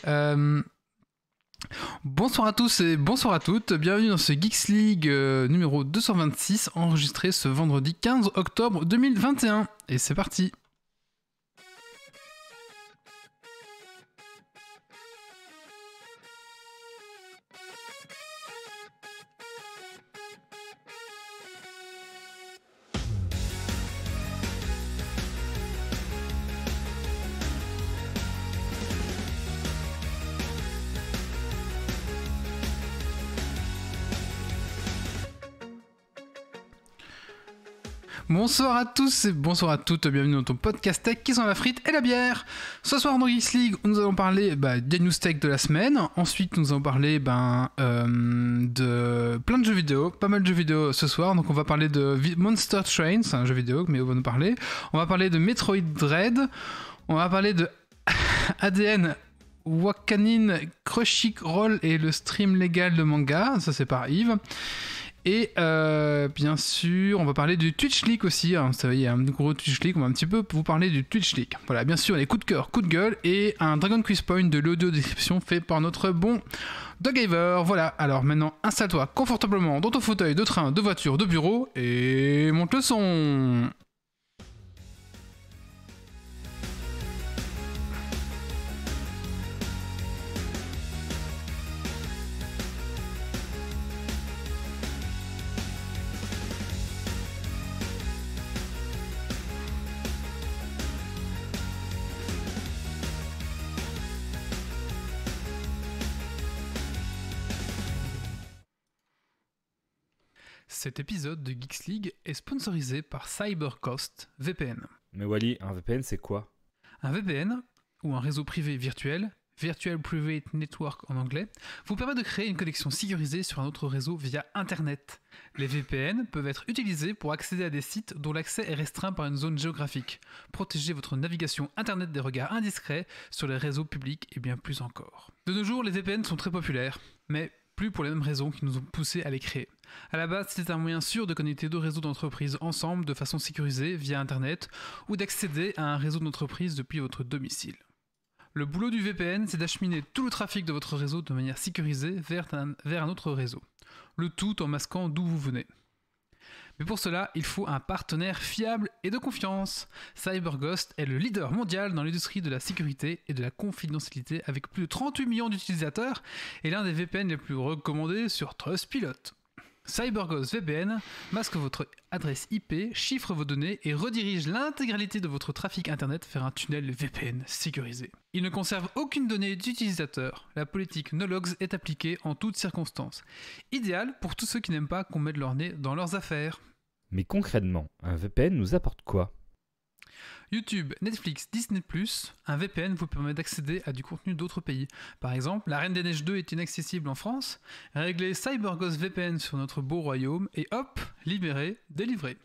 Euh, Bonsoir à tous et bonsoir à toutes, bienvenue dans ce Geeks League numéro 226, enregistré ce vendredi 15 octobre 2021. Et c'est parti. Bonsoir à tous et bonsoir à toutes, bienvenue dans ton podcast tech qui sent la frite et la bière. Ce soir dans Geeks League, nous allons parler des news tech de la semaine. Ensuite, nous allons parler de plein de jeux vidéo, pas mal de jeux vidéo ce soir. Donc on va parler de Monster Train, c'est un jeu vidéo, mais on va nous parler. On va parler de Metroid Dread. On va parler de ADN Wakanin Crunchyroll et le stream légal de manga. Ça c'est par Yves. Et bien sûr, on va parler du Twitch League aussi. Hein. Ça, il y a un gros Twitch League. On va un petit peu vous parler du Twitch League. Voilà, bien sûr, les coups de cœur, coups de gueule et un Dragon Quiz Point de l'audio description fait par notre bon Doghaver. Voilà, alors maintenant, installe-toi confortablement dans ton fauteuil de train, de voiture, de bureau et monte le son. Cet épisode de Geeks League est sponsorisé par CyberGhost VPN. Mais Wally, un VPN c'est quoi? Un VPN, ou un réseau privé virtuel, Virtual Private Network en anglais, vous permet de créer une connexion sécurisée sur un autre réseau via Internet. Les VPN peuvent être utilisés pour accéder à des sites dont l'accès est restreint par une zone géographique, protéger votre navigation Internet des regards indiscrets sur les réseaux publics et bien plus encore. De nos jours, les VPN sont très populaires, mais plus pour les mêmes raisons qui nous ont poussés à les créer. À la base, c'est un moyen sûr de connecter deux réseaux d'entreprises ensemble de façon sécurisée via Internet ou d'accéder à un réseau d'entreprise depuis votre domicile. Le boulot du VPN, c'est d'acheminer tout le trafic de votre réseau de manière sécurisée vers un autre réseau, le tout en masquant d'où vous venez. Mais pour cela, il faut un partenaire fiable et de confiance. CyberGhost est le leader mondial dans l'industrie de la sécurité et de la confidentialité avec plus de 38 millions d'utilisateurs et l'un des VPN les plus recommandés sur Trustpilot. CyberGhost VPN masque votre adresse IP, chiffre vos données et redirige l'intégralité de votre trafic internet vers un tunnel VPN sécurisé. Il ne conserve aucune donnée d'utilisateur. La politique no logs est appliquée en toutes circonstances. Idéal pour tous ceux qui n'aiment pas qu'on mette leur nez dans leurs affaires. Mais concrètement, un VPN nous apporte quoi? YouTube, Netflix, Disney+, un VPN vous permet d'accéder à du contenu d'autres pays. Par exemple, La Reine des Neiges 2 est inaccessible en France. Réglez CyberGhost VPN sur notre beau royaume et hop, libéré, délivré.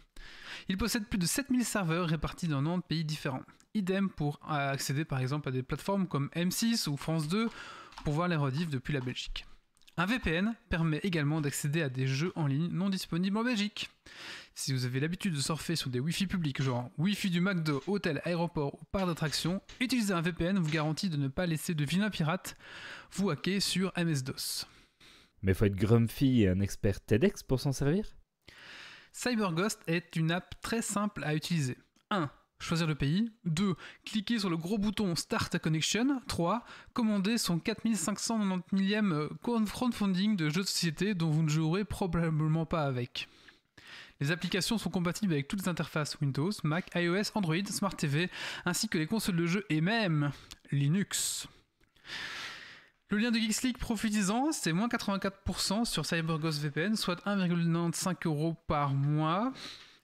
Il possède plus de 7000 serveurs répartis dans 90 pays différents. Idem pour accéder par exemple à des plateformes comme M6 ou France 2 pour voir les rediffs depuis la Belgique. Un VPN permet également d'accéder à des jeux en ligne non disponibles en Belgique. Si vous avez l'habitude de surfer sur des Wi-Fi publics, genre Wi-Fi du McDo, hôtel, aéroport ou parc d'attraction, utiliser un VPN vous garantit de ne pas laisser de vilains pirates vous hacker sur MS-DOS. Mais faut être grumpy et un expert TEDx pour s'en servir? CyberGhost est une app très simple à utiliser. 1. Choisir le pays. 2. Cliquer sur le gros bouton Start a Connection. 3. Commander son 4590 millième crowdfunding de jeux de société dont vous ne jouerez probablement pas avec. Les applications sont compatibles avec toutes les interfaces Windows, Mac, iOS, Android, Smart TV, ainsi que les consoles de jeux et même Linux. Le lien de Geeks League, profitez-en, c'est moins 84% sur CyberGhost VPN, soit 1,95€ par mois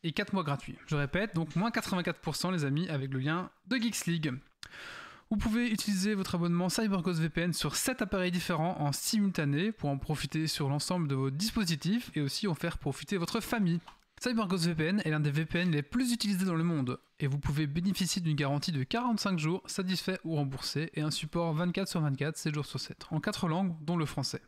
et 4 mois gratuits. Je répète, donc moins 84% les amis avec le lien de Geeks League. Vous pouvez utiliser votre abonnement CyberGhost VPN sur 7 appareils différents en simultané pour en profiter sur l'ensemble de vos dispositifs et aussi en faire profiter votre famille. CyberGhost VPN est l'un des VPN les plus utilisés dans le monde et vous pouvez bénéficier d'une garantie de 45 jours satisfait ou remboursé et un support 24/24, 7 jours sur 7, en 4 langues dont le français.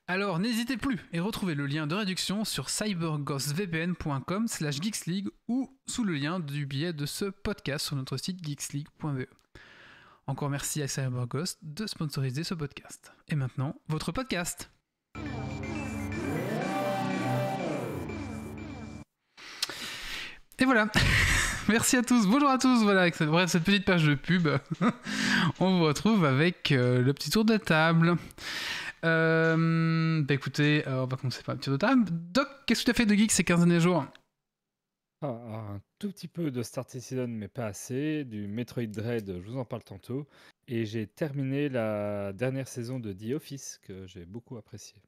Alors n'hésitez plus et retrouvez le lien de réduction sur cyberghostvpn.com/geeksleague ou sous le lien du billet de ce podcast sur notre site geeksleague.be. Encore merci à CyberGhost de sponsoriser ce podcast. Et maintenant, votre podcast. Et voilà. Merci à tous, bonjour à tous, voilà, avec cette petite page de pub, on vous retrouve avec le petit tour de table. Écoutez, on va commencer par le petit tour de table. Doc, qu'est-ce que tu as fait de geek ces 15 derniers jours ? Un tout petit peu de Star Citizen, mais pas assez. Du Metroid Dread, je vous en parle tantôt. Et j'ai terminé la dernière saison de The Office, que j'ai beaucoup apprécié.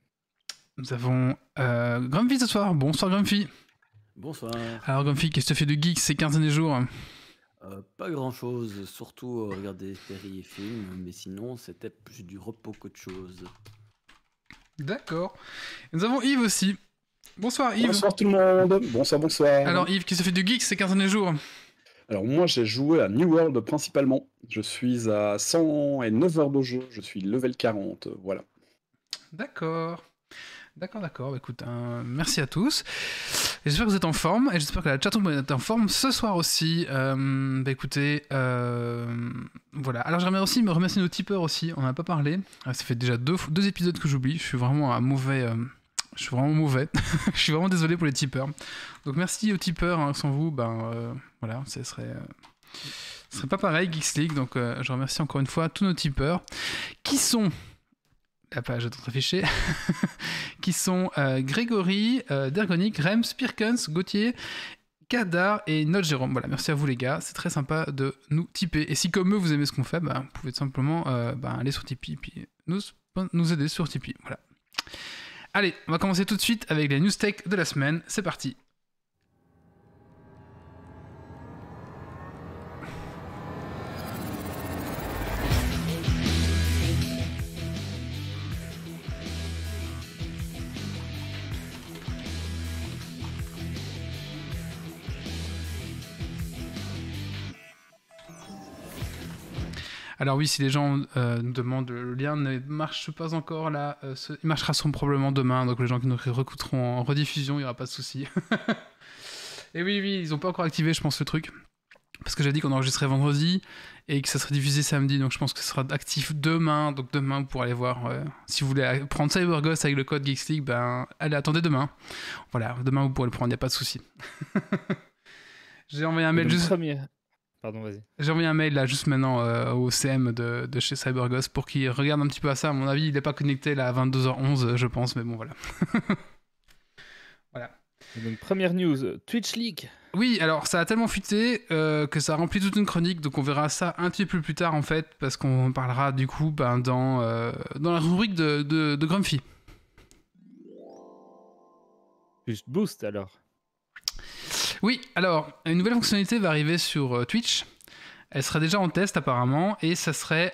Nous avons Grumpy ce soir. Bonsoir Grumpy. Bonsoir. Alors Grumpy, qu'est-ce que tu as fait de geek ces 15 derniers jours ? Pas grand-chose, surtout regarder séries et films, mais sinon c'était plus du repos qu'autre chose. D'accord. Nous avons Yves aussi. Bonsoir Yves. Bonsoir tout le monde. Bonsoir. Alors Yves, qu'est-ce que tu fais de geek ces 15 derniers jours ? Alors moi j'ai joué à New World principalement. Je suis à 109 heures de jeu, je suis level 40, voilà. D'accord. Écoute, merci à tous. J'espère que vous êtes en forme et j'espère que la chatroom est en forme ce soir aussi. Écoutez, voilà. Alors j'aimerais aussi me remercier nos tipeurs aussi. On n'en a pas parlé. Ça fait déjà deux épisodes que j'oublie. Je suis vraiment mauvais. Je suis vraiment désolé pour les tipeurs. Donc merci aux tipeurs. Hein. Sans vous, voilà, ce serait pas pareil Geeks League. Donc je remercie encore une fois tous nos tipeurs qui sont... La page est affichée, qui sont Grégory, Dergonic, Rems, Pirkens, Gauthier, Kadar et Note Jérôme. Voilà, merci à vous les gars, c'est très sympa de nous tiper. Et si comme eux vous aimez ce qu'on fait, vous pouvez tout simplement aller sur Tipeee puis nous aider sur Tipeee. Voilà. Allez, on va commencer tout de suite avec les news tech de la semaine. C'est parti. Alors oui, si les gens nous demandent, le lien ne marche pas encore là, il marchera probablement demain, donc les gens qui nous réécouteront en rediffusion, il n'y aura pas de souci. Et oui, ils n'ont pas encore activé, je pense, le truc. Parce que j'ai dit qu'on enregistrait vendredi et que ça serait diffusé samedi, donc je pense que ce sera actif demain. Donc demain, vous pourrez aller voir. Si vous voulez prendre CyberGhost avec le code Geeks League, allez, attendez demain. Voilà, demain vous pourrez le prendre, il n'y a pas de souci. J'ai envoyé un mail juste... Pardon, vas-y. J'ai envoyé un mail là juste maintenant au CM de chez CyberGhost pour qu'il regarde un petit peu à ça. À mon avis, il n'est pas connecté là à 22h11, je pense, mais bon, voilà. Voilà. Et donc, première news, Twitch League. Oui, alors ça a tellement fuité que ça a rempli toute une chronique, donc on verra ça un petit peu plus tard en fait, parce qu'on parlera du coup dans la rubrique de Grumpy. Juste Boost alors. Oui, alors, une nouvelle fonctionnalité va arriver sur Twitch. Elle sera déjà en test apparemment, et ça serait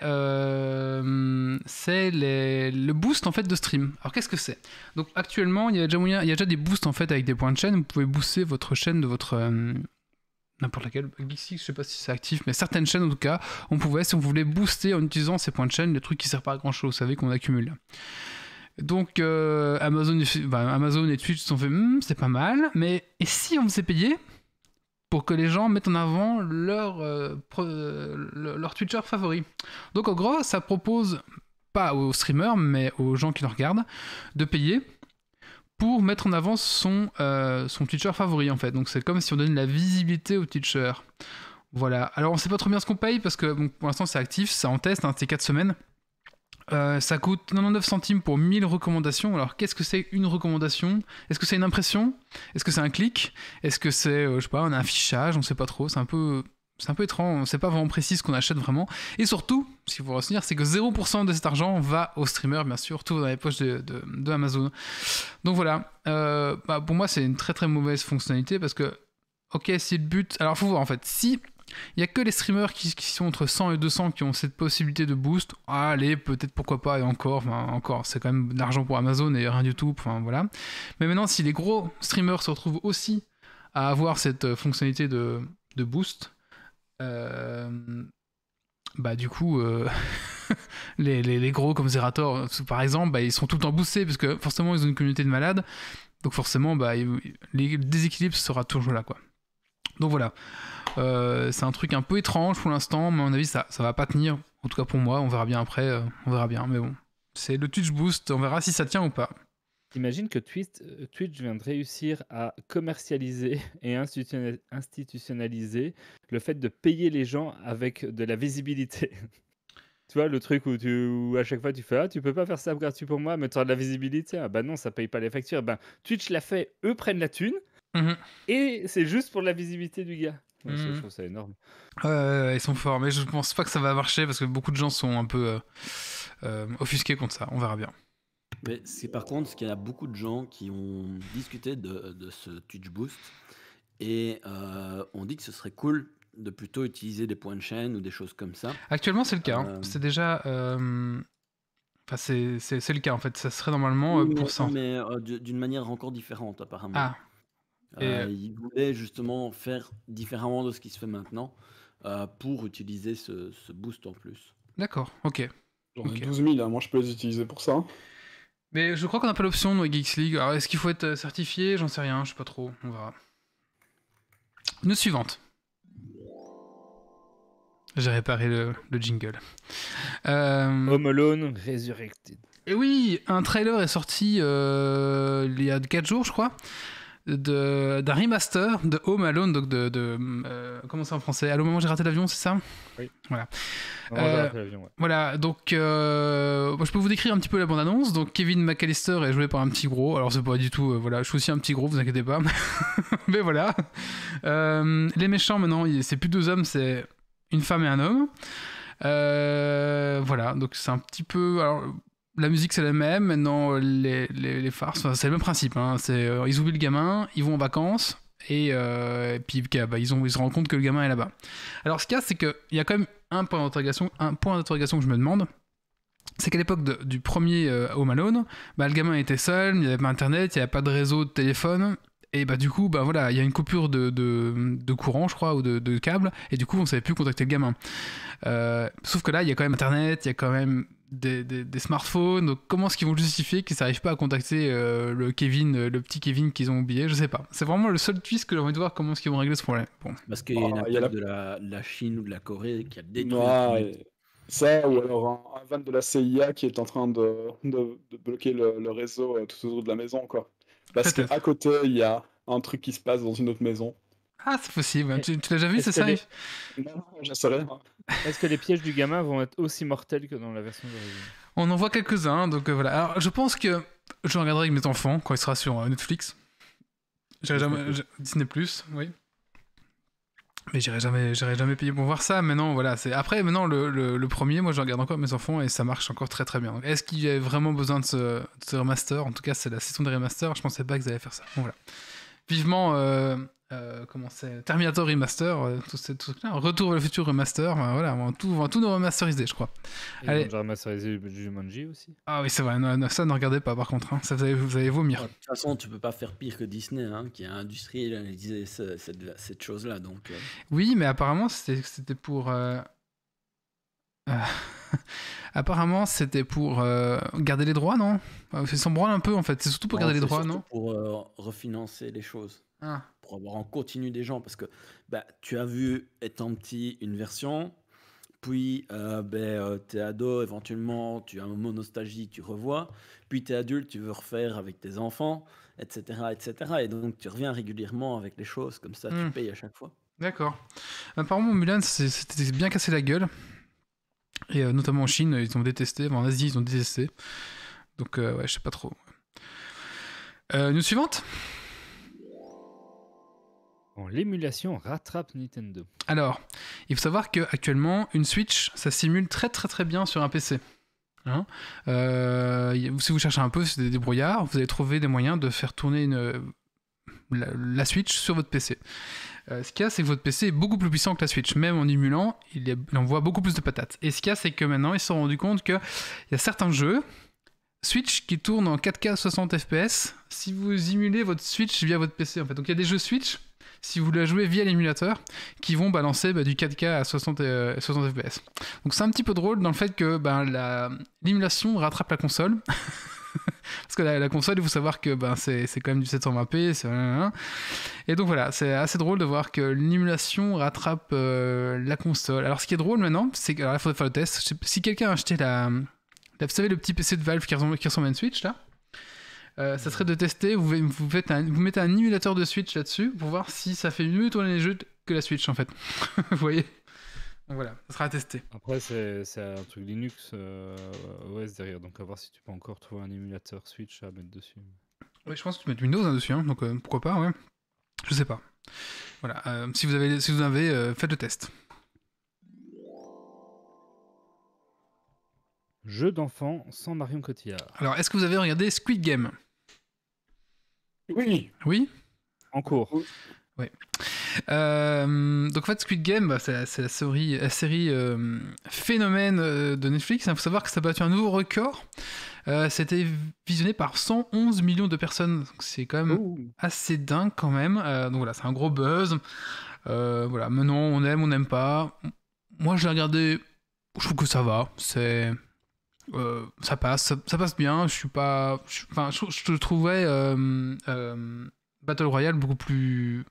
c'est le boost en fait de stream. Alors qu'est-ce que c'est ? Donc actuellement, il y a déjà des boosts en fait avec des points de chaîne. Vous pouvez booster votre chaîne de votre n'importe laquelle. Geeksy, je sais pas si c'est actif, mais certaines chaînes en tout cas, on pouvait, si on voulait booster en utilisant ces points de chaîne, des trucs qui servent pas à grand chose, vous savez qu'on accumule. Donc Amazon et Twitch se sont fait c'est pas mal, mais et si on faisait payer pour que les gens mettent en avant leur Twitcher favori. Donc en gros, ça propose pas aux streamers, mais aux gens qui le regardent, de payer pour mettre en avant son Twitcher favori en fait. Donc c'est comme si on donnait de la visibilité au Twitcher. Voilà. Alors on sait pas trop bien ce qu'on paye parce que bon, pour l'instant c'est actif, c'est en test, c'est 4 semaines. Ça coûte 99 centimes pour 1000 recommandations. Alors qu'est-ce que c'est une recommandation ? Est-ce que c'est une impression ? Est-ce que c'est un clic ? Est-ce que c'est, je sais pas, un affichage ? On sait pas trop. C'est un peu étrange. On sait pas vraiment précis ce qu'on achète vraiment. Et surtout, ce qu'il faut retenir, c'est que 0% de cet argent va aux streamers, bien sûr, tout dans les poches de Amazon. Donc voilà. Pour moi, c'est une très très mauvaise fonctionnalité parce que, ok, si le but... Alors faut voir en fait, si... Il n'y a que les streamers qui sont entre 100 et 200 qui ont cette possibilité de boost. Allez, peut-être pourquoi pas, et encore, c'est quand même de l'argent pour Amazon et rien du tout, voilà. Mais maintenant, si les gros streamers se retrouvent aussi à avoir cette fonctionnalité de boost, du coup, les gros comme Zerator, par exemple, ils sont tout le temps boostés parce que forcément, ils ont une communauté de malades. Donc forcément, les déséquilibres sera toujours là, quoi. Donc voilà. C'est un truc un peu étrange pour l'instant, mais à mon avis, ça va pas tenir. En tout cas pour moi, on verra bien après, on verra bien. Mais bon, c'est le Twitch Boost, on verra si ça tient ou pas. Imagine que Twitch vient de réussir à commercialiser et institutionnaliser le fait de payer les gens avec de la visibilité. Tu vois, le truc où à chaque fois tu fais « Ah, tu peux pas faire ça gratuit pour moi, mais tu as de la visibilité. » Ah bah non, ça paye pas les factures. Ben, Twitch l'a fait, eux prennent la thune, et c'est juste pour la visibilité du gars. Ouais, je trouve ça énorme. Ils sont forts, mais je pense pas que ça va marcher parce que beaucoup de gens sont un peu offusqués contre ça. On verra bien. Mais par contre, ce qu'il y a beaucoup de gens qui ont discuté de ce Twitch Boost et on dit que ce serait cool de plutôt utiliser des points de chaîne ou des choses comme ça. Actuellement, c'est le cas. Hein. C'est déjà... Enfin, c'est le cas, en fait. Ça serait normalement Oui, pour ça. Mais d'une manière encore différente, apparemment. Ah. Ils voulaient justement faire différemment de ce qui se fait maintenant pour utiliser ce boost en plus. D'accord, ok. J'en ai 12 000, hein. Moi je peux les utiliser pour ça. Mais je crois qu'on n'a pas l'option dans Geeks League. Alors, est-ce qu'il faut être certifié? J'en sais rien, je sais pas trop. On verra. News suivante. J'ai réparé le jingle. Home Alone Resurrected. Et oui, un trailer est sorti il y a 4 jours, je crois, d'un remaster de Home Alone, donc comment c'est en français? Allô maman, j'ai raté l'avion, c'est ça? Oui. Voilà. J'ai raté l'avion, ouais. Voilà, donc je peux vous décrire un petit peu la bande-annonce. Donc Kevin McAllister est joué par un petit gros. Alors c'est pas du tout, voilà, je suis aussi un petit gros, vous inquiétez pas. Mais voilà. Les méchants maintenant, c'est plus 2 hommes, c'est une femme et un homme. Voilà, donc c'est un petit peu... Alors, la musique c'est la même, maintenant les farces, c'est le même principe. Hein. Ils oublient le gamin, ils vont en vacances, et puis ils se rendent compte que le gamin est là-bas. Alors ce qu'il y a, c'est qu'il y a quand même un point d'interrogation que je me demande. C'est qu'à l'époque du premier Home Alone, le gamin était seul, il n'y avait pas internet, il n'y avait pas de réseau de téléphone. Et du coup, voilà, il y a une coupure de courant, je crois, ou de câble, et du coup, on ne savait plus contacter le gamin. Sauf que là, il y a quand même Internet, il y a quand même des smartphones, donc comment est-ce qu'ils vont justifier qu'ils n'arrivent pas à contacter le petit Kevin qu'ils ont oublié? Je sais pas. C'est vraiment le seul twist que j'ai envie de voir comment est-ce qu'ils vont régler ce problème. Bon. Parce qu'il y a une attaque de la Chine ou de la Corée qui a détruit... Ça, ou alors un van de la CIA qui est en train de bloquer le réseau tout autour de la maison, quoi. Parce qu'à côté, il y a un truc qui se passe dans une autre maison. Ah, c'est possible. Tu l'as déjà vu, c'est ça? Non, j'en sais rien. Est-ce que les pièges du gamin vont être aussi mortels que dans la version d'origine? On en voit quelques-uns, donc voilà. Alors, je pense que je regarderai avec mes enfants quand il sera sur Netflix. Disney+, oui. Mais j'irai jamais payer pour voir ça. Maintenant, voilà. Après, maintenant, le premier, moi, je regarde encore mes enfants et ça marche encore très très bien. Donc, est-ce qu'il y a vraiment besoin de ce remaster? En tout cas, c'est la saison des remasters. Je pensais pas qu'ils allaient faire ça. Bon, voilà. Vivement, comment c'est, Terminator Remaster, tout ce truc-là. Retour vers le futur remaster. Voilà, on va tout nous remasteriser, je crois. Allez. On va remasteriser Jumanji aussi. Ah oui, c'est vrai. Non, ça, ne regardez pas, par contre. Hein. Ça, vous allez vomir. De toute façon, tu peux pas faire pire que Disney, hein, qui a industrialisé cette chose-là. Donc, Oui, mais apparemment, c'était pour... Apparemment, c'était pour garder les droits, non? C'est s'en branle un peu, en fait. C'est surtout pour garder les droits, non? Pour refinancer les choses. Ah. Pour avoir en continu des gens. Parce que tu as vu, étant petit, une version... Puis, t'es ado, éventuellement, tu as un moment nostalgie, tu revois. Puis, t'es adulte, tu veux refaire avec tes enfants, etc., etc. Et donc, tu reviens régulièrement avec les choses. Comme ça, tu payes à chaque fois. D'accord. Apparemment, Mulan, c'était bien cassé la gueule. Et notamment en Chine, ils ont détesté. En Asie, ils ont détesté. Donc, ouais, je sais pas trop. News suivante. L'émulation rattrape Nintendo. Alors, il faut savoir qu'actuellement, une Switch, ça simule très très très bien sur un PC. Hein, si vous cherchez un peu sur des débrouillards, vous allez trouver des moyens de faire tourner la Switch sur votre PC. Ce qu'il y a, c'est que votre PC est beaucoup plus puissant que la Switch. Même en émulant, il envoie beaucoup plus de patates. Et ce qu'il y a, c'est que maintenant, ils se sont rendus compte qu'il y a certains jeux Switch qui tournent en 4K 60 FPS si vous émulez votre Switch via votre PC. En fait. Donc il y a des jeux Switch, si vous la jouez via l'émulateur, qui vont balancer du 4K à 60 FPS. Donc c'est un petit peu drôle dans le fait que l'émulation rattrape la console. Parce Parce que la console, il faut savoir que c'est quand même du 720p. Et donc voilà, c'est assez drôle de voir que l'émulation rattrape la console. Alors ce qui est drôle maintenant, c'est qu'il faudrait faire le test. Si quelqu'un a acheté vous savez, le petit PC de Valve qui ressemble à une Switch là, ça serait de tester, vous mettez un émulateur de Switch là-dessus pour voir si ça fait mieux tourner les jeux que la Switch en fait. Vous voyez? Donc voilà, ça sera à tester. Après, c'est un truc Linux OS derrière, donc à voir si tu peux encore trouver un émulateur Switch à mettre dessus. Oui, je pense que tu mets Windows dessus, hein, donc pourquoi pas, ouais. Je sais pas. Voilà, si vous avez, faites le test. Jeu d'enfant sans Marion Cotillard. Alors, est-ce que vous avez regardé Squid Game? Oui. Oui? En cours. Oui. Donc en fait, Squid Game, c'est la série phénomène de Netflix. Il faut savoir que ça a battu un nouveau record. C'était visionné par 111 millions de personnes. Donc c'est quand même assez dingue quand même. Donc voilà, c'est un gros buzz. Voilà, maintenant on aime, on n'aime pas. Moi je l'ai regardé, je trouve que ça va. Ça passe bien. Je trouvais Battle Royale beaucoup plus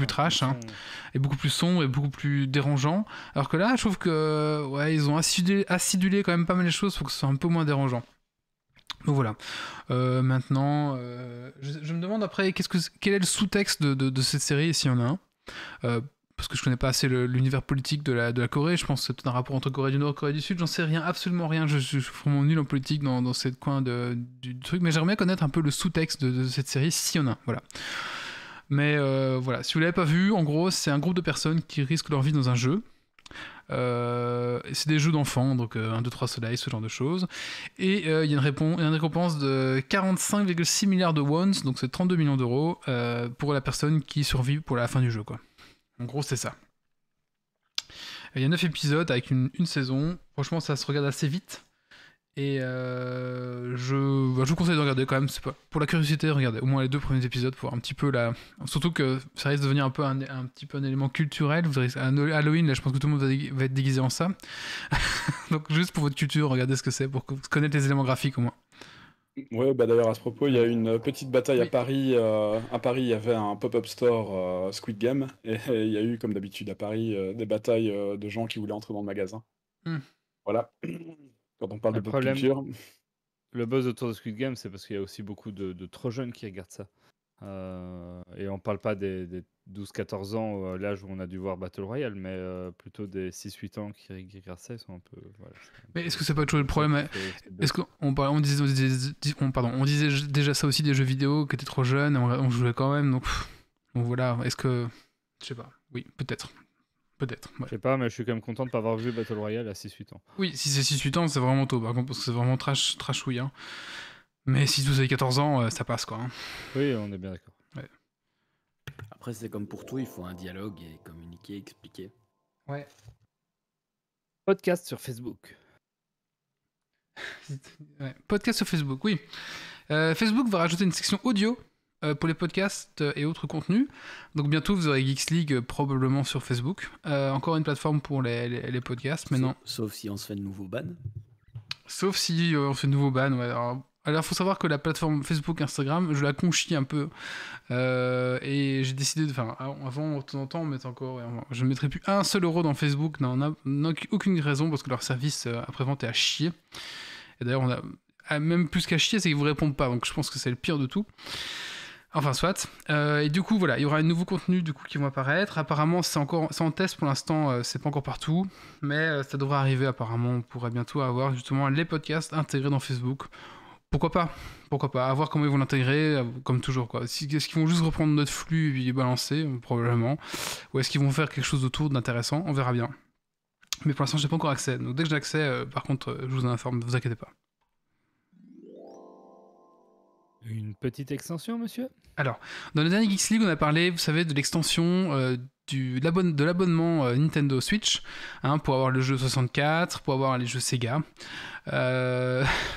trash hein, et beaucoup plus sombre et beaucoup plus dérangeant, alors que là je trouve que ouais, ils ont acidulé quand même pas mal les choses pour que ce soit un peu moins dérangeant. Donc voilà. Maintenant je me demande après quel est le sous-texte de cette série, s'il y en a un, parce que je connais pas assez l'univers politique de la Corée. Je pense que c'est peut-être un rapport entre Corée du Nord et Corée du Sud, j'en sais rien, absolument rien. Je suis vraiment nul en politique dans cette coin du truc, mais j'aimerais bien connaître un peu le sous-texte de cette série, s'il y en a, voilà. Mais voilà, si vous l'avez pas vu, en gros, c'est un groupe de personnes qui risquent leur vie dans un jeu. C'est des jeux d'enfants, donc 1, 2, 3 soleils, ce genre de choses. Et il y a une récompense de 45,6 milliards de wons, donc c'est 32 millions d'euros pour la personne qui survit pour la fin du jeu, quoi. En gros, c'est ça. Il y a 9 épisodes avec une saison. Franchement, ça se regarde assez vite. Et je vous conseille de regarder quand même. C'est pas, pour la curiosité, regardez au moins les 2 premiers épisodes pour voir un petit peu la. Surtout que ça risque de devenir un petit peu un élément culturel. Vous aurez, à Halloween, là, je pense que tout le monde va être déguisé en ça. Donc, juste pour votre culture, regardez ce que c'est pour connaître les éléments graphiques au moins. Ouais, bah d'ailleurs à ce propos, il y a une petite bataille à Paris. À Paris, il y avait un pop-up store Squid Game, et il y a eu, comme d'habitude à Paris, des batailles de gens qui voulaient entrer dans le magasin. Voilà. Quand on parle de pop culture. Le buzz autour de Squid Game, c'est parce qu'il y a aussi beaucoup de trop jeunes qui regardent ça. Et on parle pas des 12-14 ans, l'âge où on a dû voir Battle Royale, mais plutôt des 6-8 ans qui regardent ça, ils sont un peu... Voilà, mais est-ce que c'est pas toujours le problème? Est-ce qu'on disait déjà ça aussi des jeux vidéo qui étaient trop jeunes, on jouait quand même, donc voilà, est-ce que... Je sais pas, oui, peut-être. Ouais. Je sais pas, mais je suis quand même content de pas avoir vu Battle Royale à 6-8 ans. Oui, si c'est 6-8 ans, c'est vraiment tôt, par contre, parce que c'est vraiment trashouille, hein. Mais si vous avez 14 ans, ça passe, quoi. Hein. Oui, on est bien d'accord. Ouais. Après, c'est comme pour tout, il faut un dialogue et communiquer, expliquer. Ouais. Podcast sur Facebook. Ouais. Podcast sur Facebook, oui. Facebook va rajouter une section audio pour les podcasts et autres contenus. Donc bientôt, vous aurez Geeks League probablement sur Facebook. Encore une plateforme pour les podcasts, mais non. Sauf si on se fait de nouveaux bans. Sauf si on fait de nouveaux bans, ouais. Alors, faut savoir que la plateforme Facebook, Instagram, je la conchis un peu. Et j'ai décidé de... Enfin, avant, de temps en temps, on mettait encore... Je ne mettrais plus un seul euro dans Facebook. Non, on n'a aucune raison, parce que leur service après-vente est à chier. Et d'ailleurs, on a... Même plus qu'à chier, c'est qu'ils vous répondent pas. Donc, je pense que c'est le pire de tout. Enfin, soit. Et du coup, voilà, il y aura un nouveau contenu du coup, qui vont apparaître. Apparemment, c'est en test pour l'instant, c'est pas encore partout. Mais ça devrait arriver, apparemment. On pourrait bientôt avoir justement les podcasts intégrés dans Facebook. Pourquoi pas, à voir comment ils vont l'intégrer, comme toujours, quoi. Est-ce qu'ils vont juste reprendre notre flux et puis les balancer, probablement. Ou est-ce qu'ils vont faire quelque chose autour d'intéressant? On verra bien. Mais pour l'instant, j'ai pas encore accès. Donc dès que j'ai accès, par contre, je vous en informe, ne vous inquiétez pas. Une petite extension, monsieur? Alors, dans le dernier Geeks League, on a parlé, vous savez, de l'extension de l'abonnement Nintendo Switch, hein, pour avoir le jeu 64, pour avoir les jeux Sega.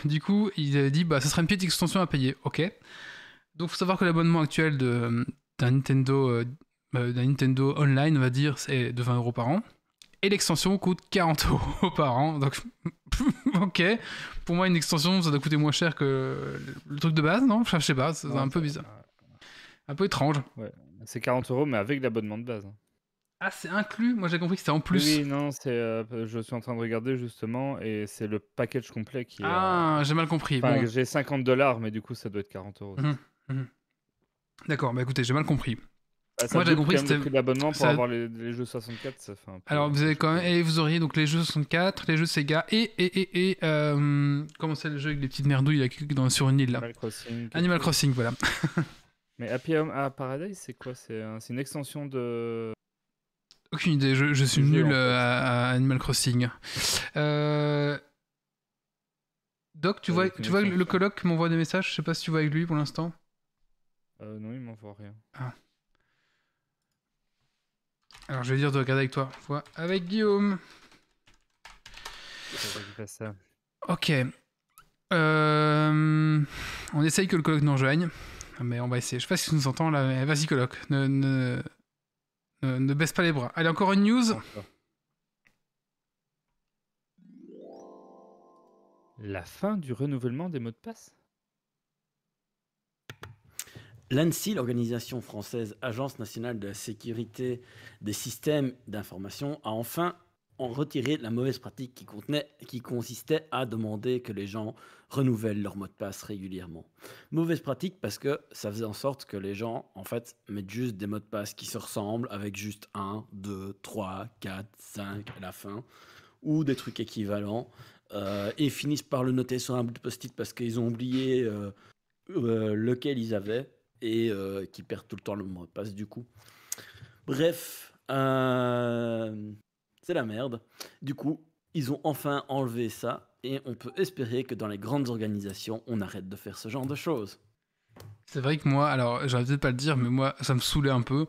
Du coup, il avait dit, ce sera une petite extension à payer. Ok. Donc, il faut savoir que l'abonnement actuel d'un Nintendo Online, on va dire, c'est de 20 € par an. Et l'extension coûte 40 € par an. Donc, Ok. Pour moi, une extension, ça doit coûter moins cher que le truc de base, non? Enfin, je sais pas, c'est un peu bizarre. Un peu étrange. Ouais. C'est 40 €, mais avec l'abonnement de base. Ah, c'est inclus? Moi, j'ai compris que c'était en plus. Oui, non, je suis en train de regarder justement, et c'est le package complet qui est. Ah, j'ai mal compris. Enfin, Bon. j'ai 50 $, mais du coup, ça doit être 40 €. D'accord, bah écoutez, j'ai mal compris. Bah, ça Moi, j'avais double compris quand que même le prix de l'abonnement pour ça- avoir les jeux 64, ça fait un peu. Alors, vous avez quand même. Et vous auriez donc les jeux 64, les jeux Sega et comment c'est le jeu avec les petites merdouilles là, sur une île là? Animal Crossing. Animal Crossing, voilà. Mais Happy Home Paradise, c'est quoi? C'est une extension de. Aucune idée, je suis Le jeu, nul en fait. à Animal Crossing. Doc, tu vois Avec une le coloc m'envoie des messages, je sais pas si tu vois avec lui pour l'instant. Non, il m'envoie rien. Alors je vais dire de regarder avec toi. Vois avec Guillaume. C'est vrai qu'il fait ça. Ok. On essaye que le coloc nous rejoigne. Mais on va essayer. Je sais pas si tu nous entends là, mais vas-y coloc. Ne baisse pas les bras. Allez, encore une news. Encore. La fin du renouvellement des mots de passe? L'ANSSI, l'organisation française Agence nationale de la sécurité des systèmes d'information, a enfin retiré la mauvaise pratique qui consistait à demander que les gens renouvellent leur mot de passe régulièrement. Mauvaise pratique parce que ça faisait en sorte que les gens, en fait, mettent juste des mots de passe qui se ressemblent avec juste 1, 2, 3, 4, 5 à la fin, ou des trucs équivalents, et finissent par le noter sur un bout de post-it parce qu'ils ont oublié lequel ils avaient, et qui perdent tout le temps le mot de passe du coup. Bref, c'est la merde. Du coup, ils ont enfin enlevé ça, et on peut espérer que dans les grandes organisations, on arrête de faire ce genre de choses. C'est vrai que moi, alors j'aurais peut-être pas le dire, mais moi ça me saoulait un peu.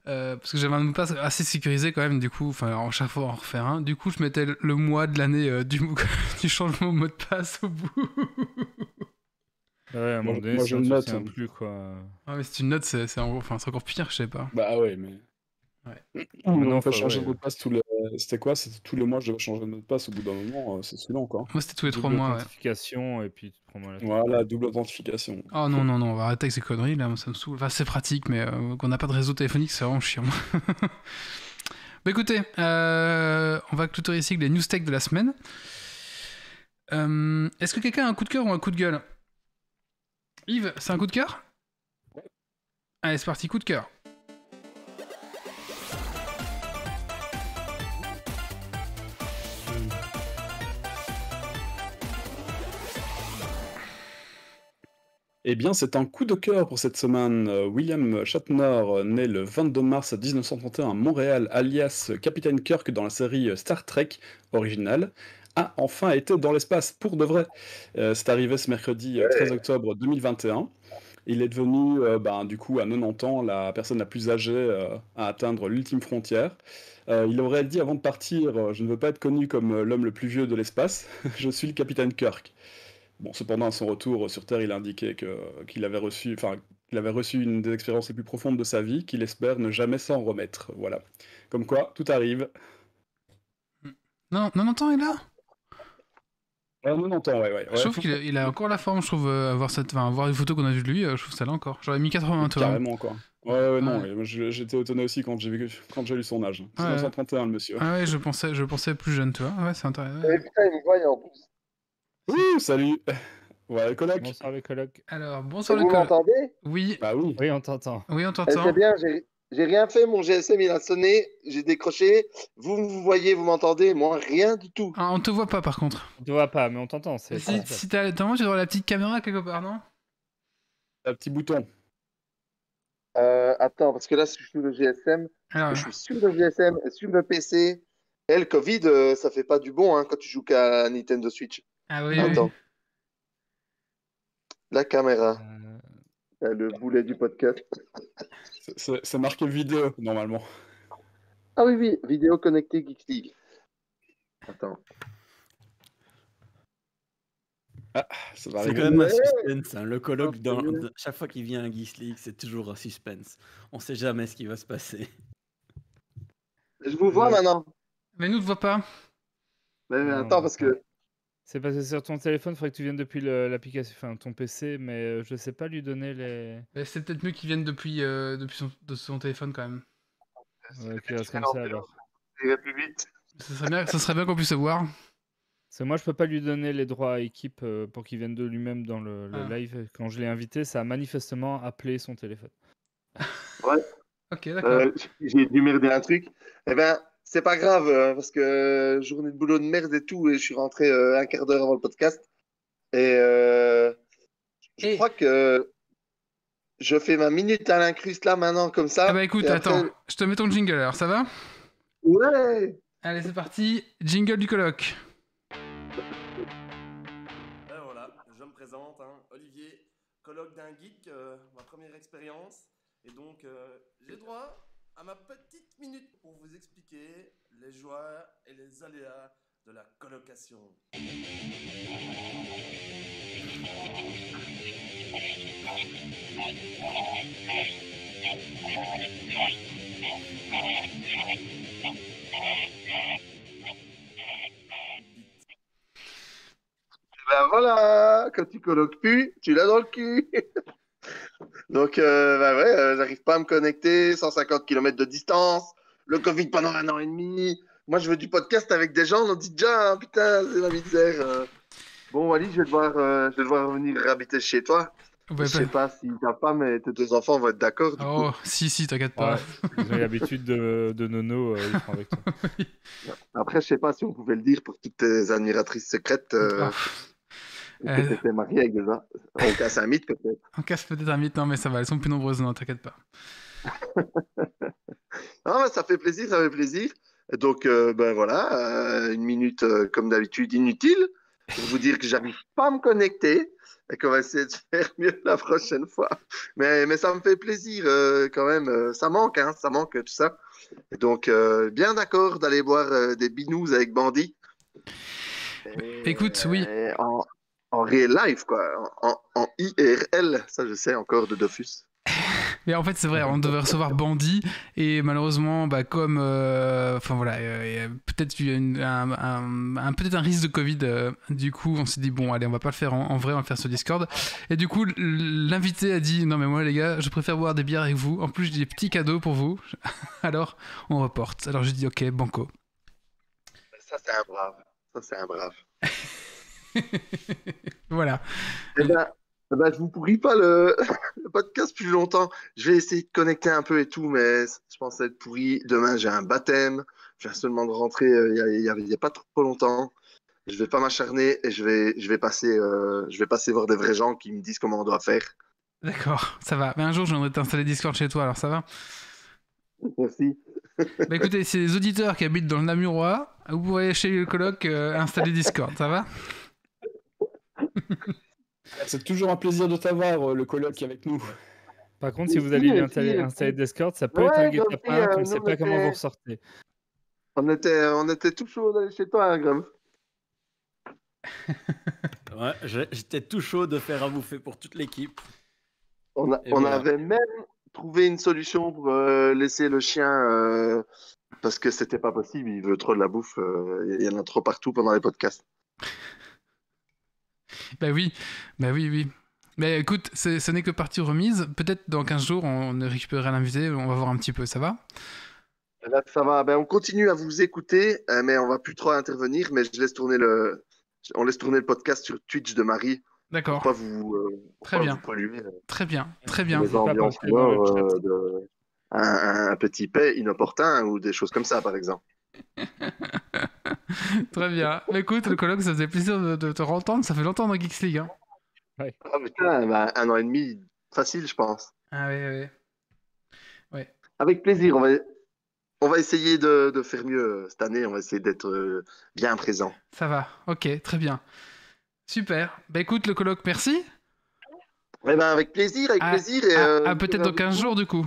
Parce que j'avais un mot de passe assez sécurisé quand même, du coup, enfin, chaque fois on en refait un. Du coup, je mettais le mois de l'année du changement de mot de passe au bout. Ouais, à un moment donné, moi, je sinon, le tu note. te souviens plus, quoi. Ah, mais c'est une note, c'est encore pire, je sais pas. Bah ouais, mais. Ouais. Non, On peut enfin, changer ouais. de mot de passe tous les. C'était quoi? C'était tous les mois, je devais changer de mot de passe au bout d'un moment, c'est saoulant quoi. Moi, c'était tous les 3 Double mois, ouais. authentification, et puis tu te prends mal la tête. Voilà, double authentification. Oh non, non, non, on va arrêter avec ces conneries là, moi, ça me saoule. Enfin, c'est pratique, mais qu'on n'a pas de réseau téléphonique, c'est vraiment chiant. Bah écoutez, on va clôturer ici avec les news tech de la semaine. Est-ce que quelqu'un a un coup de cœur ou un coup de gueule? Yves, c'est un coup de cœur? Allez, c'est parti, coup de cœur. Eh bien, c'est un coup de cœur pour cette semaine. William Shatner, né le 22 mars 1931 à Montréal, alias Capitaine Kirk dans la série Star Trek originale, a enfin été dans l'espace pour de vrai. C'est arrivé ce mercredi 13 octobre 2021. Il est devenu, du coup, à 90 ans, la personne la plus âgée à atteindre l'ultime frontière. Il aurait dit avant de partir, je ne veux pas être connu comme l'homme le plus vieux de l'espace, je suis le Capitaine Kirk. Bon, cependant, à son retour sur Terre, il a indiqué qu'il avait reçu une des expériences les plus profondes de sa vie, qu'il espère ne jamais s'en remettre. Voilà. Comme quoi, tout arrive. Non, 90 ans, il est là? On entend, ouais. Je trouve qu'il a encore la forme, je trouve, voir les photos qu'on a vues de lui, je trouve ça là encore. J'aurais mis 80, toi. Carrément, quoi. Ouais, non, moi, j'étais étonné aussi quand j'ai lu son âge. 1931, le monsieur. Ah ouais, je pensais plus jeune, tu vois. Ouais, c'est intéressant. Et putain, il me voit en plus. Ouh, salut. Ouais, coloc. Bonsoir les colocs. Alors, bonsoir Vous le col. m'entendez? Oui, Bah oui. Oui, on t'entend. oui, on Eh, t'entend. c'est bien, j'ai rien fait, mon GSM il a sonné, j'ai décroché. Vous voyez, vous m'entendez? Moi, rien du tout. Ah, on te voit pas par contre. On te voit pas, mais on t'entend. Si t'as tu dois avoir la petite caméra quelque part, non? Un petit bouton. Attends, parce que là, je suis sur le GSM. Alors, Je suis sur le GSM, sur le PC. Et le Covid, ça fait pas du bon hein, quand tu joues qu'à Nintendo Switch. ah oui, Attends. oui. La caméra, le boulet du podcast. C'est marqué vidéo, normalement. Ah oui, vidéo connectée Geeks League. Attends. Ah, ça va C'est arriver. quand même un suspense. Hein. Le colloque, chaque fois qu'il vient à Geeks League, c'est toujours un suspense. On sait jamais ce qui va se passer. Je vous vois maintenant. Mais nous, te voit pas. Mais Non, attends, parce que C'est parce que sur ton téléphone, il faudrait que tu viennes depuis l'application, enfin ton PC, mais je sais pas lui donner les. Mais c'est peut-être mieux qu'ils viennent depuis de son téléphone quand même. Ouais, qu'il reste comme ça alors. Ça irait plus vite. Ce serait bien qu'on puisse se voir. Parce que moi, je peux pas lui donner les droits à équipe pour qu'il vienne de lui-même dans le Ah. live. Quand je l'ai invité, ça a manifestement appelé son téléphone. Ok, d'accord. J'ai dû merder un truc. Eh ben, c'est pas grave, parce que journée de boulot de merde et tout, et je suis rentré un quart d'heure avant le podcast. Et je Et- crois que je fais ma minute à l'incruste là maintenant, comme ça. Ah bah écoute, et après- attends, je te mets ton jingle alors, ça va? Ouais! Allez, c'est parti, jingle du colloque. Ben voilà, je me présente, hein, Olivier, colloque d'un geek, ma première expérience. Et donc, j'ai droit à ma petite minute pour vous expliquer les joies et les aléas de la colocation. Ben voilà, quand tu colloques plus, tu l'as dans le cul. Donc, ben ouais, j'arrive pas à me connecter, 150 km de distance, le Covid pendant 1 an et demi. Moi, je veux du podcast avec des gens, on en dit déjà, hein, putain, c'est la misère. Bon, Wally, je vais devoir venir habiter chez toi. Ouais, Je sais pas si ta femme et tes 2 enfants vont être d'accord. Du coup. Oh, si, t'inquiète pas. Ouais, ils ont l'habitude de Nono, ils font avec toi. Après, je sais pas si on pouvait le dire pour toutes tes admiratrices secrètes Ah, que t'étais marié avec des gens. On casse un mythe peut-être. on casse peut-être un mythe, non mais ça va, elles sont plus nombreuses, non, t'inquiète pas. Ah, bah, ça fait plaisir, ça fait plaisir. Et donc, ben voilà, une minute comme d'habitude inutile pour vous dire que j'arrive pas à me connecter et qu'on va essayer de faire mieux la prochaine fois. Mais ça me fait plaisir quand même. Ça manque, hein, ça manque tout ça. Et donc, bien d'accord d'aller boire des binous avec Bandit. Écoute, oui. En real life, quoi. En IRL, ça je sais encore de Dofus. Mais en fait, c'est vrai, on devait recevoir Bandit et malheureusement, bah, comme, enfin voilà, peut-être il y a peut-être un risque de Covid. Du coup, on s'est dit bon, allez, on va pas le faire en vrai, on va le faire sur Discord. Et du coup, l'invité a dit non mais moi les gars, je préfère boire des bières avec vous. En plus, j'ai des petits cadeaux pour vous. Alors, on reporte. Alors j'ai dit ok, banco. Ça c'est un brave. Ça c'est un brave. Voilà. Eh ben, je vous pourris pas le podcast plus longtemps. Je vais essayer de connecter un peu et tout, mais je pense être pourri. Demain, j'ai un baptême. Je viens seulement de rentrer il y a pas trop longtemps. Je vais pas m'acharner et je vais passer voir des vrais gens qui me disent comment on doit faire. D'accord, ça va. Mais un jour, j'aimerais t'installer Discord chez toi, alors ça va? Merci. Bah écoutez, c'est les auditeurs qui habitent dans le Namurois. Vous pourrez chez le coloc installer Discord, ça va? C'est toujours un plaisir de t'avoir, le coloc avec nous. Par contre, si vous allez lui installer Discord, ça peut être un guet-apens, tu ne sais pas comment vous ressortez. On était tout chaud d'aller chez toi, hein, Graham. Ouais, j'étais tout chaud de faire à bouffer pour toute l'équipe. On voilà. avait même trouvé une solution pour laisser le chien parce que c'était pas possible. Il veut trop de la bouffe. Il y en a trop partout pendant les podcasts. Bah oui. Mais écoute, ce n'est que partie remise. Peut-être dans 15 jours, on récupérera l'invité, on va voir un petit peu, ça va? Là, ça va. Ben, on continue à vous écouter, mais on va plus trop intervenir. Mais on laisse tourner le podcast sur Twitch de Marie. D'accord. Pour pas vous, Très bien. vous polluer. Très bien. Les ambiances un petit paix inopportun ou des choses comme ça, par exemple. Très bien. Mais écoute, le colloque, ça faisait plaisir de te entendre. Ça fait longtemps dans Geeks League. Hein. Ah, putain, ben, 1 an et demi, facile, je pense. Ah ouais. Avec plaisir, on va essayer de faire mieux cette année. On va essayer d'être bien présent. Ça va. Ok, très bien. Super. Bah écoute, le colloque, merci. Eh ben, avec plaisir. Et, peut-être dans 15 jours, du coup.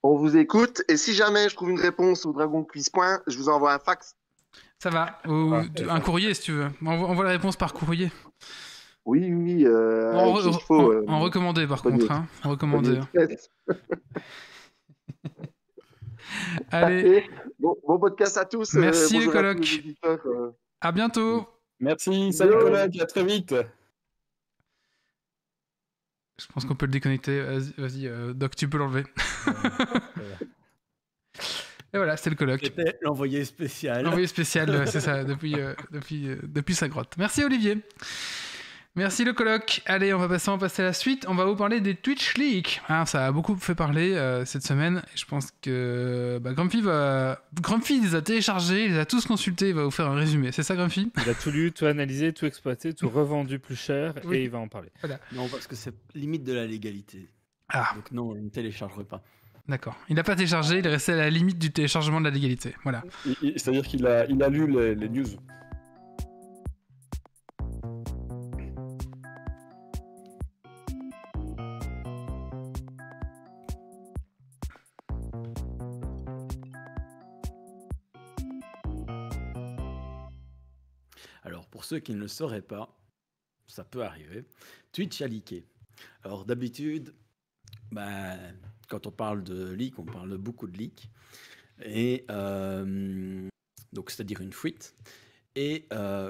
On vous écoute. Et si jamais je trouve une réponse au Dragon Quiz Point, je vous envoie un fax. Ça va. Ou un courrier, si tu veux. Envoie la réponse par courrier. Oui. En recommandé, par contre. Hein. En recommandé. Allez. Bon podcast à tous. Merci, les colocs. À bientôt. Merci, salut Yo. collègue, à très vite. Je pense qu'on peut le déconnecter. Vas-y, Doc, tu peux l'enlever. Et voilà, c'était le colloque. C'était l'envoyé spécial. Envoyé spécial, c'est ça, depuis sa grotte. Merci Olivier. Merci le colloque. Allez, on va passer à la suite. On va vous parler des Twitch Leaks. Ah, ça a beaucoup fait parler cette semaine. Et je pense que Grumpy les a téléchargés, il les a tous consultés. Il va vous faire un résumé. C'est ça, Grumpy? Il a tout lu, tout analysé, tout exploité, tout revendu plus cher Oui. et il va en parler. Non, parce que c'est limite de la légalité. Ah, Donc non, je ne téléchargerai pas. d'accord. Il n'a pas téléchargé, il est resté à la limite du téléchargement de la légalité. Voilà. C'est-à-dire qu'il a lu les news. Alors, pour ceux qui ne le sauraient pas, ça peut arriver, Twitch a leaké. Alors, d'habitude, quand on parle de leak, on parle de beaucoup de leaks. Et donc, c'est-à-dire une fuite. Et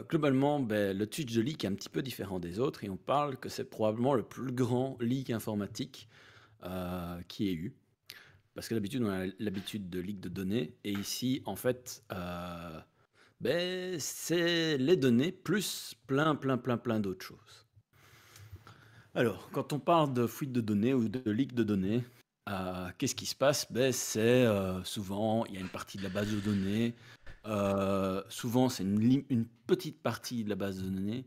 globalement, le Twitch de leak est un petit peu différent des autres. Et on parle que c'est probablement le plus grand leak informatique qui ait eu. Parce que d'habitude, on a l'habitude de leak de données. Et ici, en fait, c'est les données plus plein d'autres choses. Alors, quand on parle de fuite de données ou de leak de données, qu'est-ce qui se passe? C'est souvent, il y a une partie de la base de données. Souvent, c'est une petite partie de la base de données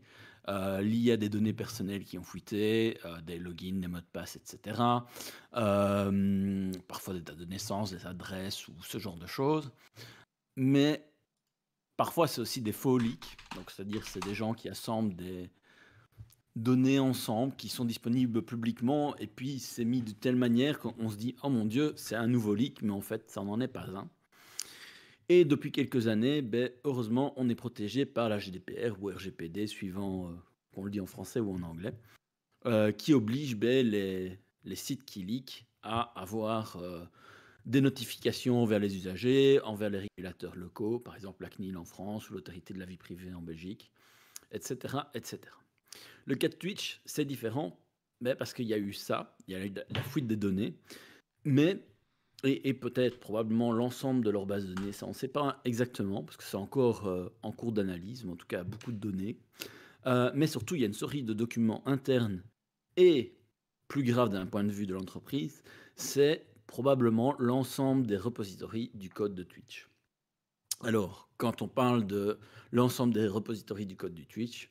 liée à des données personnelles qui ont fuité, des logins, des mots de passe, etc. Parfois des dates de naissance, des adresses ou ce genre de choses. Mais parfois, c'est aussi des faux leaks. Donc, c'est-à-dire c'est des gens qui assemblent des données ensemble, qui sont disponibles publiquement, et puis c'est mis de telle manière qu'on se dit « Oh mon Dieu, c'est un nouveau leak », mais en fait, ça n'en est pas un. Et depuis quelques années, heureusement, on est protégé par la GDPR ou RGPD, suivant qu'on le dit en français ou en anglais, qui oblige les sites qui leak à avoir des notifications envers les usagers, envers les régulateurs locaux, par exemple la CNIL en France ou l'autorité de la vie privée en Belgique, etc., etc. Le cas de Twitch, c'est différent, parce qu'il y a eu ça, il y a eu la fuite des données, mais et peut-être probablement l'ensemble de leur base de données, ça on ne sait pas exactement, parce que c'est encore en cours d'analyse, mais en tout cas beaucoup de données. Mais surtout, il y a une série de documents internes, et plus grave d'un point de vue de l'entreprise, c'est probablement l'ensemble des repositories du code de Twitch. Alors, quand on parle de l'ensemble des repositories du code du Twitch,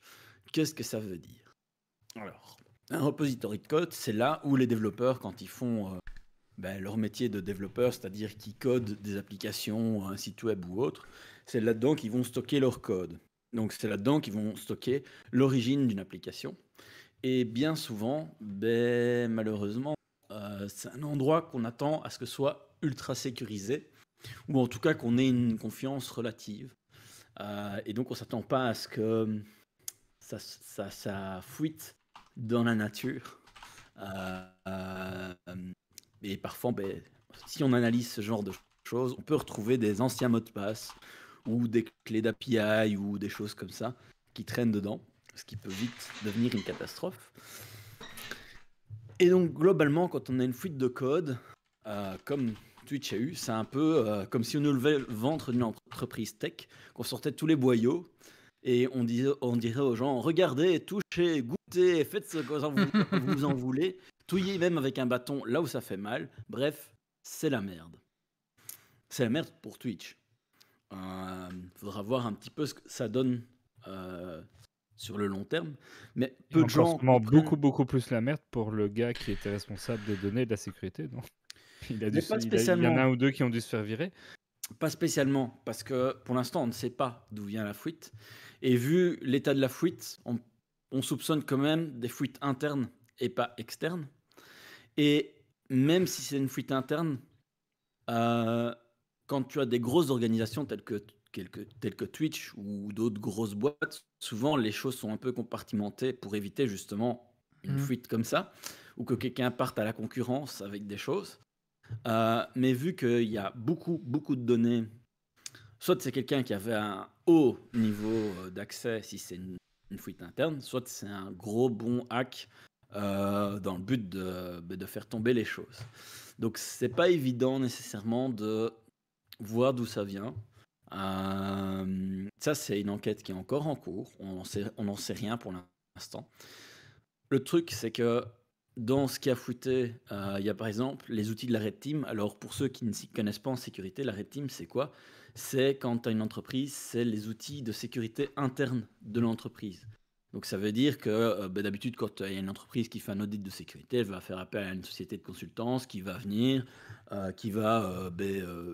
qu'est-ce que ça veut dire? Alors, un repository de code, c'est là où les développeurs, quand ils font leur métier de développeur, c'est-à-dire qu'ils codent des applications, un site web ou autre, c'est là-dedans qu'ils vont stocker leur code. Donc c'est là-dedans qu'ils vont stocker l'origine d'une application. Et bien souvent, malheureusement, c'est un endroit qu'on attend à ce que soit ultra sécurisé, ou en tout cas qu'on ait une confiance relative. Et donc on ne s'attend pas à ce que ça fuite dans la nature. Et parfois, si on analyse ce genre de choses, on peut retrouver des anciens mots de passe ou des clés d'API ou des choses comme ça qui traînent dedans, ce qui peut vite devenir une catastrophe. Et donc, globalement, quand on a une fuite de code, comme Twitch a eu, c'est un peu comme si on nous levait le ventre d'une entreprise tech, qu'on sortait tous les boyaux et on dirait aux gens « Regardez, touchez, goûtez, faites ce que vous en voulez ». Touiller même avec un bâton là où ça fait mal. Bref, c'est la merde. C'est la merde pour Twitch. Faudra voir un petit peu ce que ça donne sur le long terme. Mais peu de gens beaucoup plus la merde pour le gars qui était responsable des données et de la sécurité, non? Il y en a un ou deux qui ont dû se faire virer. Pas spécialement, parce que pour l'instant, on ne sait pas d'où vient la fuite. Et vu l'état de la fuite, on soupçonne quand même des fuites internes et pas externes. Et même si c'est une fuite interne, quand tu as des grosses organisations telles que Twitch ou d'autres grosses boîtes, souvent les choses sont un peu compartimentées pour éviter justement une fuite comme ça, ou que quelqu'un parte à la concurrence avec des choses. Mais vu qu'il y a beaucoup de données soit c'est quelqu'un qui avait un haut niveau d'accès si c'est une fuite interne, soit c'est un gros bon hack dans le but de faire tomber les choses. Donc c'est pas évident nécessairement de voir d'où ça vient. Ça, c'est une enquête qui est encore en cours. On n'en sait rien pour l'instant. Le truc, c'est que dans ce qui a fuité, il y a par exemple les outils de la Red Team. Alors, pour ceux qui ne s'y connaissent pas en sécurité, la Red Team, c'est quoi? C'est quand tu as une entreprise, c'est les outils de sécurité interne de l'entreprise. Donc, ça veut dire que d'habitude, quand il y a une entreprise qui fait un audit de sécurité, elle va faire appel à une société de consultance qui va venir, qui va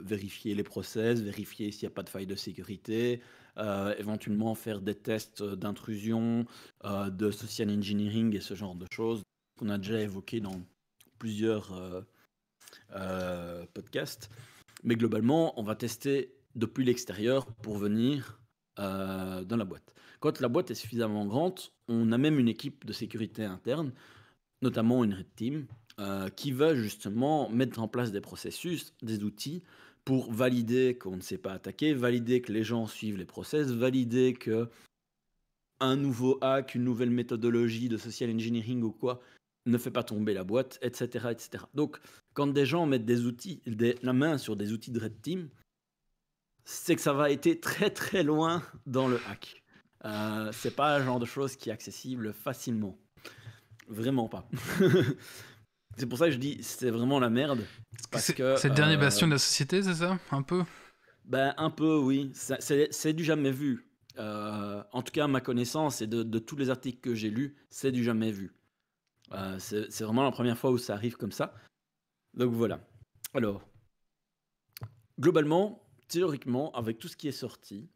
vérifier les process, vérifier s'il n'y a pas de faille de sécurité, éventuellement faire des tests d'intrusion, de social engineering et ce genre de choses qu'on a déjà évoqué dans plusieurs podcasts. Mais globalement, on va tester depuis l'extérieur pour venir dans la boîte. Quand la boîte est suffisamment grande, on a même une équipe de sécurité interne, notamment une Red Team, qui va justement mettre en place des processus, des outils pour valider qu'on ne s'est pas attaqué, valider que les gens suivent les process, valider que un nouveau hack, une nouvelle méthodologie de social engineering ou quoi ne fait pas tomber la boîte, etc., etc. Donc, quand des gens mettent des outils, la main sur des outils de Red Team, c'est que ça va être très très loin dans le hack. C'est pas le genre de chose qui est accessible facilement. Vraiment pas. C'est pour ça que je dis c'est vraiment la merde. C'est le dernier bastion de la société, c'est ça? Un peu? Ben, un peu, oui. C'est du jamais vu. En tout cas, à ma connaissance et de tous les articles que j'ai lus, c'est du jamais vu. C'est vraiment la première fois où ça arrive comme ça. Donc voilà. Alors, globalement, théoriquement, avec tout ce qui est sorti,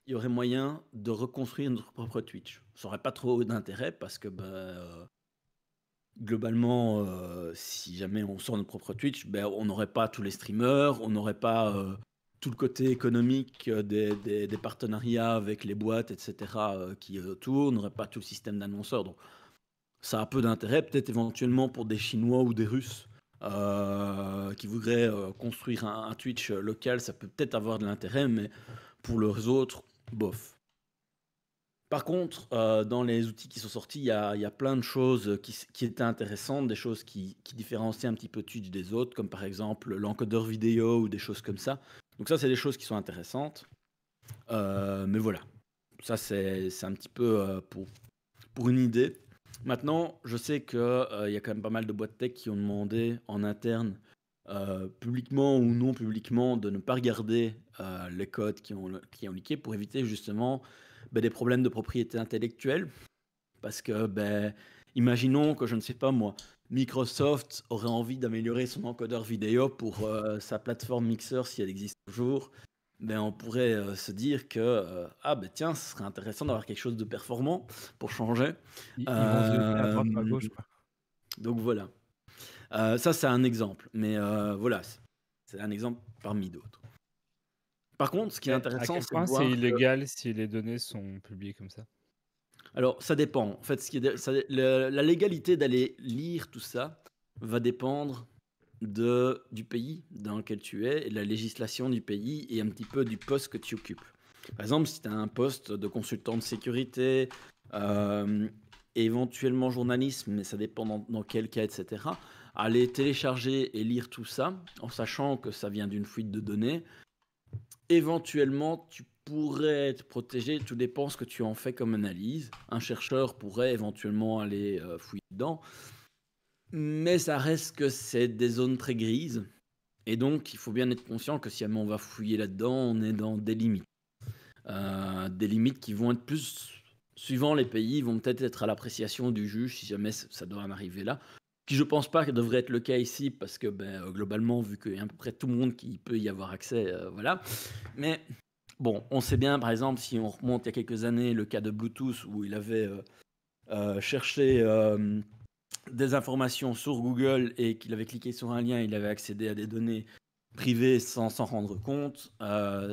il y aurait moyen de reconstruire notre propre Twitch. Ça n'aurait pas trop d'intérêt parce que globalement, si jamais on sort notre propre Twitch, on n'aurait pas tous les streamers, on n'aurait pas tout le côté économique des partenariats avec les boîtes, etc. Qui autour, on n'aurait pas tout le système d'annonceurs. Donc ça a peu d'intérêt, peut-être éventuellement pour des Chinois ou des Russes qui voudraient construire un Twitch local, ça peut peut-être avoir de l'intérêt, mais pour les autres, bof. Par contre, dans les outils qui sont sortis, il y a plein de choses qui étaient intéressantes, des choses qui différencient un petit peu Twitch des autres, comme par exemple l'encodeur vidéo ou des choses comme ça. Donc ça, c'est des choses qui sont intéressantes. Mais voilà, ça c'est un petit peu pour une idée. Maintenant, je sais qu'il y a quand même pas mal de boîtes tech qui ont demandé en interne, publiquement ou non publiquement, de ne pas regarder les codes qui ont leaké pour éviter justement des problèmes de propriété intellectuelle. Parce que, imaginons que, je ne sais pas moi, Microsoft aurait envie d'améliorer son encodeur vidéo pour sa plateforme Mixer si elle existe toujours. On pourrait se dire que tiens, ce serait intéressant d'avoir quelque chose de performant pour changer. Ils vont se jeter à droite ou à gauche, quoi. Donc voilà. Ça, c'est un exemple. Mais voilà, c'est un exemple parmi d'autres. Par contre, ce qui est intéressant, à quel c'est point de voir c'est que- illégal si les données sont publiées comme ça? Alors, ça dépend. En fait, la légalité d'aller lire tout ça va dépendre du pays dans lequel tu es, et de la législation du pays et un petit peu du poste que tu occupes. Par exemple, si tu as un poste de consultant de sécurité, éventuellement journaliste, mais ça dépend dans quel cas, etc., aller télécharger et lire tout ça, en sachant que ça vient d'une fuite de données, éventuellement, tu pourrais être protégé, tout dépend ce que tu en fais comme analyse. Un chercheur pourrait éventuellement aller fouiller dedans, mais ça reste que c'est des zones très grises, et donc il faut bien être conscient que si jamais on va fouiller là-dedans, on est dans des limites. Des limites qui vont être plus, suivant les pays, vont peut-être être à l'appréciation du juge si jamais ça doit en arriver là. Qui je pense pas que devrait être le cas ici, parce que globalement, vu qu'il y a à peu près tout le monde qui peut y avoir accès, voilà. Mais bon, on sait bien, par exemple, si on remonte il y a quelques années, le cas de Bluetooth, où il avait cherché des informations sur Google et qu'il avait cliqué sur un lien, il avait accédé à des données privées sans s'en rendre compte,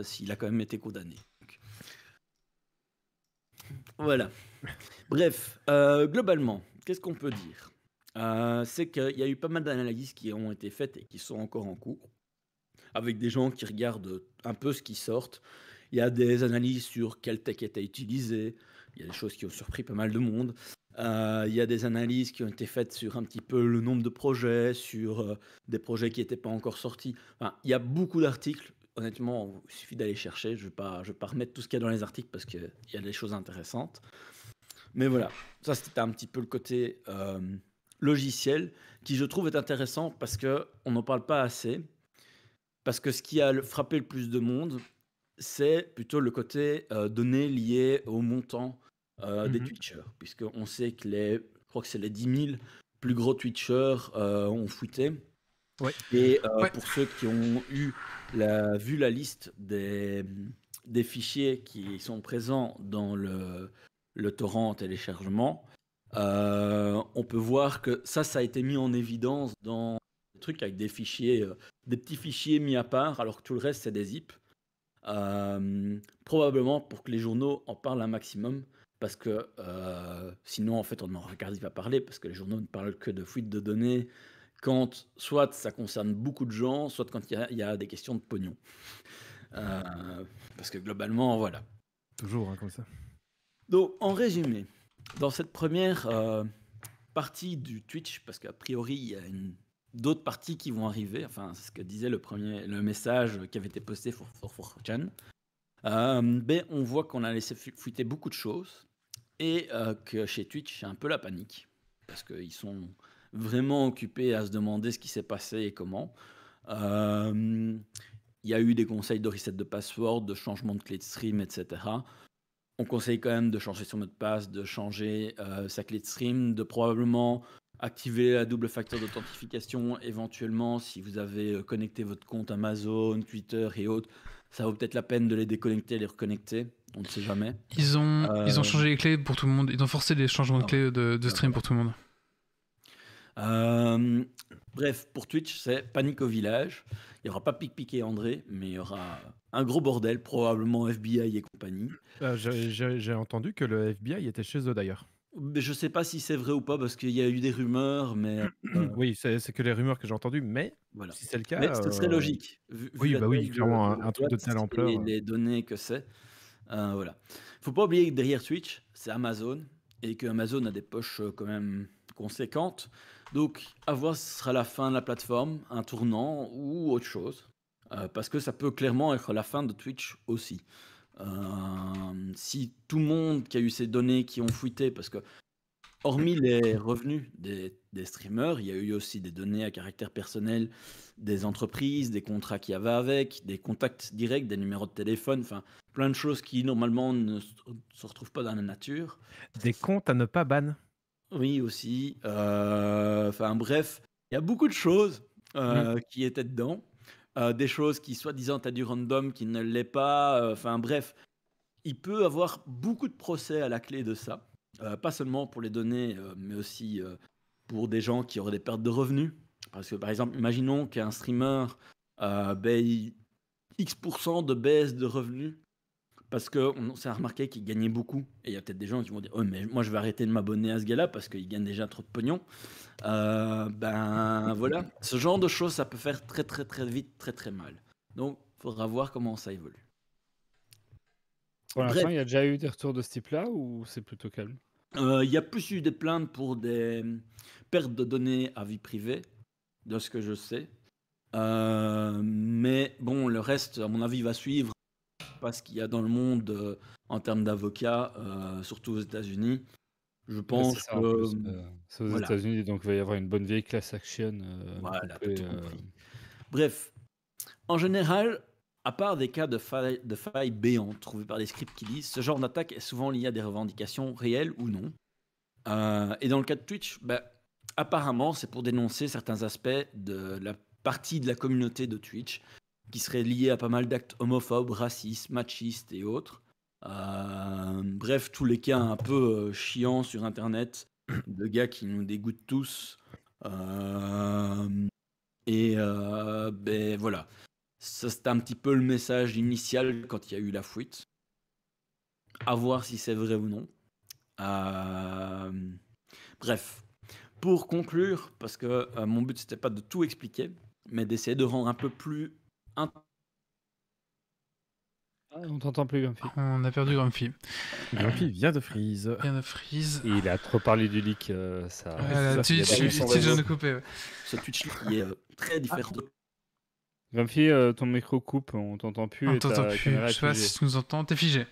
s'il a quand même été condamné. Donc, voilà. Bref, globalement, qu'est-ce qu'on peut dire? C'est qu'il y a eu pas mal d'analyses qui ont été faites et qui sont encore en cours. avec des gens qui regardent un peu ce qui sort. Il y a des analyses sur quelle tech était utilisée. Il y a des choses qui ont surpris pas mal de monde. Il y a des analyses qui ont été faites sur un petit peu le nombre de projets, sur des projets qui n'étaient pas encore sortis. Enfin, il y a beaucoup d'articles. Honnêtement, il suffit d'aller chercher. Je vais pas remettre tout ce qu'il y a dans les articles parce qu'il y a des choses intéressantes. Mais voilà, ça c'était un petit peu le côté logiciel qui je trouve est intéressant parce qu'on n'en parle pas assez. Parce que ce qui a frappé le plus de monde, c'est plutôt le côté données liées au montant des Twitchers. Puisqu'on sait que je crois que c'est les 10 000 plus gros Twitchers ont fuité. Ouais. Et Ouais. pour ceux qui ont vu la liste des fichiers qui sont présents dans le torrent téléchargement, on peut voir que ça a été mis en évidence dans le truc avec des fichiers, des petits fichiers mis à part, alors que tout le reste c'est des zips. Probablement pour que les journaux en parlent un maximum, parce que sinon en fait on n'en quasi pas parler, parce que les journaux ne parlent que de fuite de données quand soit ça concerne beaucoup de gens, soit quand il y a des questions de pognon. Parce que globalement, voilà. Toujours comme ça. Donc, en résumé, dans cette première partie du Twitch, parce qu'a priori, il y a d'autres parties qui vont arriver, enfin, c'est ce que disait le message qui avait été posté sur 4chan, on voit qu'on a laissé fuiter beaucoup de choses et que chez Twitch, c'est un peu la panique, parce qu'ils sont vraiment occupés à se demander ce qui s'est passé et comment. Il y a eu des conseils de reset de password, de changement de clé de stream, etc. On conseille quand même de changer son mot de passe, de changer sa clé de stream, de probablement activer la double facteur d'authentification éventuellement si vous avez connecté votre compte Amazon, Twitter et autres. Ça vaut peut-être la peine de les déconnecter et les reconnecter, on ne sait jamais. Ils ont changé les clés pour tout le monde, ils ont forcé les changements de clés de stream pour tout le monde. Bref, pour Twitch, c'est panique au village. Il n'y aura pas Pic et André, mais il y aura un gros bordel, probablement FBI et compagnie. J'ai entendu que le FBI était chez eux d'ailleurs. Mais je ne sais pas si c'est vrai ou pas, parce qu'il y a eu des rumeurs, mais... Oui, c'est que les rumeurs que j'ai entendues, mais voilà. si c'est le cas... Mais ce serait logique. Vu oui, la bah oui, taille clairement, un truc de boîte telle ampleur. et les données que c'est. Voilà. Faut pas oublier que derrière Twitch, c'est Amazon, et que Amazon a des poches quand même conséquentes. Donc, à voir si ce sera la fin de la plateforme, un tournant ou autre chose. Parce que ça peut clairement être la fin de Twitch aussi. Si tout le monde qui a eu ces données qui ont fuité, parce que hormis les revenus des streamers, il y a eu aussi des données à caractère personnel des entreprises, des contrats qu'il y avait avec, des contacts directs, des numéros de téléphone, enfin plein de choses qui normalement ne se retrouvent pas dans la nature. Des comptes à ne pas ban. Oui, aussi. Enfin bref, il y a beaucoup de choses qui étaient dedans. Des choses qui, soi-disant, t'as du random, qui ne l'est pas. Enfin bref, il peut avoir beaucoup de procès à la clé de ça. Pas seulement pour les données, mais aussi pour des gens qui auraient des pertes de revenus. Parce que, par exemple, imaginons qu'un streamer paye X% de baisse de revenus parce qu'on s'est remarqué qu'il gagnait beaucoup. Et il y a peut-être des gens qui vont dire « Oh, mais moi, je vais arrêter de m'abonner à ce gars-là parce qu'il gagne déjà trop de pognon. » Ben voilà, ce genre de choses, ça peut faire très très très vite, très très mal. Donc, il faudra voir comment ça évolue. Pour l'instant, il y a déjà eu des retours de ce type-là ou c'est plutôt calme? Il y a plus eu des plaintes pour des pertes de données à vie privée, de ce que je sais. Mais bon, le reste, à mon avis, va suivre. Parce qu'il y a dans le monde, en termes d'avocats, surtout aux États-Unis, je pense c'est ça, en plus, que... c'est aux voilà. États-Unis, donc il va y avoir une bonne vieille class action. Voilà, qu'on peut, t'as tout compris. Bref, en général, à part des cas de failles béantes trouvées par des scripts qui disent, ce genre d'attaque est souvent lié à des revendications réelles ou non. Et dans le cas de Twitch, apparemment, c'est pour dénoncer certains aspects de la partie de la communauté de Twitch qui seraient liés à pas mal d'actes homophobes, racistes, machistes et autres. Bref, tous les cas un peu chiants sur Internet, de gars qui nous dégoûtent tous. Voilà. Ça, c'était un petit peu le message initial quand il y a eu la fuite. À voir si c'est vrai ou non. Bref. Pour conclure, parce que mon but c'était pas de tout expliquer, mais d'essayer de rendre un peu plus un... Ah, on t'entend plus, Grumpy. On a perdu Grumpy. Grumpy vient de freeze. Bien de freeze. Et il a trop parlé du leak, ça. Ouais, la ça, il y a Twitch, des- son Twitch vient réseau. de couper. Ouais. Ce Twitch qui est très différent. Grumpy, ton micro coupe, on t'entend plus. On et ta t'entend plus. caméra Je est sais pas figée. si tu nous entends. T'es figé.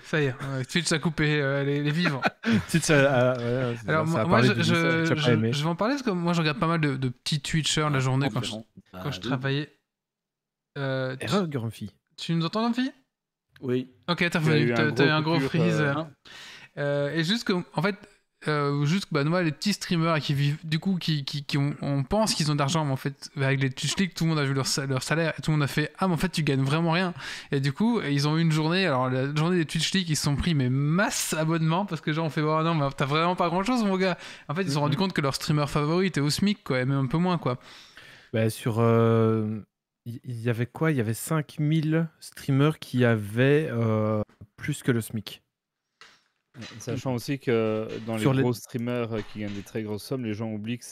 Ça y est. Twitch a coupé les vivants. Si ça, ouais, Alors ça a moi, parlé je, du je, lycée, tu as pas aimé. je vais en parler parce que moi, je regarde pas mal de petits Twitchers la journée quand je travaillais. Erreur, Grumpy. Tu nous entends, Grumpy? Oui. Ok, t'as Tu as revenu. eu T'as eu un gros coupure, freeze. hein. Et juste que, en fait, moi, les petits streamers qui vivent, du coup, on pense qu'ils ont de l'argent, mais en fait, avec les Twitch League, tout le monde a vu leur salaire et tout le monde a fait ah, mais en fait, tu gagnes vraiment rien. Et du coup, ils ont eu une journée, alors la journée des Twitch League, ils se sont pris, mais masse abonnements parce que les gens ont fait oh non, mais t'as vraiment pas grand chose, mon gars. En fait, ils se sont rendus compte que leur streamer favori était au SMIC, quoi, et même un peu moins, quoi. Bah, il y avait quoi? Il y avait 5000 streamers qui avaient plus que le SMIC. Sachant aussi que dans les Sur les- gros streamers qui gagnent des très grosses sommes, les gens oublient que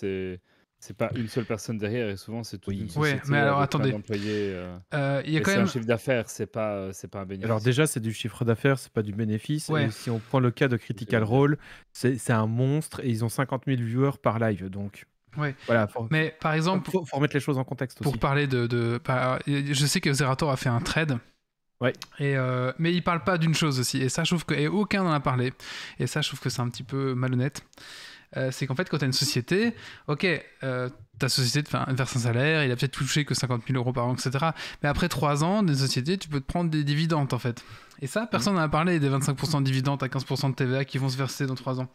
c'est pas une seule personne derrière et souvent c'est toute Oui. une Ouais, société mais alors, avec plein attendez. d'employés. Il y a Et quand c'est même. un chiffre d'affaires, c'est pas un bénéfice. Alors déjà, c'est du chiffre d'affaires, c'est pas du bénéfice. Ouais. Et si on prend le cas de Critical Role, c'est un monstre et ils ont 50 000 viewers par live. Donc Ouais. voilà, Mais par exemple, faut remettre les choses en contexte aussi. pour parler je sais que Zerator a fait un trade. Ouais. Mais il parle pas d'une chose aussi. Et ça, je trouve que. Et aucun n'en a parlé. Et ça, je trouve que c'est un petit peu malhonnête. C'est qu'en fait, quand tu as une société, ok, ta société te verse un salaire, il a peut-être touché que 50 000 euros par an, etc. Mais après 3 ans, des sociétés, tu peux te prendre des dividendes, en fait. Et ça, personne n'en a parlé, des 25% de dividendes à 15% de TVA qui vont se verser dans 3 ans.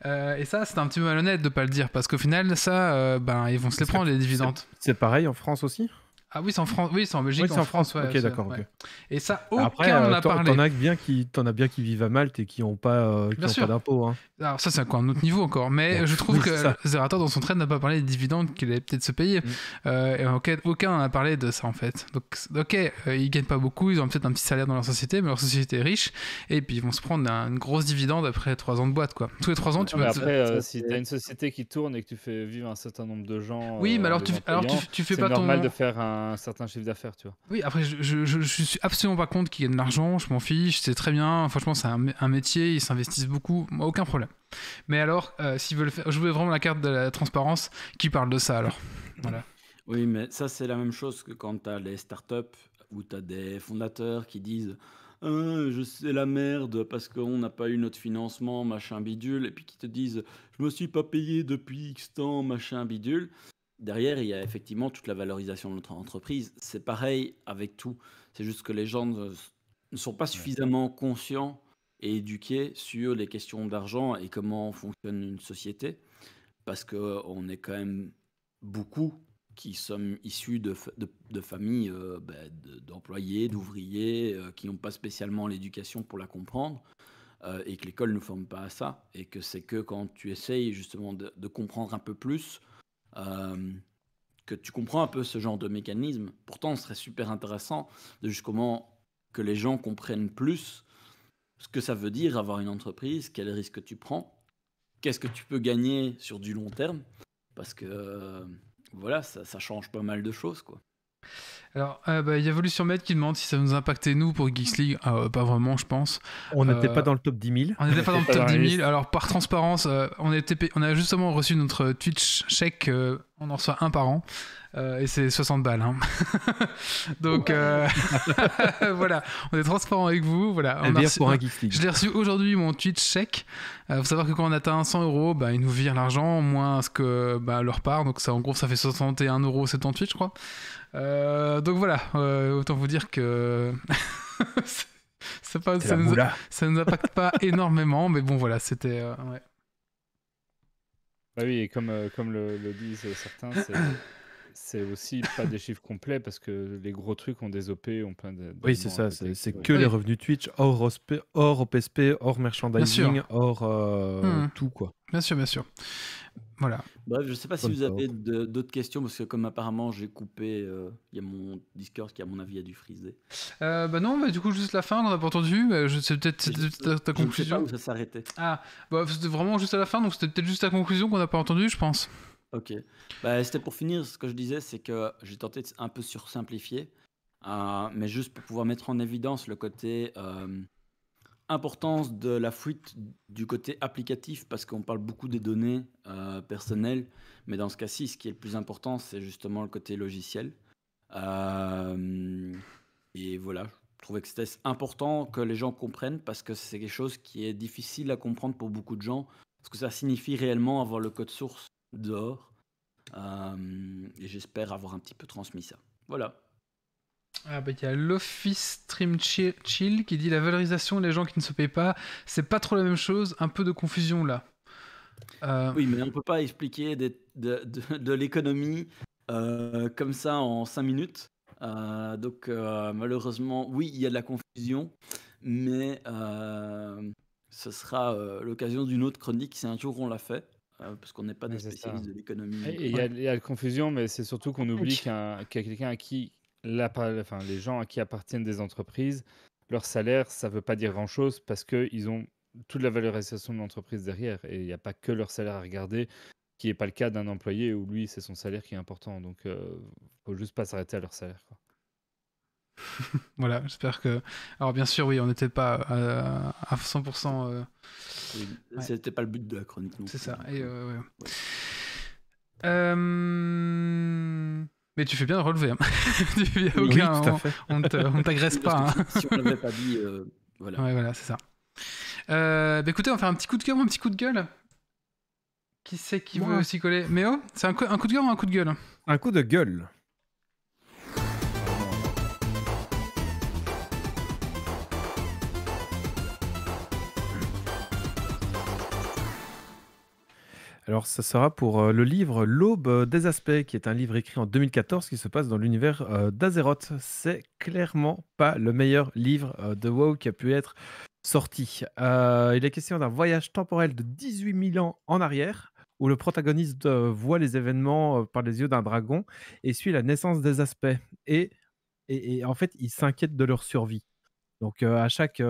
Et ça, c'est un petit peu malhonnête de pas le dire, parce qu'au final, ça, ils vont se les prendre, les dividendes. C'est pareil en France aussi? Ah oui, c'est en France, oui, c'est en Belgique, Oui, c'est en France, ouais. Ok, d'accord. ouais. Ok. Et ça, aucun Après, n'en a parlé. t'en as bien qui vivent à Malte et qui n'ont pas, Bien sûr. d'impôts. Hein. Alors ça, c'est encore un autre niveau encore. Mais Bon, je trouve oui, que c'est ça. Zerator, dans son trade, n'a pas parlé des dividendes qu'il allait peut-être se payer. Et aucun n'en a parlé de ça, en fait. Donc, ok, ils gagnent pas beaucoup, ils ont peut-être un petit salaire dans leur société, mais leur société est riche. Et puis, ils vont se prendre une grosse dividende après 3 ans de boîte, quoi. Tous les 3 ans, tu Mais peux... après, si tu as une société qui tourne et que tu fais vivre un certain nombre de gens, Oui, mais en alors les tu employant, fais c'est pas ton... normal de faire un certain chiffre d'affaires, tu vois. Oui, après, je suis absolument pas contre qu'ils gagnent de l'argent, je m'en fiche, c'est très bien. Franchement, c'est un métier, ils s'investissent beaucoup, moi, aucun problème. Mais alors, s'ils veulent jouer vraiment la carte de la transparence, qui parle de ça alors? Voilà. Oui, mais ça, c'est la même chose que quand tu as les startups où tu as des fondateurs qui disent je sais la merde parce qu'on n'a pas eu notre financement, machin bidule, et puis qui te disent je me suis pas payé depuis X temps, machin bidule. Derrière, il y a effectivement toute la valorisation de notre entreprise. C'est pareil avec tout. C'est juste que les gens ne sont pas suffisamment conscients et éduqués sur les questions d'argent et comment fonctionne une société. Parce qu'on est quand même beaucoup qui sommes issus de familles d'employés, d'ouvriers, qui n'ont pas spécialement l'éducation pour la comprendre, et que l'école ne forme pas à ça, et que c'est que quand tu essayes justement de comprendre un peu plus, que tu comprends un peu ce genre de mécanisme. Pourtant, ce serait super intéressant de justement que les gens comprennent plus ce que ça veut dire avoir une entreprise, quels risques tu prends, qu'est-ce que tu peux gagner sur du long terme, parce que voilà, ça change pas mal de choses, quoi. Alors, il y a Evolution Med qui demande si ça nous impactait nous pour Geeks League. Pas vraiment, je pense. On n'était pas dans le top 10 000. On n'était pas dans le pas top dans la 10 liste. 000. Alors, par transparence, on a justement reçu notre Twitch chèque. On en reçoit un par an. Et c'est 60 balles. Hein. Donc, voilà. On est transparent avec vous. Voilà. On a Bien reçu- pour un Geeks League. Je l'ai reçu aujourd'hui, mon Twitch chèque. Faut savoir que quand on atteint 100 euros, ils nous virent l'argent, moins ce que leur part. Donc, ça, en gros, ça fait 61,78 €, je crois. Donc voilà, autant vous dire que ça nous impacte pas énormément, mais bon voilà, c'était ouais. Bah oui, et comme le disent certains, c'est aussi pas des chiffres complets parce que les gros trucs ont des OP, ont plein de. Oui, c'est ça. d'éléments à côté C'est qui- que Oui. les revenus Twitch, hors OPSP, hors merchandising, hors tout, quoi. Bien sûr. Voilà. Bref, je sais pas si Bonne vous avez sorte. d'autres questions, parce que comme apparemment j'ai coupé, il y a mon Discord qui à mon avis a dû freezer. Non, du coup juste la fin, on n'a pas entendu. C'est peut-être Je ta ne sais pas conclusion. où ça s'arrêtait. Ah, c'était vraiment juste à la fin, donc c'était peut-être juste ta conclusion qu'on n'a pas entendu, je pense. Ok. Bah, c'était pour finir, ce que je disais, c'est que j'ai tenté de un peu sursimplifier, Mais juste pour pouvoir mettre en évidence le côté importance de la fuite du côté applicatif, parce qu'on parle beaucoup des données personnelles, mais dans ce cas-ci, ce qui est le plus important, c'est justement le côté logiciel. Euh, et voilà, je trouvais que c'était important que les gens comprennent, parce que c'est quelque chose qui est difficile à comprendre pour beaucoup de gens, parce que ça signifie réellement avoir le code source dehors. Et j'espère avoir un petit peu transmis ça. Voilà. Ah bah il y a l'Office Stream Chill qui dit la valorisation des gens qui ne se payent pas, c'est pas trop la même chose, un peu de confusion là. Oui, mais on ne peut pas expliquer de l'économie comme ça en 5 minutes. Donc malheureusement, oui, il y a de la confusion, mais ce sera l'occasion d'une autre chronique si un jour on l'a fait, parce qu'on n'est pas des Ouais, c'est ça. spécialistes de l'économie. Et il y a la confusion, mais c'est surtout qu'on oublie qu'il y a quelqu'un à qui, les gens à qui appartiennent des entreprises, leur salaire, ça veut pas dire grand-chose parce qu'ils ont toute la valorisation de l'entreprise derrière. Et il n'y a pas que leur salaire à regarder, qui n'est pas le cas d'un employé où lui, c'est son salaire qui est important. Donc, faut juste pas s'arrêter à leur salaire, quoi. Voilà, j'espère que... Alors bien sûr, oui, on n'était pas à 100%... Oui, Ouais. c'était pas le but de la chronique non C'est plus, ça. donc, Et, ouais. Mais tu fais bien de relever. Hein. Il y a Oui, aucun... tout à fait. On ne t'agresse pas. Hein. Si on l'avait pas dit, voilà. Ouais, voilà, c'est ça. Bah écoutez, on va faire un petit coup de cœur ou un petit coup de gueule. Qui c'est qui Moi. veut s'y coller? Méo, c'est un coup de cœur ou un coup de gueule? Un coup de gueule. Alors, ça sera pour le livre L'Aube des Aspects, qui est un livre écrit en 2014 qui se passe dans l'univers d'Azeroth. C'est clairement pas le meilleur livre de WoW qui a pu être sorti. Il est question d'un voyage temporel de 18 000 ans en arrière, où le protagoniste voit les événements par les yeux d'un dragon et suit la naissance des aspects. Et en fait, il s'inquiète de leur survie. Donc à chaque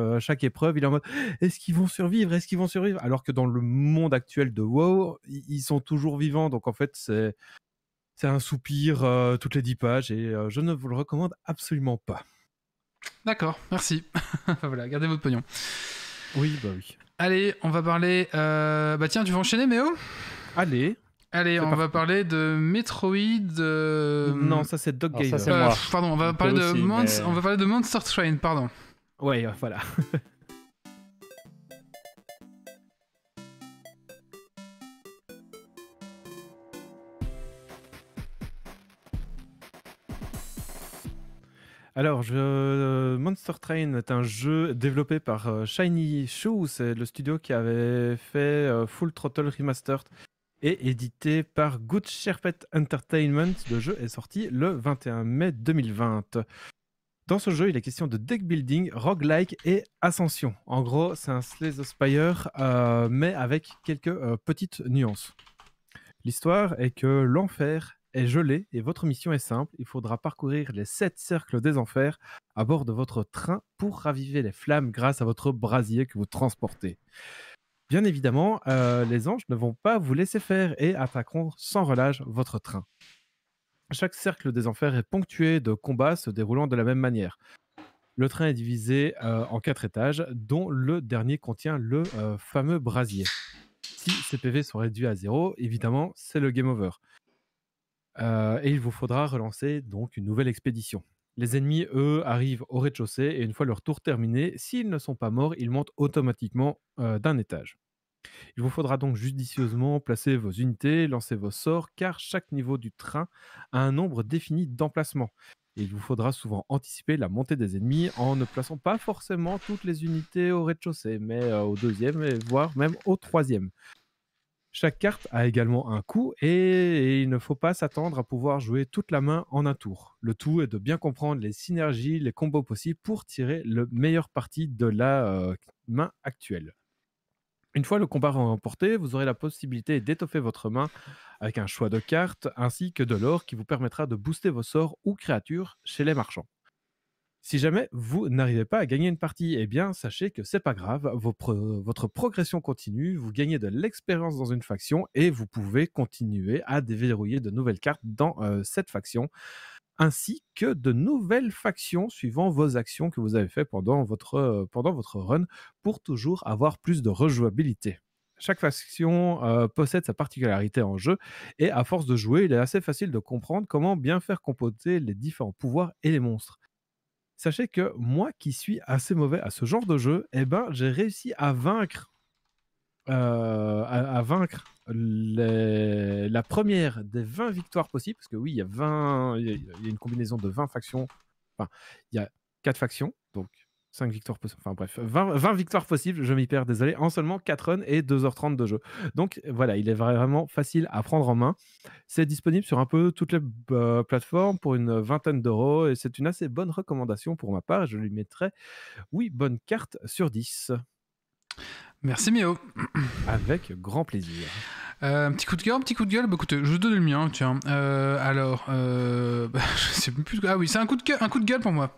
épreuve, il est en mode est-ce qu'ils vont survivre? Est-ce qu'ils vont survivre? Alors que dans le monde actuel de WoW, ils sont toujours vivants. Donc en fait, c'est un soupir toutes les 10 pages et je ne vous le recommande absolument pas. D'accord, merci. Voilà, gardez votre pognon. Oui, bah oui. Allez, on va parler... Bah tiens, tu vas enchaîner, Méo? Allez. Allez, on va parler de Metroid... Non, ça c'est Dog Alors ça, Gamer. c'est moi. Pardon, on va On parler peut de aussi, mais- on va parler de Monster Train, pardon. Ouais, voilà. Alors, Monster Train est un jeu développé par Shiny Shoe, c'est le studio qui avait fait Full Throttle Remastered et édité par Good Shepherd Entertainment. Le jeu est sorti le 21 mai 2020. Dans ce jeu, il est question de deck building, roguelike et ascension. En gros, c'est un Slay the Spire, mais avec quelques petites nuances. L'histoire est que l'enfer est gelé et votre mission est simple. Il faudra parcourir les 7 cercles des enfers à bord de votre train pour raviver les flammes grâce à votre brasier que vous transportez. Bien évidemment, les anges ne vont pas vous laisser faire et attaqueront sans relâche votre train. Chaque cercle des enfers est ponctué de combats se déroulant de la même manière. Le train est divisé en 4 étages, dont le dernier contient le fameux brasier. Si ces PV sont réduits à 0, évidemment, c'est le game over. Et il vous faudra relancer donc une nouvelle expédition. Les ennemis, eux, arrivent au rez-de-chaussée et une fois leur tour terminé, s'ils ne sont pas morts, ils montent automatiquement d'un étage. Il vous faudra donc judicieusement placer vos unités, lancer vos sorts, car chaque niveau du train a un nombre défini d'emplacements. Et il vous faudra souvent anticiper la montée des ennemis en ne plaçant pas forcément toutes les unités au rez-de-chaussée, mais au deuxième, voire même au troisième. Chaque carte a également un coût et il ne faut pas s'attendre à pouvoir jouer toute la main en un tour. Le tout est de bien comprendre les synergies, les combos possibles pour tirer le meilleur parti de la main actuelle. Une fois le combat remporté, vous aurez la possibilité d'étoffer votre main avec un choix de cartes ainsi que de l'or qui vous permettra de booster vos sorts ou créatures chez les marchands. Si jamais vous n'arrivez pas à gagner une partie, eh bien sachez que c'est pas grave, votre progression continue, vous gagnez de l'expérience dans une faction et vous pouvez continuer à déverrouiller de nouvelles cartes dans cette faction. ainsi que de nouvelles factions suivant vos actions que vous avez fait pendant votre run pour toujours avoir plus de rejouabilité. Chaque faction possède sa particularité en jeu et à force de jouer, il est assez facile de comprendre comment bien faire composer les différents pouvoirs et les monstres. Sachez que moi qui suis assez mauvais à ce genre de jeu, j'ai réussi à vaincre la première des 20 victoires possibles, parce que oui, il y a une combinaison de 20 factions, enfin, il y a 4 factions, donc 5 victoires possibles, enfin bref, 20 victoires possibles, je m'y perds, désolé, en seulement 4 runs et 2h30 de jeu. Donc voilà, il est vraiment facile à prendre en main. C'est disponible sur un peu toutes les plateformes pour une vingtaine d'euros, et c'est une assez bonne recommandation pour ma part, je lui mettrai, oui, bonne carte sur 10. Merci Méo. Avec grand plaisir. Petit coup de gueule. Bah écoutez, je vais vous donner le mien, tiens. Je sais plus. Ah oui, c'est un coup de gueule pour moi.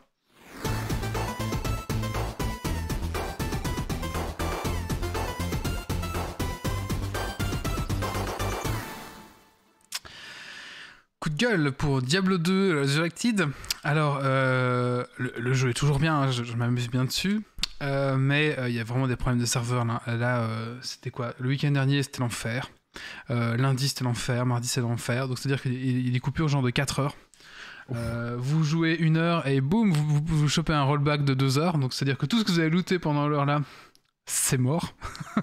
Coup de gueule pour Diablo 2 Resurrected. Alors, le jeu est toujours bien, hein, je m'amuse bien dessus. Mais il y a vraiment des problèmes de serveur là. C'était quoi? Le week-end dernier c'était l'enfer, lundi c'était l'enfer, mardi c'est l'enfer, donc c'est à dire qu'il est coupure genre de 4 heures. Vous jouez 1 heure et boum, vous chopez un rollback de 2 heures, donc c'est à dire que tout ce que vous avez looté pendant l'heure là, c'est mort.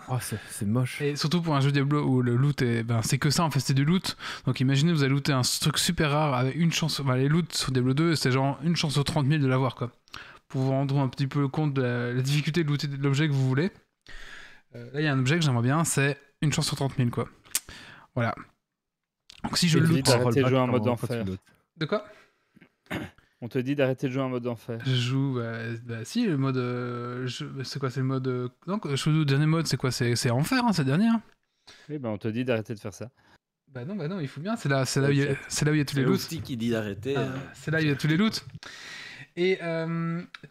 Oh, c'est moche. Et surtout pour un jeu Diablo où le loot c'est que ça en fait, c'est du loot. Donc imaginez vous avez looté un truc super rare avec une chance, les loots sur Diablo 2 c'est genre une chance sur 30 000 de l'avoir quoi, pour vous rendre un petit peu compte de la difficulté de looter l'objet que vous voulez. Là, il y a un objet que j'aimerais bien, c'est une chance sur 30 000, quoi. Voilà. Donc si je On te dit loot... d'arrêter de jouer en mode enfer. De quoi? On te dit d'arrêter de jouer en mode enfer. Je joue... si, le mode... c'est quoi? C'est le mode... Non, le dernier mode, c'est quoi? C'est enfer, hein, c'est le dernier. Hein. Oui, on te dit d'arrêter de faire ça. Bah non, il faut bien. C'est là où il y a tous les loots. C'est qui dit d'arrêter. C'est là où il y a tous les loots. Et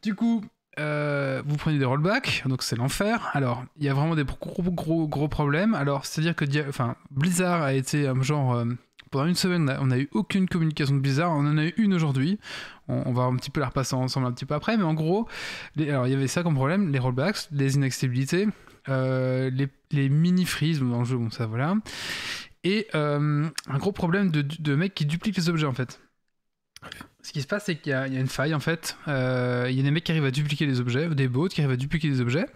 du coup, vous prenez des rollbacks, donc c'est l'enfer. Alors, il y a vraiment des gros problèmes. Alors, c'est-à-dire que Blizzard a été pendant une semaine, on n'a eu aucune communication de Blizzard. On en a eu une aujourd'hui. On va un petit peu la repasser ensemble un petit peu après. Mais en gros, alors il y avait ça comme problème, les rollbacks, les inaccessibilités, les mini-freezes dans le jeu, bon ça voilà. Et un gros problème de mecs qui dupliquent les objets en fait. Ce qui se passe, c'est qu'il y a une faille en fait. Il y a des mecs qui arrivent à dupliquer les objets, des bots qui arrivent à dupliquer les objets.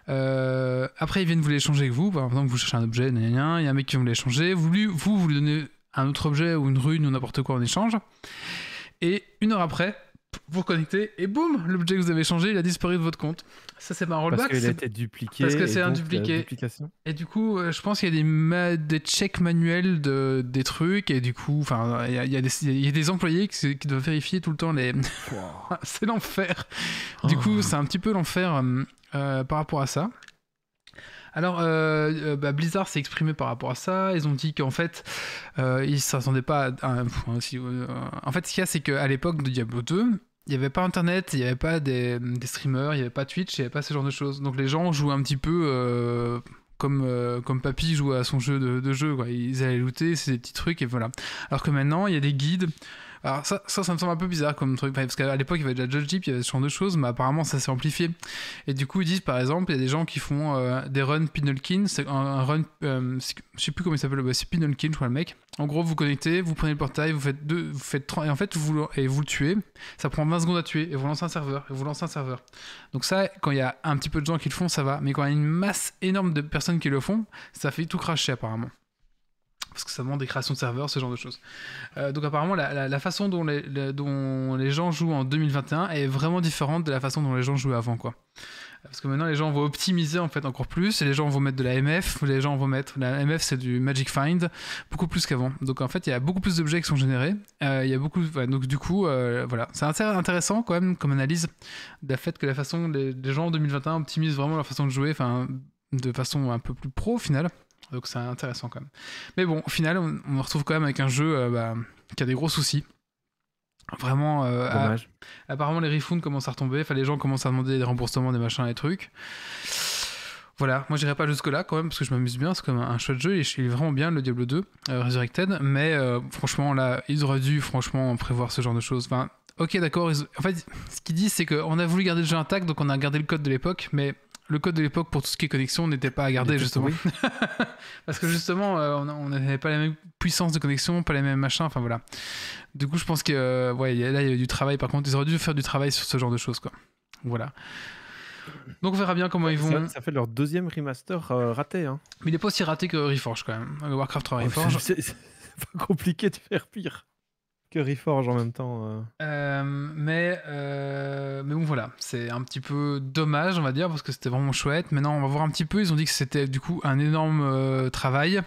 Après, ils viennent vous les échanger avec vous. Par exemple, vous cherchez un objet, il y a un mec qui va vous l'échanger. Vous lui donnez un autre objet ou une rune ou n'importe quoi en échange. Et 1 heure après, vous reconnectez et boum, l'objet que vous avez échangé, il a disparu de votre compte. Ça, c'est pas un rollback. Parce qu'il a été dupliqué. Parce que c'est un dupliqué. dupliqué. Et du coup, je pense qu'il y a des checks manuels des trucs. Et du coup, il y a des employés qui doivent vérifier tout le temps les. C'est l'enfer. Du coup, c'est un petit peu l'enfer par rapport à ça. Alors, Blizzard s'est exprimé par rapport à ça. Ils ont dit qu'en fait, ils ne s'attendaient pas à en fait, ce qu'il y a, c'est qu'à l'époque de Diablo 2, il n'y avait pas Internet, il n'y avait pas des streamers, il n'y avait pas Twitch, il n'y avait pas ce genre de choses. Donc les gens jouaient un petit peu comme Papy joue à son jeu de jeu. Quoi. Ils allaient looter, c'est des petits trucs et voilà. Alors que maintenant, il y a des guides. Alors ça me semble un peu bizarre comme truc, parce qu'à l'époque il y avait déjà Judge Deep, il y avait ce genre de choses, mais apparemment ça s'est amplifié. Et du coup ils disent par exemple, il y a des gens qui font des runs Pinolkin, c'est un run, je sais plus comment il s'appelle, c'est Pinolkin je crois le mec. En gros vous connectez, vous prenez le portail, vous faites 30, et en fait vous le tuez, ça prend 20 secondes à tuer, et vous lancez un serveur, Donc ça, quand il y a un petit peu de gens qui le font, ça va, mais quand il y a une masse énorme de personnes qui le font, ça fait tout cracher apparemment. Parce que ça demande des créations de serveurs, ce genre de choses. Donc apparemment, la façon dont les gens jouent en 2021 est vraiment différente de la façon dont les gens jouaient avant, quoi. Parce que maintenant, les gens vont optimiser en fait encore plus, et les gens vont mettre de la MF, les gens vont mettre... La MF, c'est du Magic Find, beaucoup plus qu'avant. Donc en fait, il y a beaucoup plus d'objets qui sont générés. Il y a beaucoup... donc du coup, voilà. C'est assez intéressant quand même comme analyse de la fait que la façon... Les gens en 2021 optimisent vraiment leur façon de jouer, de façon un peu plus pro au final. Donc c'est intéressant quand même. Mais bon, au final, on se retrouve quand même avec un jeu qui a des gros soucis. Vraiment, apparemment les refunds commencent à retomber. Enfin, les gens commencent à demander des remboursements, des machins, des trucs. Voilà, moi j'irai pas jusque-là quand même parce que je m'amuse bien, c'est comme un chouette jeu et il est vraiment bien le Diablo 2 Resurrected, mais franchement là, ils auraient dû franchement prévoir ce genre de choses. Enfin, ok d'accord, en fait ce qu'ils disent c'est qu'on a voulu garder le jeu intact donc on a gardé le code de l'époque, mais le code de l'époque pour tout ce qui est connexion n'était pas à garder justement. Parce que justement on n'avait pas la même puissance de connexion, pas les mêmes machins, enfin voilà. Du coup je pense que ouais, là il y a du travail, par contre ils auraient dû faire du travail sur ce genre de choses quoi. Voilà. Donc on verra bien comment ils vont. Ça fait leur deuxième remaster raté. Hein. Mais il est pas aussi raté que Reforged quand même. Warcraft 3 Reforged. C'est pas compliqué de faire pire que Reforged en même temps. Mais bon voilà, c'est un petit peu dommage on va dire parce que c'était vraiment chouette. Maintenant on va voir un petit peu, ils ont dit que c'était du coup un énorme travail.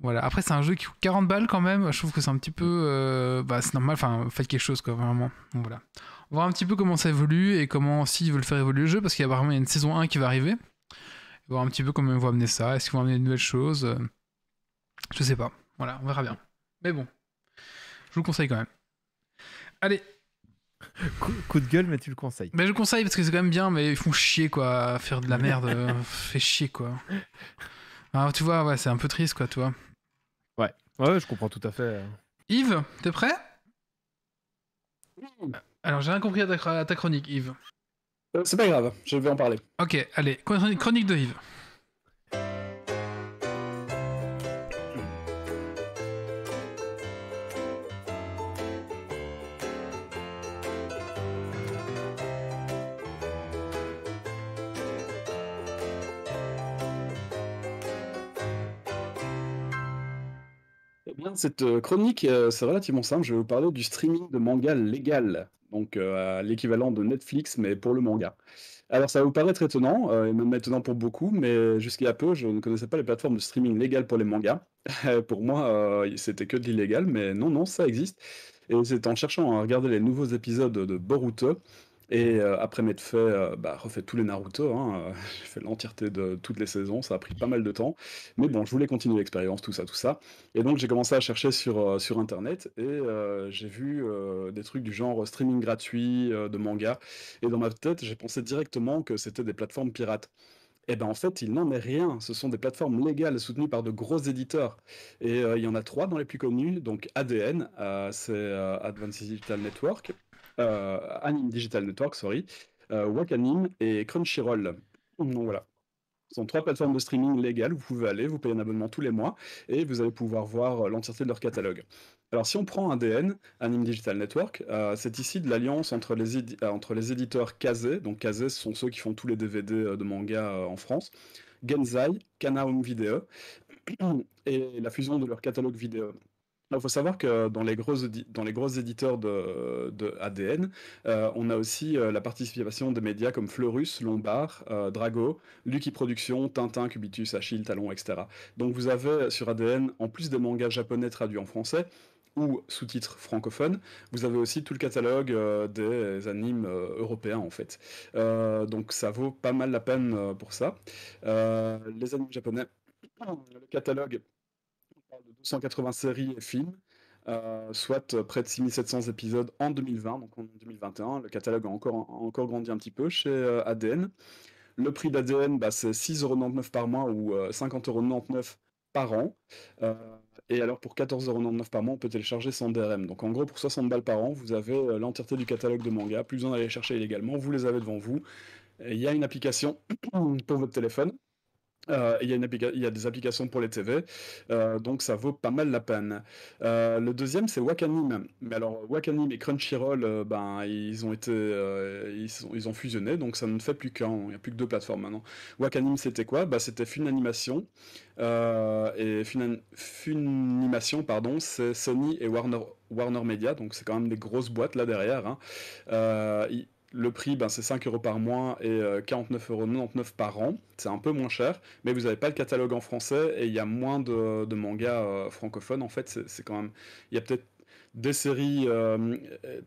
Voilà, après c'est un jeu qui coûte 40 balles quand même, je trouve que c'est un petit peu... c'est normal, enfin faites quelque chose quoi, vraiment. Donc voilà. On va voir un petit peu comment ça évolue et comment s'ils veulent faire évoluer le jeu parce qu'il y a apparemment une saison 1 qui va arriver. On va voir un petit peu comment ils vont amener ça, est-ce qu'ils vont amener de nouvelles choses, je sais pas. Voilà, on verra bien. Mais bon, je vous le conseille quand même. Allez. Coup de gueule, mais tu le conseilles. Mais je le conseille parce que c'est quand même bien, mais ils font chier quoi, à faire de la merde, fait chier quoi. Alors tu vois, ouais, c'est un peu triste quoi, tu vois. Ouais, je comprends tout à fait. Yves, t'es prêt? Alors j'ai rien compris à ta chronique, Yves. C'est pas grave, je vais en parler. Ok, allez, chronique de Yves. Eh bien, cette chronique, c'est relativement simple. Je vais vous parler du streaming de manga légal, donc l'équivalent de Netflix, mais pour le manga. Alors, ça va vous paraître étonnant, et même étonnant pour beaucoup, mais jusqu'il y a peu, je ne connaissais pas les plateformes de streaming légales pour les mangas. Pour moi, c'était que de l'illégal, mais non, non, ça existe. Et c'est en cherchant à regarder les nouveaux épisodes de Boruto, et après m'être fait, refait tous les Naruto, hein, j'ai fait l'entièreté de toutes les saisons, ça a pris pas mal de temps. Mais bon, je voulais continuer l'expérience, tout ça, tout ça. Et donc j'ai commencé à chercher sur internet et j'ai vu des trucs du genre streaming gratuit de manga. Et dans ma tête, j'ai pensé directement que c'était des plateformes pirates. Et ben en fait, il n'en est rien. Ce sont des plateformes légales soutenues par de gros éditeurs. Et il y en a 3 dans les plus connus. Donc ADN, c'est Advanced Digital Network, Anime Digital Network, sorry, Wakanim et Crunchyroll. Donc voilà. Ce sont 3 plateformes de streaming légales, vous pouvez aller, vous payez un abonnement tous les mois, et vous allez pouvoir voir l'entièreté de leur catalogue. Alors si on prend ADN, Anime Digital Network, c'est ici de l'alliance entre les éditeurs Kazé, donc Kazé ce sont ceux qui font tous les DVD de manga en France, Genzai, Kana Home Video, et la fusion de leur catalogue vidéo. Il faut savoir que dans les gros éditeurs de ADN, on a aussi la participation des médias comme Fleurus, Lombard, Drago, Lucky Productions, Tintin, Cubitus, Achille, Talon, etc. Donc vous avez sur ADN, en plus des mangas japonais traduits en français, ou sous-titres francophones, vous avez aussi tout le catalogue des animes européens en fait. Donc ça vaut pas mal la peine pour ça. Les animes japonais, le catalogue parle de 280 séries et films, soit près de 6700 épisodes en 2020, donc en 2021. Le catalogue a encore grandi un petit peu chez ADN. Le prix d'ADN, c'est 6,99€ par mois ou 50,99€ par an. Et alors pour 14,99€ par mois, on peut télécharger sans DRM. Donc en gros, pour 60 balles par an, vous avez l'entièreté du catalogue de manga. Plus besoin d'aller les chercher illégalement, vous les avez devant vous. Il y a une application pour votre téléphone. Il y a des applications pour les TV, donc ça vaut pas mal la peine. Le deuxième, c'est Wakanim. Mais alors, Wakanim et Crunchyroll, ils ont fusionné, donc ça ne fait plus qu'un. Il n'y a plus que 2 plateformes maintenant. Wakanim, c'était quoi? C'était Funimation. Et Funimation, pardon, c'est Sony et Warner Media, donc c'est quand même des grosses boîtes là derrière. Hein. Le prix, c'est 5€ par mois et 49,99€ par an. C'est un peu moins cher, mais vous n'avez pas le catalogue en français et il y a moins de mangas francophones. En fait, c'est quand même... Il y a peut-être des séries...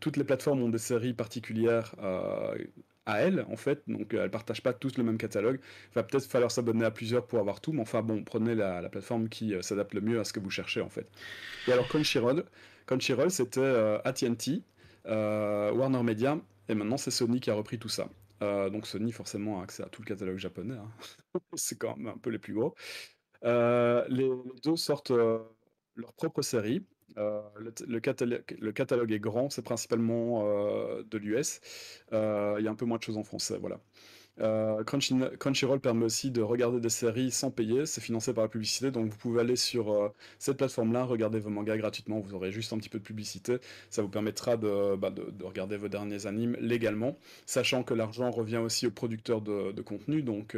toutes les plateformes ont des séries particulières à elles, en fait. Donc, elles ne partagent pas tous le même catalogue. Il va peut-être falloir s'abonner à plusieurs pour avoir tout, mais enfin, bon, prenez la plateforme qui s'adapte le mieux à ce que vous cherchez, en fait. Et alors, Crunchyroll, c'était AT&T, Warner Media... Et maintenant, c'est Sony qui a repris tout ça. Donc Sony forcément a accès à tout le catalogue japonais, hein. C'est quand même un peu les plus gros. Les deux sortent leur propre série. Le catalogue est grand, c'est principalement de l'US. Il y a un peu moins de choses en français, voilà. Crunchyroll permet aussi de regarder des séries sans payer, c'est financé par la publicité, donc vous pouvez aller sur cette plateforme-là, regarder vos mangas gratuitement, vous aurez juste un petit peu de publicité, ça vous permettra de regarder vos derniers animes légalement, sachant que l'argent revient aussi aux producteurs de contenu, donc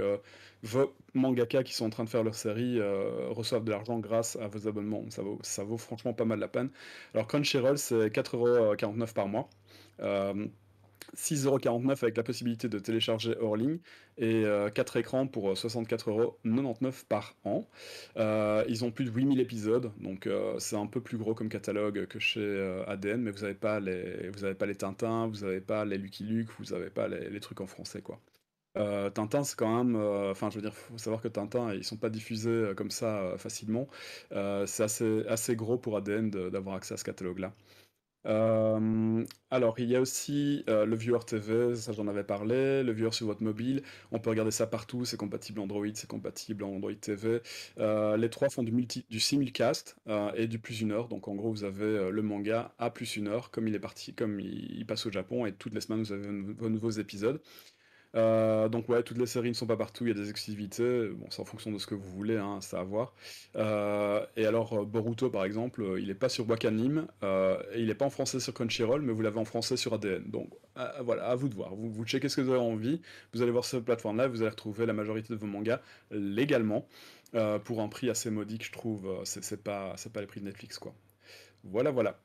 vos mangaka qui sont en train de faire leur série reçoivent de l'argent grâce à vos abonnements, ça vaut franchement pas mal la peine. Alors Crunchyroll c'est 4,49€ par mois. 6,49€ avec la possibilité de télécharger hors ligne et 4 écrans pour 64,99€ par an. Ils ont plus de 8000 épisodes, donc c'est un peu plus gros comme catalogue que chez ADN, mais vous n'avez pas les Tintins, vous n'avez pas les Lucky Luke, vous n'avez pas les trucs en français, quoi. Tintin, c'est quand même. Enfin, je veux dire, faut savoir que Tintin, ils sont pas diffusés comme ça facilement. C'est assez gros pour ADN d'avoir accès à ce catalogue-là. Alors, il y a aussi le Viewer TV, ça j'en avais parlé, le Viewer sur votre mobile, on peut regarder ça partout, c'est compatible Android, c'est compatible en Android TV. Les trois font du simulcast et du plus 1 heure, donc en gros vous avez le manga à plus 1 heure, comme il passe au Japon, et toutes les semaines vous avez vos nouveaux épisodes. Donc ouais, toutes les séries ne sont pas partout, il y a des exclusivités, bon, c'est en fonction de ce que vous voulez, hein, c'est à voir. Et alors Boruto par exemple, il n'est pas sur Wakanim, et il n'est pas en français sur Crunchyroll, mais vous l'avez en français sur ADN. Donc voilà, à vous de voir. Vous checkez ce que vous avez envie, vous allez voir cette plateforme-là, vous allez retrouver la majorité de vos mangas légalement, pour un prix assez modique, je trouve. C'est pas les prix de Netflix, quoi. Voilà.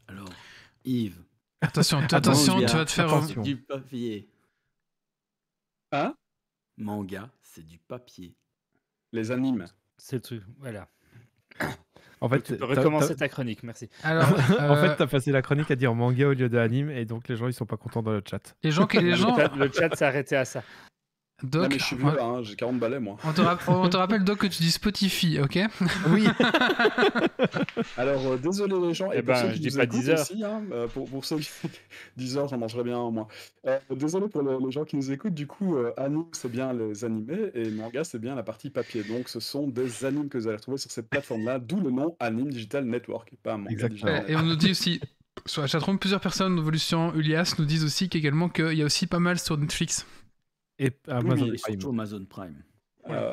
Alors, Yves, Attention, manga, tu vas te faire. Attention. du papier. Hein? Manga, c'est du papier. Les animes. C'est le truc, voilà. En fait, Tu peux recommencer ta chronique, merci. Alors, en fait, t'as passé la chronique à dire manga au lieu de anime, et donc les gens ils sont pas contents dans le chat. les gens, Le chat s'est arrêté à ça. Non Doc, mais je suis vieux, hein, j'ai 40 balais moi. on te rappelle, Doc, que tu dis Spotify, ok? Oui. Alors, désolé les gens, Eh et pour ben, ceux je qui dis nous pas écoutent 10 heures. aussi, hein, pour ceux qui... 10 heures, j'en mangerai bien un moins. Désolé pour les gens qui nous écoutent, du coup, anime, c'est bien les animés, et manga, c'est bien la partie papier. Donc, ce sont des animes que vous allez retrouver sur cette plateforme-là, d'où le nom Anime Digital Network, et pas un manga Exactement. digital. Et on nous dit aussi, sur la chatroom, plusieurs personnes d'Evolution Ulias nous disent aussi qu'également qu'il y a aussi pas mal sur Netflix. Et Amazon Oui, Prime. surtout Amazon Prime.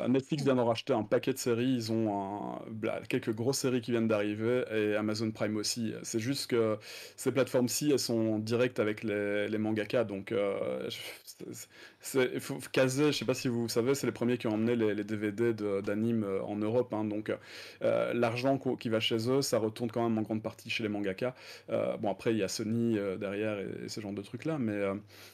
Netflix vient d'en racheter un paquet de séries, ils ont quelques grosses séries qui viennent d'arriver, et Amazon Prime aussi. C'est juste que ces plateformes-ci, elles sont directes avec les mangaka, donc il faut caser, je sais pas si vous savez, c'est les premiers qui ont emmené les DVD d'anime en Europe, hein, donc l'argent qui va chez eux, ça retourne quand même en grande partie chez les mangaka. Bon, après, il y a Sony derrière et ce genre de trucs-là, mais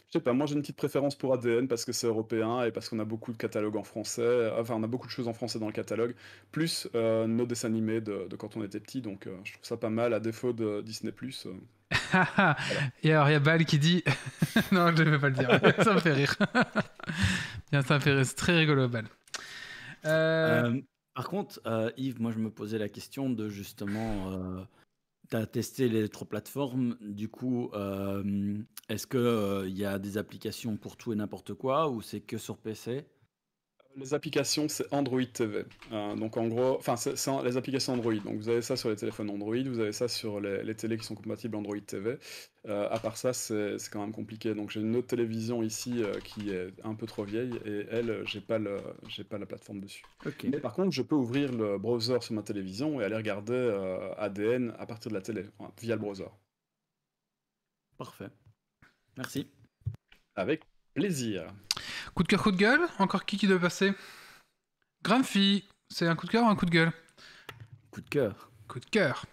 je sais pas, moi j'ai une petite préférence pour ADN parce que c'est européen et parce qu'on a beaucoup de catalogues en français, enfin on a beaucoup de choses en français dans le catalogue, plus nos dessins animés de quand on était petit, donc je trouve ça pas mal, à défaut de Disney+. Et alors, il y a Bal qui dit... non, je ne vais pas le dire, ça me fait rire. Bien, ça me fait rire, c'est très rigolo, Bal. Par contre, Yves, moi je me posais la question de justement... tu as testé les 3 plateformes, du coup, est-ce qu'il y a des applications pour tout et n'importe quoi ou c'est que sur PC? Les applications, c'est Android TV. Donc en gros, enfin, c'est les applications Android. Donc vous avez ça sur les téléphones Android, vous avez ça sur les télés qui sont compatibles Android TV. À part ça, c'est quand même compliqué. Donc j'ai une autre télévision ici qui est un peu trop vieille et elle, j'ai pas la plateforme dessus. Ok, Mais par contre, je peux ouvrir le browser sur ma télévision et aller regarder ADN à partir de la télé, enfin, via le browser. parfait. Merci. Avec plaisir. Coup de cœur, coup de gueule. Encore qui doit passer? Grumpy, c'est un coup de cœur ou un coup de gueule? Coup de cœur. Coup de cœur.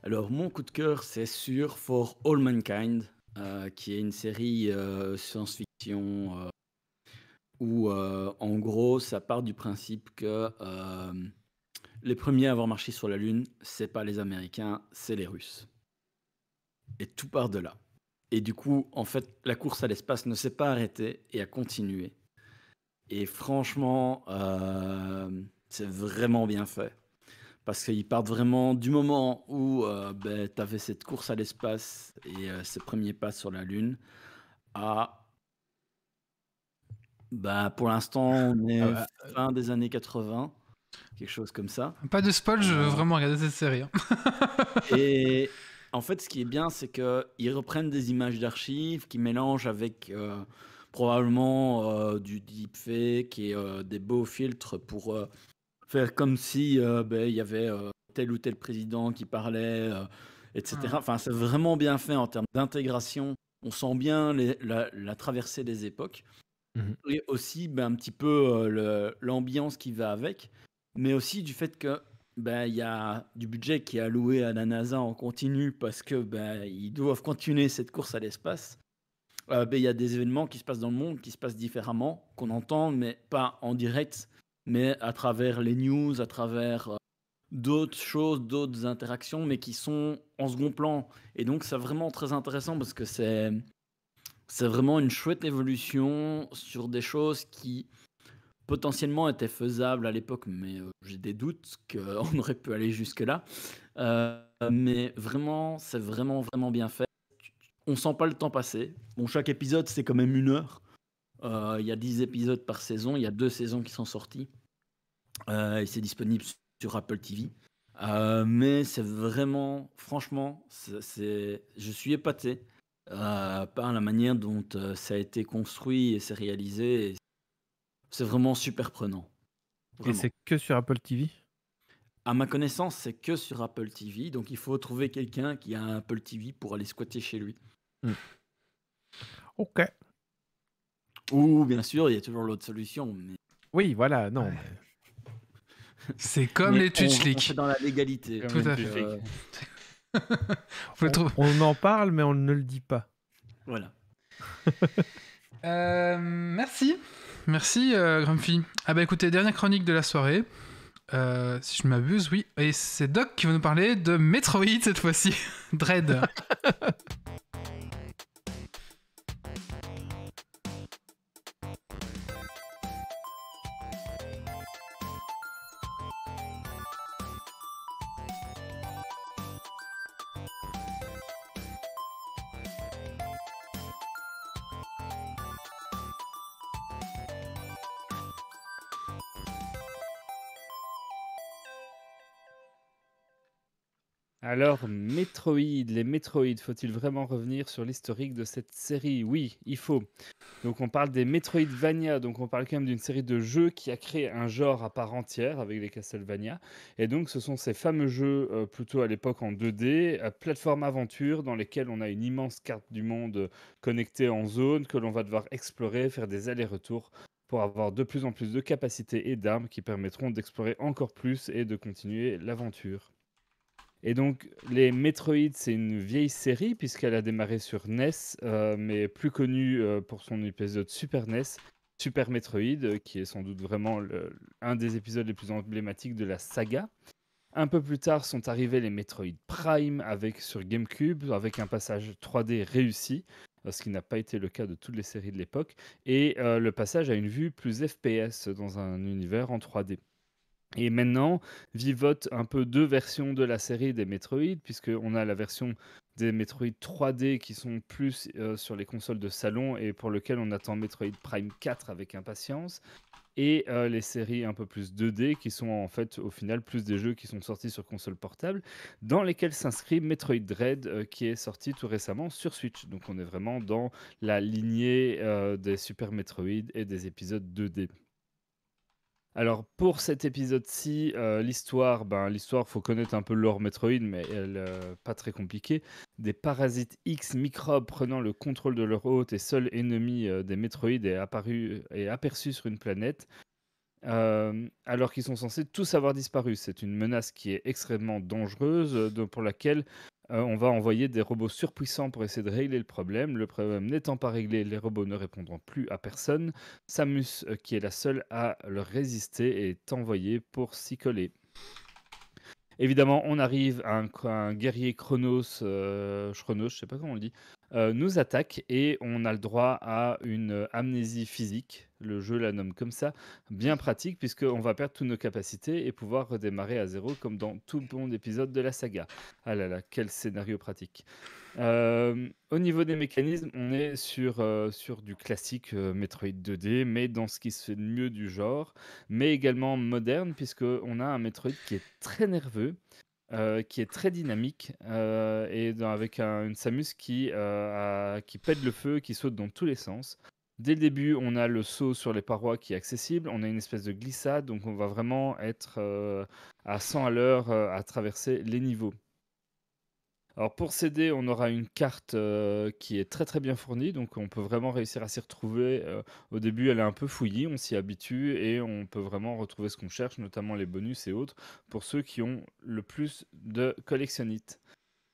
Alors, mon coup de cœur, c'est sur For All Mankind, qui est une série science-fiction où, en gros, ça part du principe que les premiers à avoir marché sur la Lune, c'est pas les Américains, c'est les Russes. Et tout part de là. Et du coup, en fait, la course à l'espace ne s'est pas arrêtée et a continué. Et franchement, c'est vraiment bien fait. Parce qu'ils partent vraiment du moment où tu avais cette course à l'espace et ces premiers pas sur la Lune à, pour l'instant, on est Ah, fin des années 80, quelque chose comme ça. Pas de spoil, je veux vraiment regarder cette série. hein. Et en fait, ce qui est bien, c'est qu'ils reprennent des images d'archives, qu'ils mélangent avec probablement du deepfake et des beaux filtres pour faire comme si il y avait tel ou tel président qui parlait, etc. Ah. Enfin, c'est vraiment bien fait en termes d'intégration. On sent bien la traversée des époques. Mhm. Et aussi un petit peu l'ambiance qui va avec, mais aussi du fait que il y a du budget qui est alloué à la NASA en continu parce que ils doivent continuer cette course à l'espace. Il y a des événements qui se passent dans le monde, qui se passent différemment, qu'on entend, mais pas en direct, mais à travers les news, à travers d'autres choses, d'autres interactions, mais qui sont en second plan. Et donc, c'est vraiment très intéressant parce que c'est vraiment une chouette évolution sur des choses qui potentiellement étaient faisables à l'époque, mais j'ai des doutes qu'on aurait pu aller jusque-là. Mais vraiment, c'est vraiment, vraiment bien fait. On sent pas le temps passer. Bon, chaque épisode, c'est quand même 1 heure. Il y a 10 épisodes par saison. Il y a 2 saisons qui sont sorties. Et c'est disponible sur Apple TV. Mais c'est vraiment, franchement, je suis épaté par la manière dont ça a été construit et c'est réalisé. Et c'est vraiment super prenant. Et Vraiment. c'est que sur Apple TV? À ma connaissance, c'est que sur Apple TV. Donc il faut trouver quelqu'un qui a un Apple TV pour aller squatter chez lui. Ok. Ou bien sûr, il y a toujours l'autre solution. Mais, Oui, voilà, non. Ouais. C'est comme mais les Twitch on leaks. fait dans la légalité. Comme Tout les à Twitch fait. leaks. Faut le trouver. On en parle, mais on ne le dit pas. Voilà. Merci. Merci, Grumpy. Ah bah écoutez, dernière chronique de la soirée. Si je ne m'abuse, oui. Et c'est Doc qui va nous parler de Metroid cette fois-ci. Dread. Alors, Metroid, les Metroid, faut-il vraiment revenir sur l'historique de cette série? Oui, il faut. Donc on parle des Metroidvania, donc on parle quand même d'une série de jeux qui a créé un genre à part entière avec les Castlevania. Et donc ce sont ces fameux jeux, plutôt à l'époque en 2D, plateforme aventure, dans lesquels on a une immense carte du monde connectée en zone que l'on va devoir explorer, faire des allers-retours pour avoir de plus en plus de capacités et d'armes qui permettront d'explorer encore plus et de continuer l'aventure. Et donc, les Metroid, c'est une vieille série puisqu'elle a démarré sur NES, mais plus connue pour son épisode Super NES, Super Metroid, qui est sans doute vraiment un des épisodes les plus emblématiques de la saga. Un peu plus tard sont arrivés les Metroid Prime sur GameCube, avec un passage 3D réussi, ce qui n'a pas été le cas de toutes les séries de l'époque, et le passage à une vue plus FPS dans un univers en 3D. Et maintenant, vivotent un peu 2 versions de la série des Metroid, puisqu'on a la version des Metroid 3D qui sont plus sur les consoles de salon et pour lequel on attend Metroid Prime 4 avec impatience. Et les séries un peu plus 2D qui sont en fait au final plus des jeux qui sont sortis sur console portable, dans lesquels s'inscrit Metroid Dread qui est sorti tout récemment sur Switch. Donc on est vraiment dans la lignée des Super Metroid et des épisodes 2D. Alors pour cet épisode-ci, l'histoire, faut connaître un peu le lore Metroid, mais elle, pas très compliquée. Des parasites X microbes prenant le contrôle de leur hôte et seul ennemi des Metroid est aperçu sur une planète, alors qu'ils sont censés tous avoir disparu. C'est une menace qui est extrêmement dangereuse, pour laquelle on va envoyer des robots surpuissants pour essayer de régler le problème. Le problème n'étant pas réglé, les robots ne répondront plus à personne. Samus, qui est la seule à leur résister, est envoyée pour s'y coller. Évidemment, on arrive à un guerrier Chronos, je sais pas comment on le dit, nous attaque et on a le droit à une amnésie physique. le jeu la nomme comme ça, bien pratique, puisqu'on va perdre toutes nos capacités et pouvoir redémarrer à zéro, comme dans tout bon épisode de la saga. Ah là là, quel scénario pratique. Au niveau des mécanismes, on est sur du classique Metroid 2D, mais dans ce qui se fait de mieux du genre, mais également moderne, puisqu'on a un Metroid qui est très nerveux, qui est très dynamique, avec une Samus qui pète le feu, qui saute dans tous les sens. Dès le début, on a le saut sur les parois qui est accessible, on a une espèce de glissade, donc on va vraiment être à 100 à l'heure à traverser les niveaux. Alors pour s'aider, on aura une carte qui est très très bien fournie, donc on peut vraiment réussir à s'y retrouver. Au début, elle est un peu fouillie, on s'y habitue et on peut vraiment retrouver ce qu'on cherche, notamment les bonus et autres, pour ceux qui ont le plus de collectionnites.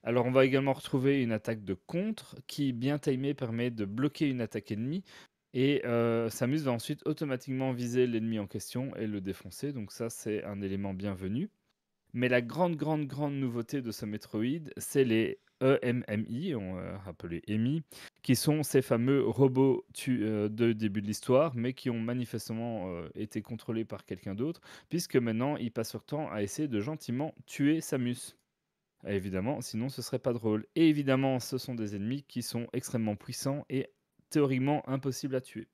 Alors on va également retrouver une attaque de contre qui, bien timée, permet de bloquer une attaque ennemie. Et Samus va ensuite automatiquement viser l'ennemi en question et le défoncer, donc ça c'est un élément bienvenu. Mais la grande nouveauté de ce Metroid, c'est les EMMI, appelés EMI, qui sont ces fameux robots de début de l'histoire, mais qui ont manifestement été contrôlés par quelqu'un d'autre, puisque maintenant ils passent leur temps à essayer de gentiment tuer Samus. Et évidemment, sinon ce serait pas drôle. Et évidemment, ce sont des ennemis qui sont extrêmement puissants et théoriquement impossibles à tuer.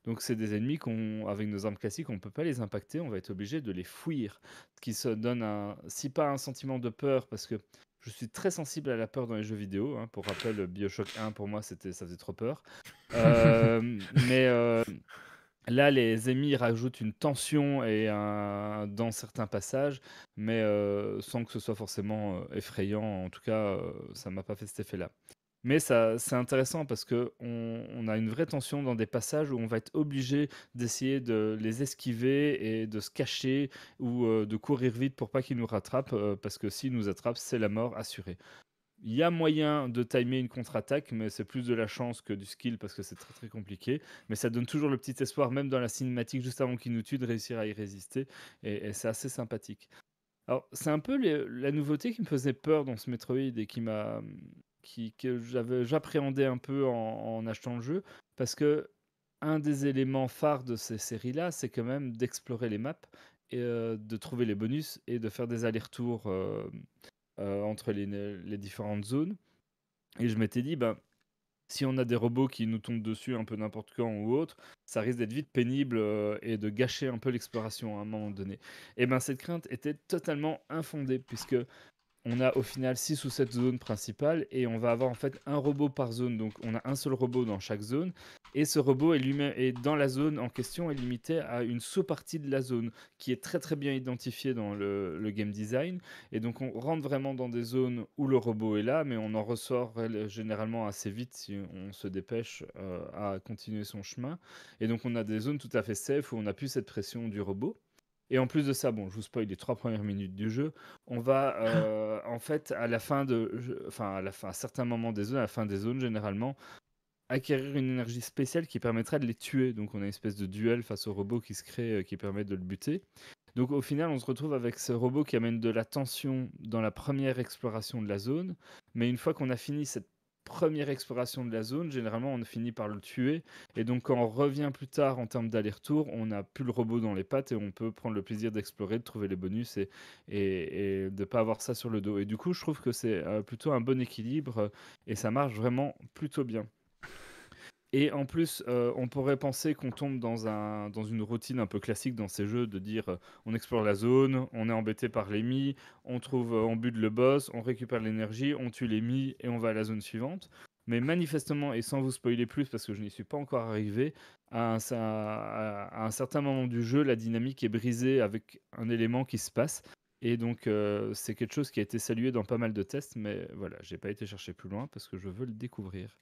Donc c'est des ennemis avec nos armes classiques, on ne peut pas les impacter, on va être obligé de les fouir. Ce qui se donne si pas un sentiment de peur, parce que je suis très sensible à la peur dans les jeux vidéo. Hein. Pour rappel, BioShock 1 pour moi ça faisait trop peur. Mais là les ennemis rajoutent une tension dans certains passages, mais sans que ce soit forcément effrayant. En tout cas, ça m'a pas fait cet effet-là. Mais c'est intéressant parce qu'on a une vraie tension dans des passages où on va être obligé d'essayer de les esquiver et de se cacher ou de courir vite pour pas qu'ils nous rattrapent, parce que s'ils nous attrapent, c'est la mort assurée. Il y a moyen de timer une contre-attaque, mais c'est plus de la chance que du skill parce que c'est très très compliqué. Mais ça donne toujours le petit espoir, même dans la cinématique, juste avant qu'ils nous tuent, de réussir à y résister. Et c'est assez sympathique. Alors, c'est un peu la nouveauté qui me faisait peur dans ce Metroid et que j'appréhendais un peu en achetant le jeu, parce que un des éléments phares de ces séries-là, c'est quand même d'explorer les maps et de trouver les bonus et de faire des allers-retours entre les différentes zones. Et je m'étais dit, si on a des robots qui nous tombent dessus un peu n'importe quand ou autre, ça risque d'être vite pénible et de gâcher un peu l'exploration à un moment donné. Et cette crainte était totalement infondée, puisque on a au final 6 ou 7 zones principales et on va avoir en fait un robot par zone. Donc on a un seul robot dans chaque zone et ce robot est dans la zone en question est limité à une sous-partie de la zone qui est très très bien identifiée dans le game design. Et donc on rentre vraiment dans des zones où le robot est là, mais on en ressort généralement assez vite si on se dépêche à continuer son chemin. Et donc on a des zones tout à fait safe où on n'a plus cette pression du robot. Et en plus de ça, bon, je vous spoil les 3 premières minutes du jeu, on va en fait à certains moments des zones, à la fin des zones généralement, acquérir une énergie spéciale qui permettra de les tuer. Donc on a une espèce de duel face au robot qui se crée, qui permet de le buter. Donc au final, on se retrouve avec ce robot qui amène de la tension dans la première exploration de la zone. Mais une fois qu'on a fini cette première exploration de la zone, généralement on finit par le tuer. Et donc quand on revient plus tard en termes d'aller-retour, on n'a plus le robot dans les pattes et on peut prendre le plaisir d'explorer, de trouver les bonus et de ne pas avoir ça sur le dos. Et du coup, je trouve que c'est plutôt un bon équilibre et ça marche vraiment plutôt bien. Et en plus, on pourrait penser qu'on tombe dans une routine un peu classique dans ces jeux de dire on explore la zone, on est embêté par l'ennemie, on bute le boss, on récupère l'énergie, on tue l'ennemie et on va à la zone suivante. Mais manifestement, et sans vous spoiler plus parce que je n'y suis pas encore arrivé, à un certain moment du jeu, la dynamique est brisée avec un élément qui se passe. Et donc, c'est quelque chose qui a été salué dans pas mal de tests, mais voilà, j'ai pas été chercher plus loin parce que je veux le découvrir.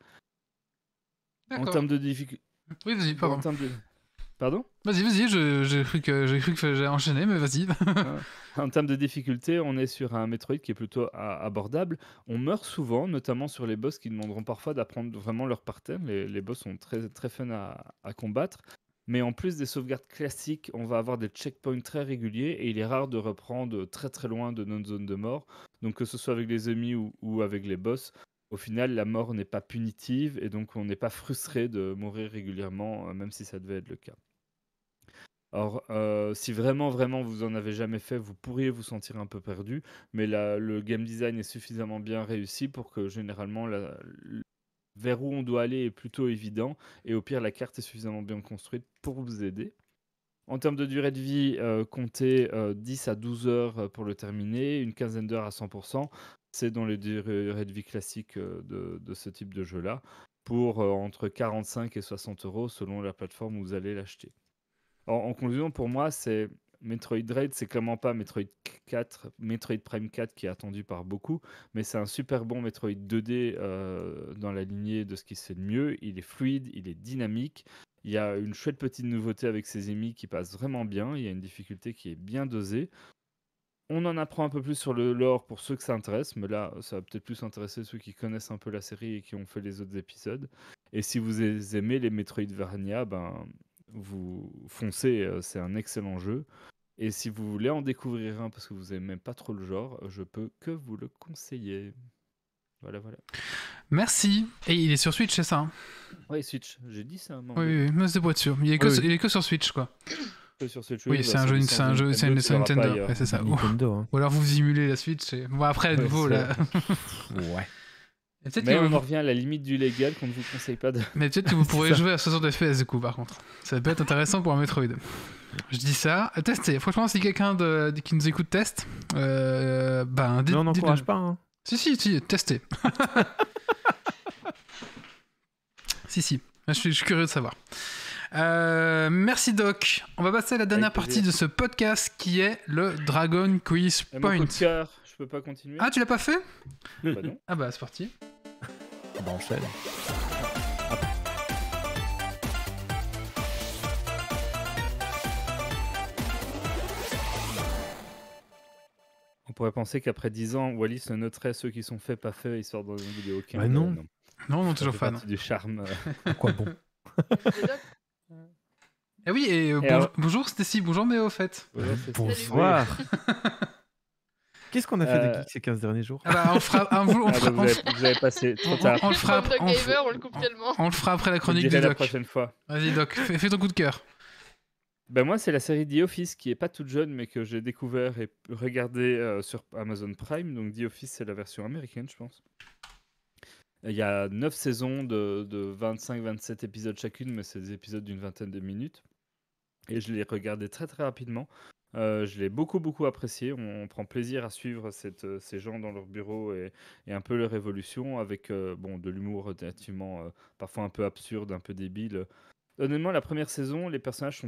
En D'accord. termes de difficulté. Oui, vas-y, pardon. Pardon? Vas-y, j'ai cru que j'allais enchaîner, mais vas-y. En termes de difficulté, on est sur un Metroid qui est plutôt abordable. On meurt souvent, notamment sur les boss qui demanderont parfois d'apprendre vraiment leur pattern. Les boss sont très, très fun à combattre. Mais en plus des sauvegardes classiques, on va avoir des checkpoints très réguliers et il est rare de reprendre très très loin de notre zone de mort. Donc que ce soit avec les ennemis ou avec les boss, au final, la mort n'est pas punitive et donc on n'est pas frustré de mourir régulièrement, même si ça devait être le cas. Alors, si vraiment, vraiment vous en avez jamais fait, vous pourriez vous sentir un peu perdu, mais le game design est suffisamment bien réussi pour que généralement vers où on doit aller est plutôt évident, et au pire la carte est suffisamment bien construite pour vous aider. En termes de durée de vie, comptez 10 à 12 heures pour le terminer, une quinzaine d'heures à 100%. C'est dans les durées de vie classiques de ce type de jeu-là, pour entre 45 et 60 euros selon la plateforme où vous allez l'acheter. En conclusion, pour moi, c'est Metroid Dread, c'est clairement pas Metroid Prime 4 qui est attendu par beaucoup, mais c'est un super bon Metroid 2D dans la lignée de ce qui se fait de mieux. Il est fluide, il est dynamique. Il y a une chouette petite nouveauté avec ses ennemis qui passe vraiment bien. Il y a une difficulté qui est bien dosée. On en apprend un peu plus sur le lore pour ceux que ça intéresse, mais là, ça va peut-être plus intéresser ceux qui connaissent un peu la série et qui ont fait les autres épisodes. Et si vous aimez les Metroidvania, vous foncez, c'est un excellent jeu. Et si vous voulez en découvrir un parce que vous n'aimez pas trop le genre, je peux que vous le conseiller. Voilà. Merci. Et il est sur Switch, c'est ça? Ouais, Switch, j'ai dit ça. Oui, mais c'est pour être sûr. Il est que sur Switch, quoi. Sur Switch, oui, c'est un jeu, c'est Nintendo. Ouais, c'est ça. Nintendo, hein. Ou alors vous simulez la Switch. Bon, après, à nouveau, là. Ouais. Mais on en revient à la limite du légal qu'on ne vous conseille pas de. Mais peut-être que vous pourrez jouer à 60 FPS du coup, par contre. Ça peut être intéressant pour un Metroid. Je dis ça. Testez. Franchement, si quelqu'un qui nous écoute teste, mais on n'encourage pas. Hein. Si, testez. si. Je suis curieux de savoir. Merci Doc. On va passer à la dernière partie de ce podcast qui est le Dragon Quiz Point. Mon coup de cœur, je peux pas continuer. Ah, tu l'as pas fait? Bah non. Ah bah c'est parti. Enchaîne. On pourrait penser qu'après 10 ans, Wallis ne noterait ceux qui sont faits, pas faits, histoire dans une vidéo. Bah non. Non, toujours fan. C'est du charme. Quoi bon. Eh oui, bonjour Stacy, bonjour Méo au fait. Bonsoir. Qu'est-ce qu'on a fait de geek ces 15 derniers jours? On fera. Vous avez passé trop tard. On le fera après. On le coupe tellement. On le fera après la chronique du Doc. La prochaine fois. Vas-y Doc, fais ton coup de cœur. Moi, c'est la série The Office qui est pas toute jeune, mais que j'ai découvert et regardé sur Amazon Prime. Donc The Office, c'est la version américaine, je pense. Il y a 9 saisons de 25-27 épisodes chacune, mais c'est des épisodes d'une vingtaine de minutes. Et je l'ai regardé très très rapidement. Je l'ai beaucoup apprécié. On prend plaisir à suivre ces gens dans leur bureau et un peu leur évolution avec de l'humour relativement parfois un peu absurde, un peu débile. Honnêtement, la première saison, les personnages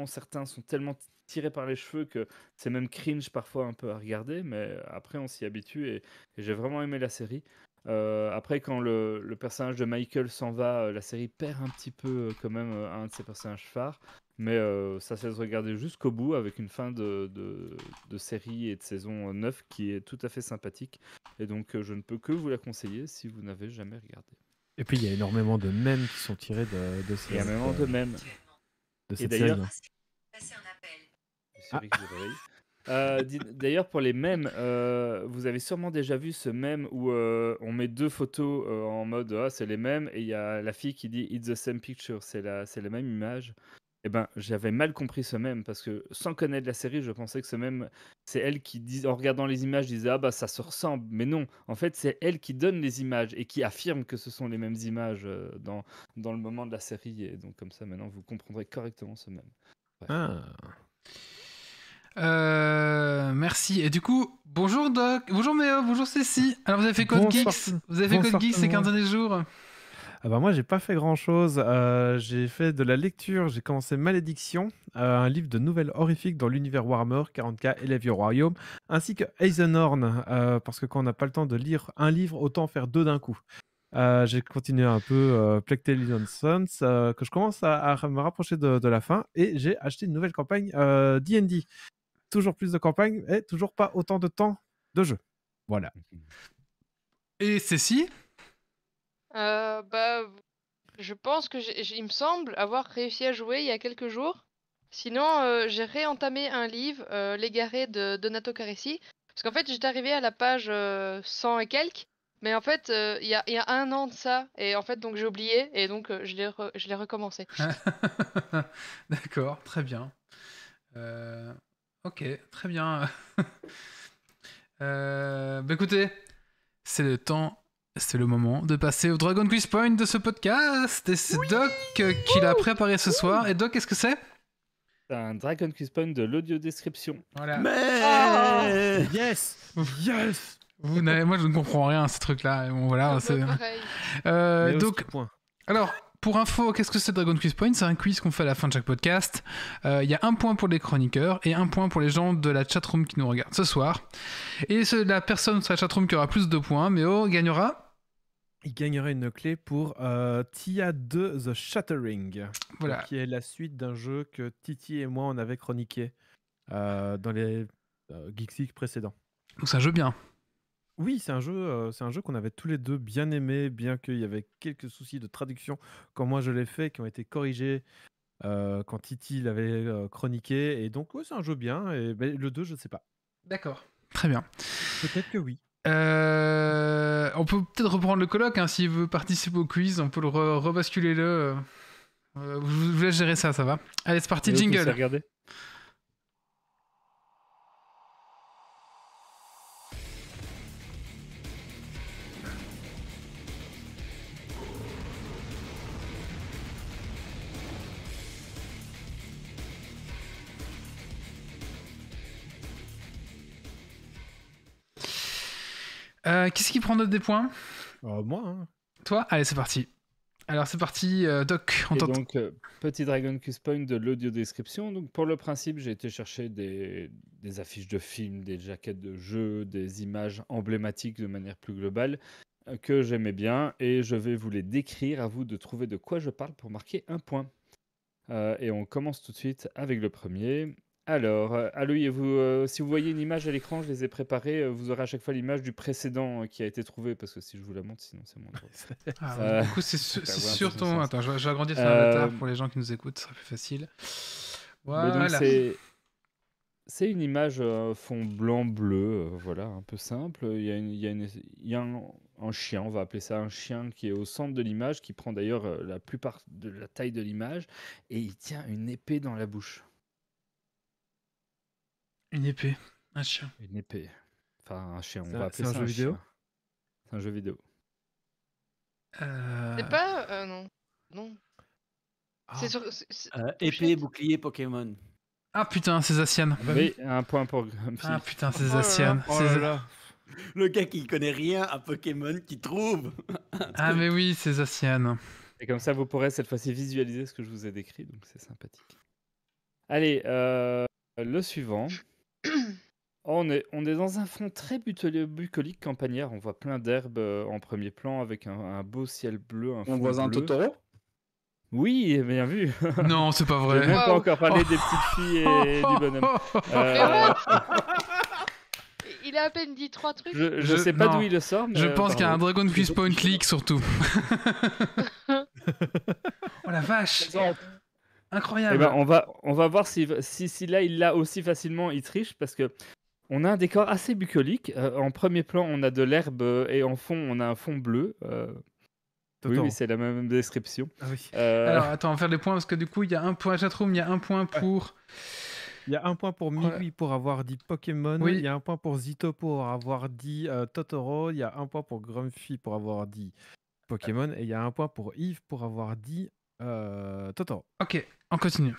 certains sont tellement tirés par les cheveux que c'est même cringe parfois un peu à regarder, mais après on s'y habitue et j'ai vraiment aimé la série. Après, quand le personnage de Michael s'en va, la série perd un petit peu quand même un de ses personnages phares, mais ça se laisse regarder jusqu'au bout avec une fin de série et de saison 9 qui est tout à fait sympathique, et donc je ne peux que vous la conseiller si vous n'avez jamais regardé. Et puis il y a énormément de mèmes qui sont tirés de cette Il y a énormément de mèmes. De cette série. D'ailleurs, pour les mèmes, vous avez sûrement déjà vu ce mème où on met deux photos en mode c'est les mêmes, et il y a la fille qui dit It's the same picture, c'est la même image. Eh ben, j'avais mal compris ce mème parce que sans connaître la série, je pensais que ce mème, c'est elle qui dit, en regardant les images, disait ça se ressemble. Mais non, en fait, c'est elle qui donne les images et qui affirme que ce sont les mêmes images dans le moment de la série. Et donc, comme ça, maintenant, vous comprendrez correctement ce mème. Merci. Et du coup, bonjour Doc, bonjour Méo, bonjour Cécile. Alors, vous avez fait quoi de geeks? Vous avez fait quoi de geeks ces 15 derniers jours? Moi, j'ai pas fait grand-chose. J'ai fait de la lecture. J'ai commencé Malédiction, un livre de nouvelles horrifiques dans l'univers Warhammer 40K et les vieux royaumes, ainsi que Eisenhorn, parce que quand on n'a pas le temps de lire un livre, autant faire deux d'un coup. J'ai continué un peu Plague Tale Innocence, que je commence à me rapprocher de la fin, et j'ai acheté une nouvelle campagne D&D. Toujours plus de campagnes, et toujours pas autant de temps de jeu. Voilà. Et Cécile? Je pense que il me semble avoir réussi à jouer il y a quelques jours. Sinon, j'ai réentamé un livre, L'Égaré de Donato Caressi. Parce qu'en fait, j'étais arrivé à la page 100 et quelques. Mais en fait, il y a un an de ça. Et en fait, donc j'ai oublié. Et donc, je l'ai recommencé. D'accord, très bien. Ok, très bien. Écoutez, c'est le moment de passer au Dragon Quiz Point de ce podcast. Et c'est Doc qui l'a préparé ce soir. Et Doc, qu'est-ce que c'est? C'est un Dragon Quiz Point de l'audio description. Voilà. Mais Yes! Yes! Moi, je ne comprends rien à ces trucs-là. Bon, voilà, Un c'est... peu pareil. Mais aussi, Donc, point. alors, pour info, qu'est-ce que c'est Dragon Quiz Point? C'est un quiz qu'on fait à la fin de chaque podcast. Il y a 1 point pour les chroniqueurs et 1 point pour les gens de la chatroom qui nous regardent ce soir. Et la personne sur la chatroom qui aura plus de points, Méo, gagnera. Il gagnerait une clé pour Tia 2 The Shattering, Voilà. qui est la suite d'un jeu que Titi et moi on avait chroniqué dans les Geeksy précédents. Donc c'est un jeu bien. Oui, c'est un jeu qu'on avait tous les deux bien aimé, bien qu'il y avait quelques soucis de traduction quand moi je l'ai fait, qui ont été corrigés quand Titi l'avait chroniqué. Et donc, ouais, c'est un jeu bien. Et le 2, je ne sais pas. D'accord. Très bien. Peut-être que oui. On peut peut-être reprendre le colloque, hein, s'il veut participer au quiz, on peut le rebasculer le. Je vous laisse gérer ça va. Allez, c'est parti, jingle. Regardez. Qui qui prend note des points? Moi, hein. Toi? Allez, c'est parti. Alors, c'est parti, Doc. On Et t'entend. donc, petit Dragon Quiz Point de l'audio description. Donc, pour le principe, j'ai été chercher des affiches de films, des jaquettes de jeux, des images emblématiques de manière plus globale que j'aimais bien. Et je vais vous les décrire, à vous de trouver de quoi je parle pour marquer un point. Et on commence tout de suite avec le premier. Alors, Aloï, si vous voyez une image à l'écran, je les ai préparées. Vous aurez à chaque fois l'image du précédent qui a été trouvé, parce que si je vous la montre, sinon c'est moins drôle. Ah, du coup, c'est ça voit un sur peu ton. son sens. Attends, je vais agrandir sur l'avatar pour les gens qui nous écoutent, ce sera plus facile. Mais Voilà. donc, c'est une image fond blanc-bleu, voilà, un peu simple. Il y a un chien, on va appeler ça un chien, qui est au centre de l'image, qui prend d'ailleurs la plupart de la taille de l'image, et il tient une épée dans la bouche. Une épée, un chien. Une épée. Enfin, un chien, on C'est va un- appeler c'est un ça jeu un vidéo chien. C'est un jeu vidéo. C'est pas. Non. Non. Ah. C'est sur. épée, bouclier, Pokémon. Ah putain, c'est Zacian. Oui, un point pour Grumpy. Ah putain, c'est Oh là là. Zacian. Oh là là. Le gars qui connaît rien à Pokémon, qui trouve. Ah mais oui, c'est Zacian. Et comme ça, vous pourrez cette fois-ci visualiser ce que je vous ai décrit, donc c'est sympathique. Allez, le suivant. On est dans un fond très bucolique campagnard. On voit plein d'herbes en premier plan avec un beau ciel bleu. Mon voisin bleu. Totoro? Oui, bien vu. Non, c'est pas J'ai vrai. même pas Wow. encore parlé des petites filles et du bonhomme. Il a à peine dit 3 trucs. Je sais pas non. d'où il le sort, mais Je pense qu'il y a un bravo. Dragon Quiz Point click surtout. Oh la vache. Eh Incroyable. ben, on va voir si là il l'a aussi facilement, il triche parce que on a un décor assez bucolique. En premier plan, on a de l'herbe et en fond, on a un fond bleu. Oui, Totoro. c'est la même description. Ah oui. Alors attends, on va faire les points parce que du coup il y a un point à chatroom, il y a un point pour... Il y a un point pour Miwi pour avoir dit Pokémon. Oui. Il y a un point pour Zito pour avoir dit Totoro. Il y a un point pour Grumpy pour avoir dit Pokémon. Et il y a un point pour Yves pour avoir dit Totoro. Ok, on continue.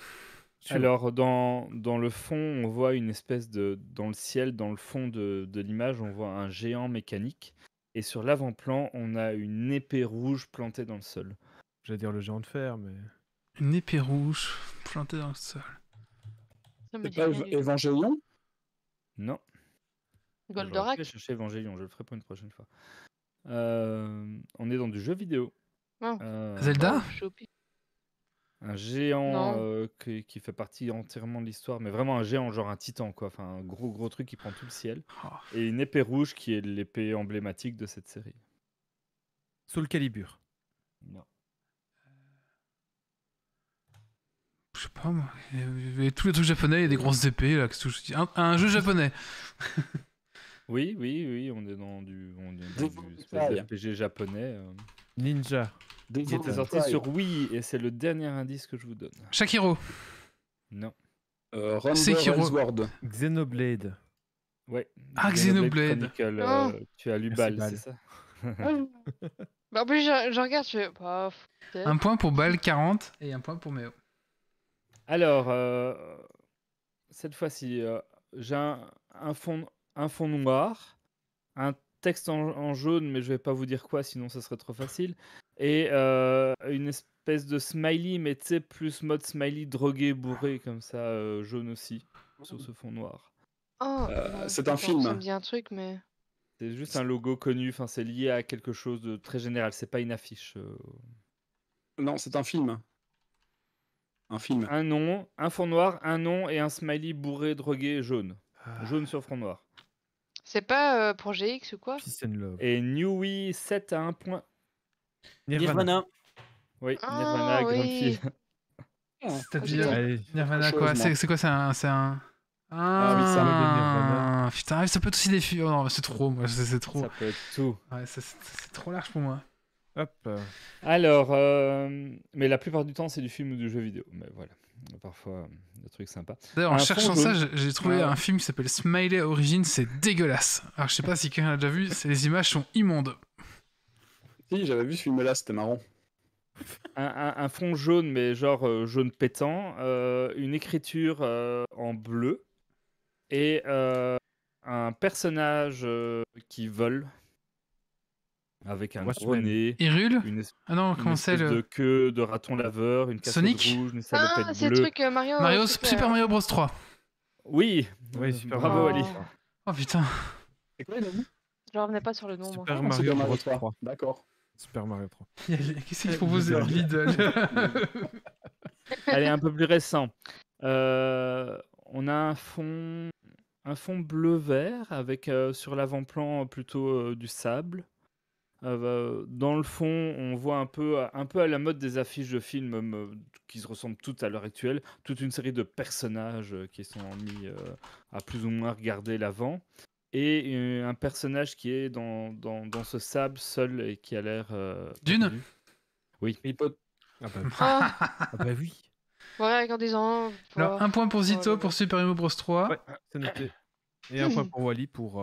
Alors, dans le fond, on voit une espèce de... Dans le ciel, dans le fond de l'image, on voit un géant mécanique. Et sur l'avant-plan, on a une épée rouge plantée dans le sol. J'allais dire le géant de fer, mais... Une épée rouge plantée dans le sol. Ça me C'est dit pas rien du tout. Evangelion? Non. Goldorak. Je vais chercher Evangelion, je le ferai pour une prochaine fois. On est dans du jeu vidéo. Oh. Zelda? Je suis au pif. Un géant Non. qui fait partie entièrement de l'histoire, mais vraiment un géant, genre un titan, quoi. Enfin, un gros truc qui prend tout le ciel. Oh. Et une épée rouge qui est l'épée emblématique de cette série. Soul Calibur. Non. Je sais pas moi. Il y a tous les trucs japonais, il y a des grosses épées là. qu'est-ce que je dis un jeu japonais. Oui, on est dans du espèce Fire. d'RPG japonais. Ninja. Qui était sorti sur Wii, et c'est le dernier indice que je vous donne. Shakiro. Non. Rumble Sekiro. Elsword. Xenoblade. Ouais. Ah, Xenoblade. Chronicle, Oh. tu as lu Merci, Bal, Bal. c'est ça? Bah, en plus, je regarde, je fais. Bah, peut-être. Un point pour Bal 40 et un point pour Méo. Alors, cette fois-ci, j'ai un fond noir, un texte en jaune, mais je vais pas vous dire quoi, sinon ça serait trop facile, et une espèce de smiley, mais tu sais, plus mode smiley drogué, bourré, comme ça, jaune aussi, sur ce fond noir. Oh, c'est un attends, film. Ça me dit un truc, mais. C'est juste un logo connu, enfin, c'est lié à quelque chose de très général, c'est pas une affiche. Non, c'est un film. Un film. Un nom, un fond noir, un nom et un smiley bourré, drogué, jaune. Jaune sur fond noir. C'est pas Projet X ou quoi? Peace and Love. Et Newy 7 à 1 point. Nirvana. Oui, Ah, Nirvana, grande oui. fille. T'as Ok. dit Allez, Nirvana Chose, quoi? moi. C'est quoi? C'est un. Ah oui, ça. Ah, putain, ça peut être aussi des filles. Oh non, c'est trop, moi, c'est trop. Ça peut être tout. Ouais, c'est trop large pour moi. Hop. Alors, mais la plupart du temps, c'est du film ou du jeu vidéo. Mais voilà, parfois, des trucs sympas. D'ailleurs, en Un cherchant fond ça, jaune. j'ai trouvé Ah. un film qui s'appelle Smiley Origins, c'est dégueulasse. Alors, je sais pas si quelqu'un l'a déjà vu, les images sont immondes. Si, j'avais vu ce film-là, c'était marrant. Un fond jaune, mais genre jaune pétant. Une écriture en bleu. Et un personnage qui vole. Avec un gros Watchmen. nez. Hyrule Une Ah non, une comment c'est espèce de le. queue de raton laveur, une casquette Sonic rouge, une Ah, salopette c'est le bleue. truc Mario. Mario, truc, Super Mario Bros 3. Oui, Oui, Super bravo Mario. Ali. Oh. Oh putain. C'est quoi, il a dit Je revenais pas sur le nom, moi. Super Ah, Mario Super Bros. Mario 3. 3. D'accord. Super Mario 3. Qu'est-ce qu'il propose Lidl. Allez, un peu plus récent. On a un fond bleu-vert avec sur l'avant-plan plutôt du sable. Dans le fond, on voit un peu à la mode des affiches de films qui se ressemblent toutes à l'heure actuelle, toute une série de personnages qui sont mis à plus ou moins regarder l'avant, et un personnage qui est dans ce sable seul et qui a l'air Dune perdu. Oui. Il peut... Ah bah, Ah, ah bah oui. ouais, en disant. Alors, un point pour Zito Oh, pour Super Mario Bros 3. Ouais, c'est noté. Et un point pour Wally pour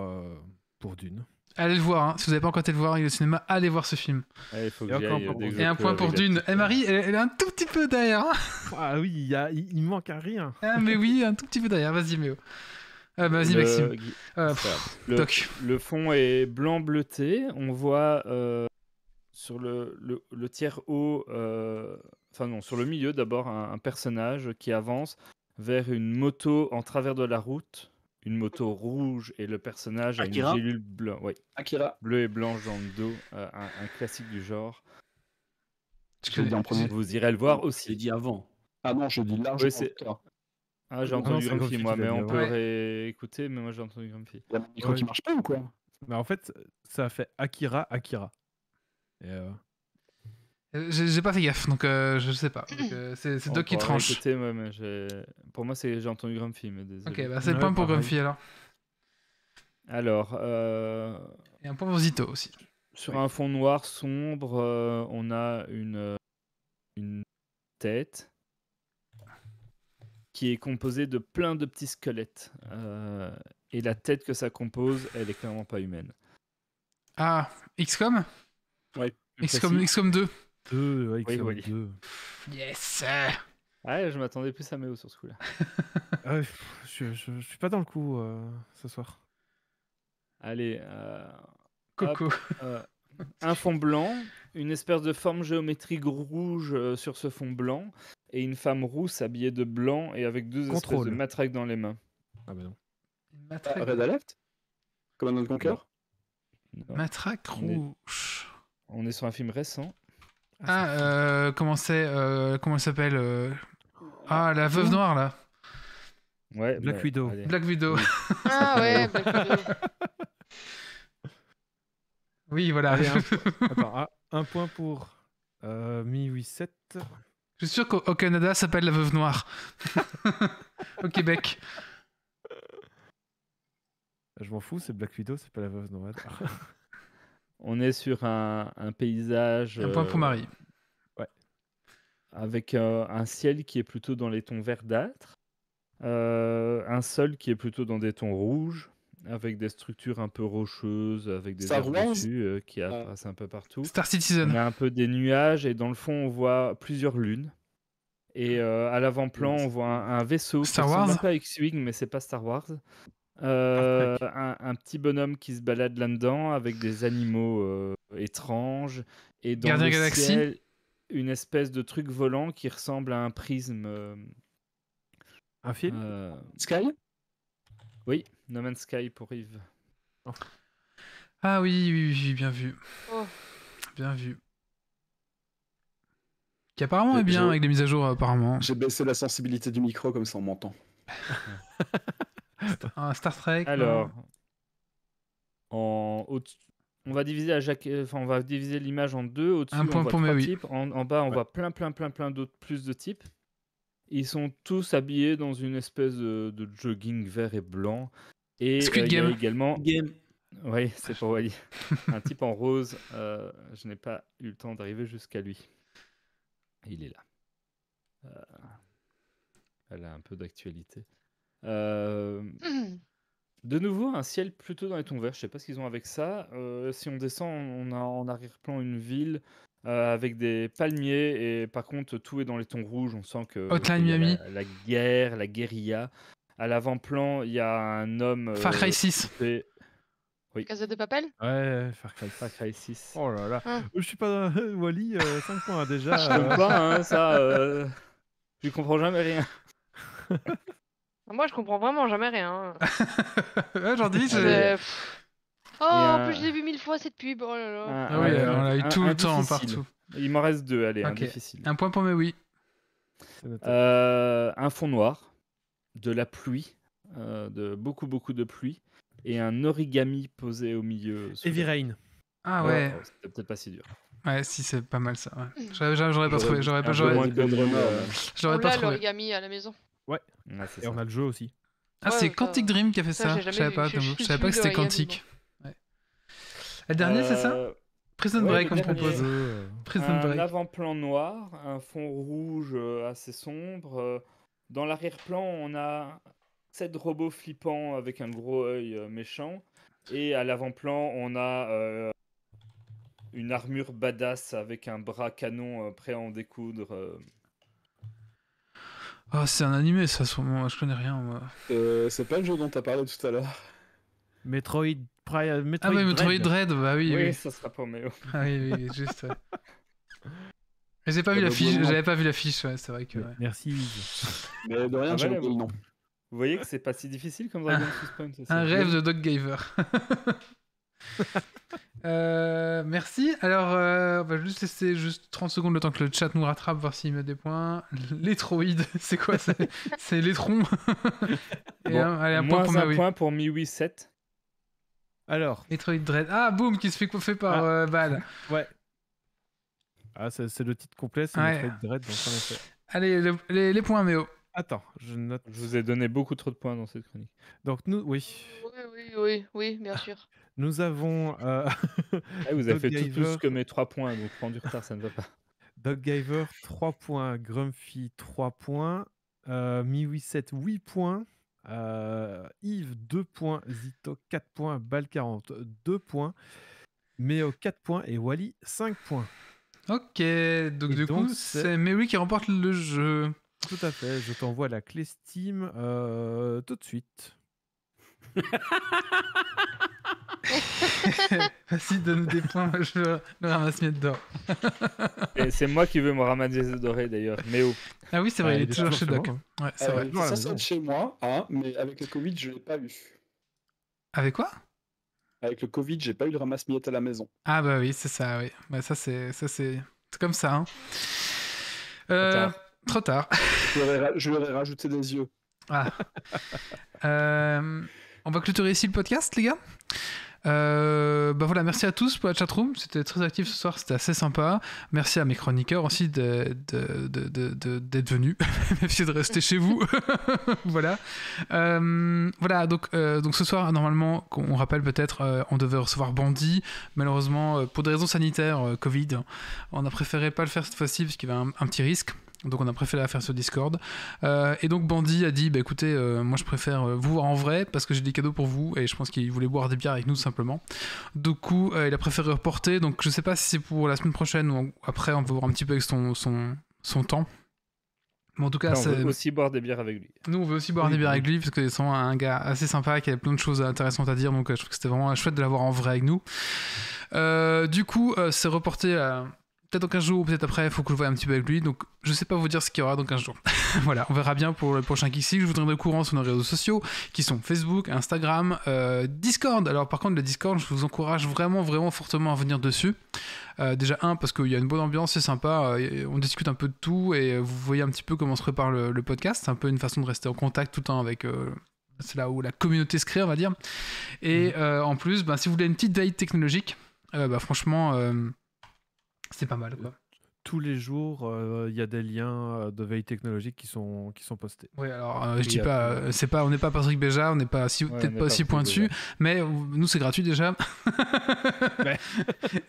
Dune. Allez le voir, hein. Si vous n'avez pas encore été le voir, il est au cinéma, allez voir ce film. Il faut Et que j'y encore aille un point dès que pour je Et un peux point pour avec la Dune. petite, Et Marie, elle est un tout petit peu derrière. Hein. Ah oui, il manque un rien. Ah, mais oui, un tout petit peu derrière. Vas-y, Méo. Vas-y, Le- Maxime. ça, le, Doc. le fond est blanc bleuté. On voit sur le tiers haut, enfin non, sur le milieu d'abord, un personnage qui avance vers une moto en travers de la route. Une moto rouge et le personnage a une Akira gélule Akira. bleue et blanche dans le dos. Un classique du genre. Je l'ai dit en premier. Vous irez le voir Je l'ai aussi. dit avant. Ah non, je dis largement. Oui, c'est- tort. Ah, j'ai Ah non, entendu c'est Grumpy Grumpy moi, qui l'a mais dit on avant. peut Ouais. réécouter. Mais moi j'ai entendu Grumpy. Il y a mon micro qui marche pas ou quoi? Bah en fait, ça a fait Akira. Et J'ai pas fait gaffe, donc je sais pas. Donc, c'est On Doc qui pourra tranche. réécouter, moi, mais pour moi j'ai entendu Grumpy, mais désolé. Ok, bah c'est le Ouais, point pour pareil. Grumpy alors. Alors, Et un point pour Zito aussi. sur un fond noir sombre, on a une tête qui est composée de plein de petits squelettes. Et la tête que ça compose, elle est clairement pas humaine. Ah, XCOM Plus XCOM, précis. XCOM 2. 2, ouais, Oui, XCOM oui. 2. Yes. Ouais, je m'attendais plus à Méo sur ce coup-là. Ah ouais, je suis pas dans le coup ce soir. Allez, Coco. un fond blanc, une espèce de forme géométrique rouge sur ce fond blanc, et une femme rousse habillée de blanc et avec deux espèces Contrôle. de matraques dans les mains. Ah bah non. Red Alert? Command and Conquer? Non. Matraque On est- rouge. On est sur un film récent. Comment elle s'appelle Ah, la veuve noire là. Ouais, Black Widow. allez. Black Widow. Oui. Ah ouais, Black Widow. Oui, voilà. Allez, Attends, un point pour Mi87. Je suis sûr qu'au Canada, ça s'appelle la veuve noire. Au Québec. Je m'en fous, c'est Black Widow, c'est pas la veuve noire. On est sur un paysage Un point pour Marie. avec un ciel qui est plutôt dans les tons verdâtres Un sol qui est plutôt dans des tons rouges, avec des structures un peu rocheuses, avec des Star arbres Wars dessus qui apparaissent un peu partout. Star On Citizen. a un peu des nuages et dans le fond, on voit plusieurs lunes. Et à l'avant-plan, on voit un vaisseau qui Star ressemble Wars un peu à X-Wing, mais c'est pas Star Wars. Trek. Un petit bonhomme qui se balade là-dedans avec des animaux étranges. Et dans Gardien le Galaxy. ciel, une espèce de truc volant qui ressemble à un prisme. Un film Sky? Oui, No Man's Sky pour Yves. Ah oui, bien vu. Oh. Bien vu. Qui apparemment est J'ai- bien avec les mises à jour, apparemment. J'ai baissé la sensibilité du micro comme ça on m'entend. Un Star Trek. Alors, on va diviser on va diviser l'image en deux. Au-dessus, Un point on voit pour trois Méoui. types. En bas, on voit plein d'autres plus de types. Ils sont tous habillés dans une espèce de jogging vert et blanc. Et Squid il y a Game. également, Game. oui, c'est pour Wally, un type en rose. Je n'ai pas eu le temps d'arriver jusqu'à lui. Il est là. Elle a un peu d'actualité. De nouveau, un ciel plutôt dans les tons verts. Je sais pas ce qu'ils ont avec ça. Si on descend, on a en arrière-plan une ville avec des palmiers. Et par contre, tout est dans les tons rouges. On sent que Hotline qu'il y a Miami. la guerre, la guérilla. À l'avant-plan, il y a un homme. Far Cry 6. équipé- Casa de Papel? Ouais, Far Cry. Far Cry 6. Oh là là. Ah. Je suis pas Wally, 5 points déjà. Je peux pas, hein, ça. Je comprends jamais rien. Moi, je comprends vraiment jamais rien. Aujourd'hui, j'ai. C'est- pff. Oh, en un- plus, je l'ai vu 1000 fois cette pub. Oh là là. Ah oui, on l'a eu tout le temps, difficile. partout. Il m'en reste deux, allez, un Ok. difficile. Un point pour Méoui. C'est noté. Un fond noir, de la pluie, de beaucoup de pluie, et un origami posé au milieu. sous Heavy la- Rain. Ah ouais. Oh, c'était peut-être pas si dur. Ouais, si, c'est pas mal ça. Ouais. J'aurais pas trouvé. J'aurais Un pas, peu j'aurais- moins que Runner, j'aurais On pas l'a trouvé. l'origami à la maison. ouais, c'est Et ça. on a le jeu aussi. Ah, Ouais, c'est ça- Quantic Dream qui a fait ça, ça. j'ai Je jamais savais vu. pas, Je- je je savais pas que suis c'était l'origami, Quantic. Ouais. Le dernier, c'est ça Prison ouais, Break, le on dernier. propose. Jeu, Prison Un Break. avant-plan noir, un fond rouge assez sombre. Dans l'arrière-plan, on a 7 robots flippants avec un gros œil méchant. Et à l'avant-plan, on a une armure badass avec un bras canon prêt à en découdre. Oh, c'est un animé, ça, sûrement. Je connais rien, moi. C'est pas le jeu dont t'as parlé tout à l'heure. Metroid Prime. Ah, oui, Metroid Dread, bah oui, Oui, oui. ça sera pas Méo. Ah oui, juste. Ouais. Mais j'ai pas vu Ah bah, l'affiche, bon, j'avais pas vu l'affiche, ouais, c'est vrai que. Ouais. Merci Yves. Mais de rien, Ah, j'ai voilà, oublié le nom. Vous voyez que c'est pas si difficile comme Dragon Suspense. c'est Un ça. rêve de Doc Giver. Merci. Alors, on va juste laisser juste 30 secondes le temps que le chat nous rattrape, voir s'il met des points. Les troïdes, c'est quoi? C'est les troncs. Et Bon, allez, un point moins pour un Maui. point pour Miwi 7. Alors, Metroid Dread. Ah, boum, qui se fait coiffer par Val. ouais. Ah, c'est le titre complet, c'est Ouais. Metroid Dread, donc en effet. Allez, les points, Méo. Attends, je note. Je vous ai donné beaucoup trop de points dans cette chronique. Donc nous, oui. Oui, bien sûr. Nous avons Ah, vous avez fait tout Doggiver. ce que mes 3 points, donc prends du retard, ça ne va pas. Doggiver 3 points, Grumpy 3 points, Miwi 7 8 points, Yves 2 points, Zito 4 points, Bal40 2 points, Méo 4 points et Wally 5 points. Ok, donc Et du donc, coup, c'est- c'est Mary qui remporte le jeu. Tout à fait, je t'envoie la clé Steam tout de suite. Vas-y, donne des points, moi je le ramasse miette d'or. Et c'est moi qui veux me ramasser doré d'ailleurs. Méo. Ah oui, c'est vrai, Ah, il est il est toujours chez toujours Doc. chez Ouais, c'est vrai. toujours à la Ça, maison. c'est chez moi, hein, mais avec le Covid, je l'ai pas eu. Avec quoi? Avec le Covid, j'ai pas eu le ramasse-miettes à la maison. Ah bah oui, c'est ça, oui. Bah c'est comme ça. Hein. tard. Trop tard. Je lui aurais rajouté des yeux. Ah. On va clôturer ici le podcast, les gars. Bah voilà, merci à tous pour la chatroom. C'était très actif ce soir, c'était assez sympa. Merci à mes chroniqueurs aussi d'être venus, même si de rester chez vous. Voilà. Voilà, donc ce soir, normalement, on rappelle peut-être, on devait recevoir Bandit. Malheureusement, pour des raisons sanitaires, Covid, on a préféré pas le faire cette fois-ci parce qu'il y avait un petit risque. Donc on a préféré la faire sur Discord. Et donc Bandy a dit, bah écoutez, moi je préfère vous voir en vrai parce que j'ai des cadeaux pour vous et je pense qu'il voulait boire des bières avec nous tout simplement. Du coup, il a préféré reporter. Donc je sais pas si c'est pour la semaine prochaine ou après, on va voir un petit peu avec son temps. Mais en tout cas, on veut aussi boire des bières avec lui. Nous, on veut aussi boire des bières avec lui parce que c'est vraiment un gars assez sympa qui a plein de choses intéressantes à dire. Donc, je trouve que c'était vraiment chouette de l'avoir en vrai avec nous. Du coup, c'est reporté peut-être dans 15 jours ou peut-être après. Il faut que je voie un petit peu avec lui. Donc, je sais pas vous dire ce qu'il y aura dans 15 jours. Voilà, on verra bien pour le prochain Geeks League. Je vous tiendrai au courant sur nos réseaux sociaux qui sont Facebook, Instagram, Discord. Alors, par contre, le Discord, je vous encourage vraiment, vraiment fortement à venir dessus. Déjà parce qu'il y a une bonne ambiance, c'est sympa, on discute un peu de tout et vous voyez un petit peu comment se prépare le podcast. C'est un peu une façon de rester en contact tout le temps avec... c'est là où la communauté se crée, on va dire. Et en plus, si vous voulez une petite veille technologique, franchement, c'est pas mal, quoi. Tous les jours, il y a des liens de veille technologique qui sont postés. Oui, alors je dis pas, on n'est pas Patrick Béja, on n'est pas peut-être pas aussi pointu, mais nous c'est gratuit déjà.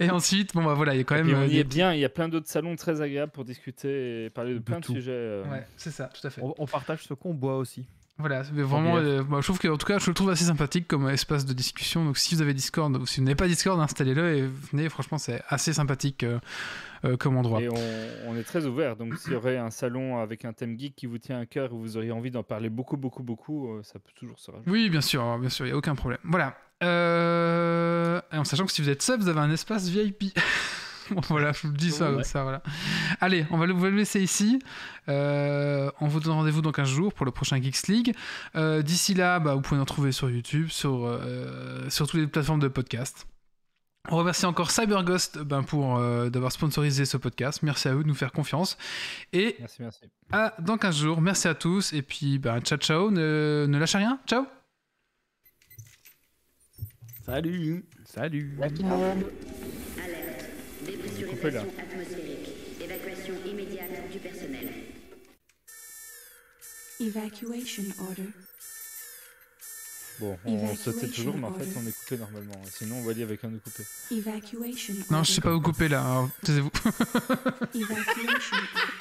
Et ensuite, voilà, il y a quand même. On y est bien, il y a plein d'autres salons très agréables pour discuter et parler de plein de sujets. Ouais, c'est ça, tout à fait. On partage ce qu'on boit aussi. Voilà, mais vraiment, je trouve que, en tout cas, je le trouve assez sympathique comme espace de discussion. Donc, si vous avez Discord ou si vous n'avez pas Discord, installez-le et venez. Franchement, c'est assez sympathique comme endroit. Et on est très ouvert. Donc, s'il y aurait un salon avec un thème geek qui vous tient à cœur et vous auriez envie d'en parler beaucoup, ça peut toujours se rajouter. Oui, bien sûr, il n'y a aucun problème. Voilà. En sachant que si vous êtes sub, vous avez un espace VIP. Voilà, je vous le dis ça, comme ça, voilà. Allez, on va le laisser ici. On vous donne rendez-vous dans 15 jours pour le prochain Geeks League. D'ici là, vous pouvez nous retrouver sur YouTube, sur toutes les plateformes de podcast. On remercie encore CyberGhost pour d'avoir sponsorisé ce podcast. Merci à eux de nous faire confiance. Et merci. Dans 15 jours. Merci à tous. Et puis, ciao. Ne lâchez rien. Ciao. Salut. Dépressurisation atmosphérique. Évacuation immédiate du personnel. Evacuation order. Bon, on sautait toujours, mais en fait, on est coupé normalement. Sinon, on va aller avec un de coupé. Evacuation order. Non, je sais pas où couper là. Alors, taisez-vous. Evacuation order.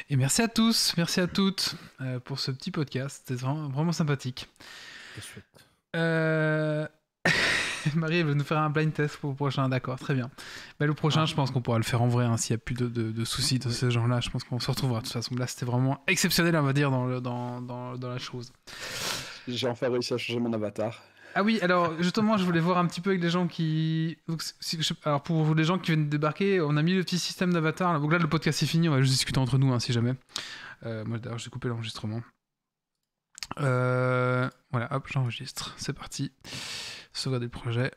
Et merci à tous, merci à toutes pour ce petit podcast. C'était vraiment sympathique. C'est chouette. Marie elle veut nous faire un blind test pour le prochain, d'accord, très bien. Mais le prochain, je pense qu'on pourra le faire en vrai, hein, s'il n'y a plus de soucis de ce genre-là. Je pense qu'on se retrouvera de toute façon. Là, c'était vraiment exceptionnel, on va dire, dans la chose. J'ai enfin réussi à changer mon avatar. Ah oui, alors justement, je voulais voir un petit peu avec les gens qui. Donc, alors pour les gens qui viennent de débarquer, on a mis le petit système d'avatar. Donc là, le podcast est fini, on va juste discuter entre nous, hein, si jamais. Moi, d'ailleurs, j'ai coupé l'enregistrement. Voilà, hop, j'enregistre. C'est parti. Sauvegarder le projet.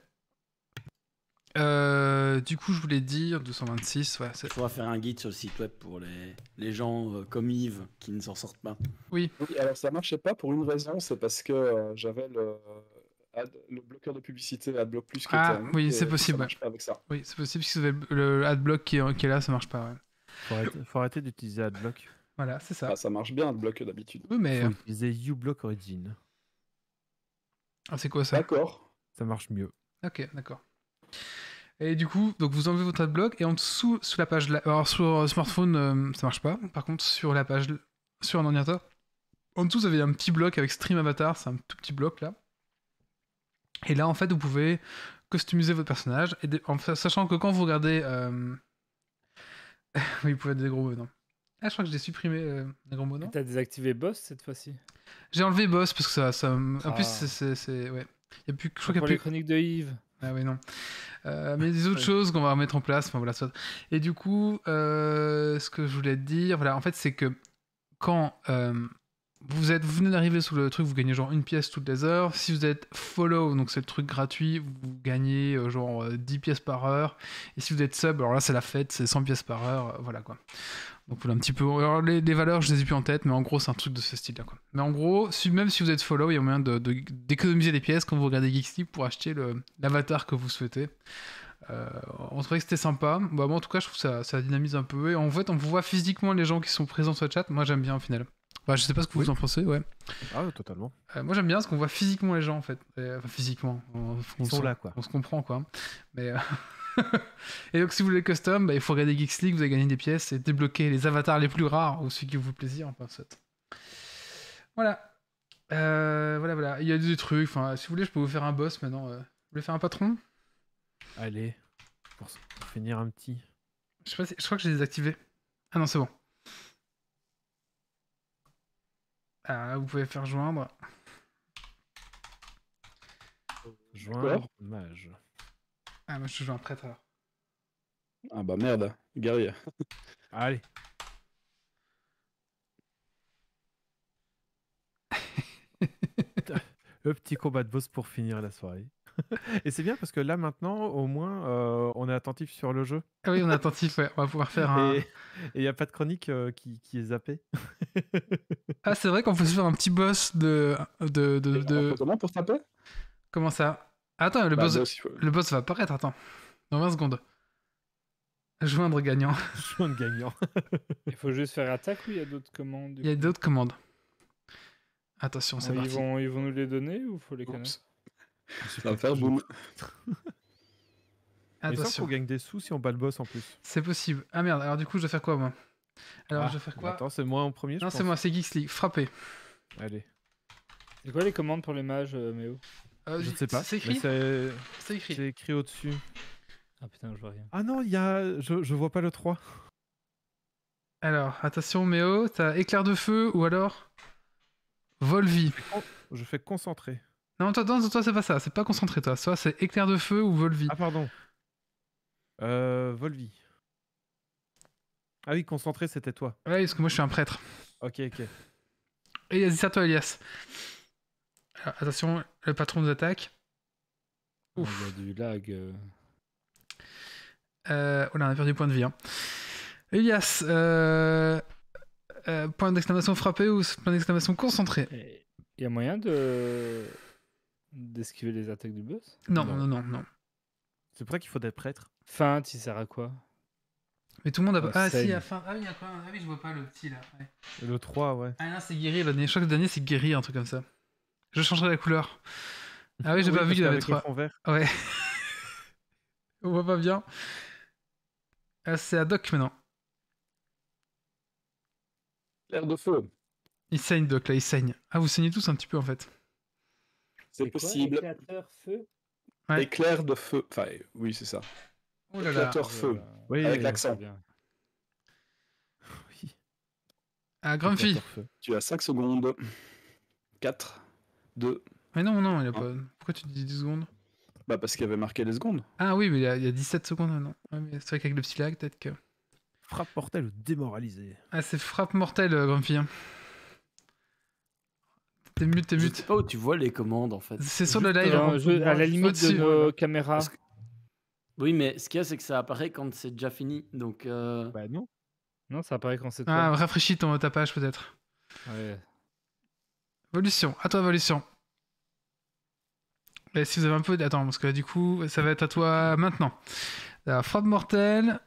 Du coup, je voulais dire 226. Ouais, Il faudra faire un guide sur le site web pour les gens comme Yves qui ne s'en sortent pas. Oui. Oui, alors ça marchait pas pour une raison, c'est parce que j'avais le bloqueur de publicité AdBlock Plus qui était mis, oui, et c'est ça possible. marche pas avec ça. Oui, c'est possible parce que vous avez le AdBlock qui est là, ça marche pas. Ouais. Faut arrêter d'utiliser AdBlock. Voilà, c'est ça. Ah, ça marche bien AdBlock d'habitude. Oui, mais. Faut utiliser uBlock Origin. Ah, c'est quoi ça? D'accord. Ça marche mieux. Ok, d'accord. Et du coup, donc vous enlevez votre AdBlock et en dessous, sous la page. Alors sur smartphone, ça marche pas. Par contre, sur la page. Sur un ordinateur, en dessous, vous avez un petit bloc avec Stream Avatar. C'est un tout petit bloc là. Et là, en fait, vous pouvez customiser votre personnage. Sachant que quand vous regardez. Oui, vous pouvez mettre des gros mots, non. Ah, je crois que j'ai supprimé les gros mots, non. T'as désactivé Boss cette fois-ci? J'ai enlevé Boss parce que ça en plus, Ah. c'est. Ouais. Il y a plus, je crois qu'il y a Pour plus. les chroniques de Yves. Ah oui, non. Mais des autres choses qu'on va remettre en place. Enfin, voilà, soit. Et du coup, ce que je voulais te dire, voilà, en fait, c'est que quand vous venez d'arriver sous le truc, vous gagnez genre une pièce toutes les heures. Si vous êtes follow, donc c'est le truc gratuit, vous gagnez genre 10 pièces par heure. Et si vous êtes sub, alors là, c'est la fête, c'est 100 pièces par heure. Voilà quoi. Donc voilà un petit peu. Alors les valeurs, je les ai plus en tête, mais en gros, c'est un truc de ce style-là quoi. Mais en gros, même si vous êtes follow, il y a moyen d'économiser des pièces quand vous regardez Geekstip pour acheter l'avatar que vous souhaitez. On trouvait que c'était sympa. Bah, moi, en tout cas, je trouve que ça dynamise un peu. Et en fait, on voit physiquement les gens qui sont présents sur le chat. Moi, j'aime bien au final. Bah, je sais pas ce que vous en pensez, ouais. Ah, totalement. Moi, j'aime bien parce qu'on voit physiquement les gens en fait. Enfin, physiquement. Ils sont là, quoi. On se comprend, quoi. Mais. Et donc, si vous voulez custom, bah, il faut regarder Geeks League, vous allez gagner des pièces et débloquer les avatars les plus rares ou ceux qui vous font plaisir. Enfin, voilà. Voilà. Il y a des trucs. Enfin, si vous voulez, je peux vous faire un boss maintenant. Vous voulez faire un patron? Allez, pour finir un petit. Je sais pas je crois que j'ai désactivé. Ah non, c'est bon. Ah, vous pouvez faire joindre. Joindre mage. Ah, moi je joue un prêtre alors. Ah bah merde, guerrier. Allez. Le petit combat de boss pour finir la soirée. Et c'est bien parce que là maintenant, au moins, on est attentif sur le jeu. Ah oui, on est attentif, ouais. On va pouvoir faire un. Et il n'y a pas de chronique qui est zappée. Ah, c'est vrai qu'on peut se faire un petit boss de. Comment pour taper? Comment ça? Attends, le boss va apparaître, attends. Dans 20 secondes. Joindre gagnant. Joindre gagnant. Il faut juste faire attaque ou il y a d'autres commandes? Il y a d'autres commandes. Attention, c'est parti. Ils vont nous les donner ou faut les connaître? Ça va faire boum. Attention. On gagne des sous si on bat le boss en plus. C'est possible. Ah merde, alors du coup, je vais faire quoi moi? Alors, je vais faire quoi? Attends, c'est moi en premier. Non, c'est moi, c'est Geeks League. Frapper. Allez. C'est quoi les commandes pour les mages, Méo? Je ne sais pas. C'est écrit. C'est écrit. C'est écrit au-dessus. Ah putain, je vois rien. Ah non, il y a. Je vois pas le 3. Alors, attention, Méo, t'as éclair de feu ou alors Volvi. Je fais concentrer. Non, toi, c'est pas ça. C'est pas concentré, toi. Soit c'est éclair de feu ou Volvi. Ah, pardon. Volvi. Ah oui, concentré, c'était toi. Ouais, parce que moi, je suis un prêtre. Ok. Et vas-y, c'est à toi, Elias. Alors, attention, le patron nous attaque. Ouf. Il y a du lag. On a perdu point de vie. Hein. Elias, point d'exclamation frappé ou point d'exclamation concentré? Il y a moyen d'esquiver les attaques du boss? Non. C'est pour ça qu'il faut des prêtres. Feinte, il sert à quoi? Mais tout le monde a pas. Ah saigne. si, à fin. Ah oui, il y a quoi? Ah oui, je vois pas le petit là. Ouais. Le 3, ouais. Ah non, c'est guérir. Le dernier. Je crois que le dernier, c'est guérir, un truc comme ça. Je changerai la couleur. Ah oui, j'ai pas vu qu'il avait 3. Ouais. On voit pas bien. Ah, c'est à Doc maintenant. Éclair de feu. Il saigne, Doc, là, il saigne. Ah, vous saignez tous un petit peu, en fait. C'est possible. Éclateur, feu. Ouais. Éclair de feu. Enfin, oui, c'est ça. Oh là là. Éclateur feu. Oui, Avec oui, l'accent. Très bien. Oui. Ah, Grumpy. Éclateur feu. Tu as 5 secondes. 4, 2. Mais non, il a pas... Pourquoi tu dis 10 secondes? Bah, parce qu'il y avait marqué les secondes. Ah oui, mais il y a 17 secondes maintenant. Ouais, mais c'est vrai qu'avec le petit lag, peut-être que... Frappe mortelle ou démoralisé. Ah, c'est frappe mortelle, Grumpy. Hein. T'es mute. Je sais pas où tu vois les commandes en fait. C'est sur le live. À la limite de Au-dessus. nos caméras. Parce que- Oui, mais ce qu'il y a, c'est que ça apparaît quand c'est déjà fini. Donc, Bah non. Non, ça apparaît quand c'est Ah, toi. rafraîchis ta page, peut-être. Ouais. Evolution, à toi, Evolution. Et si vous avez un peu... Attends, parce que là, du coup, ça va être à toi maintenant. Alors, frappe mortelle,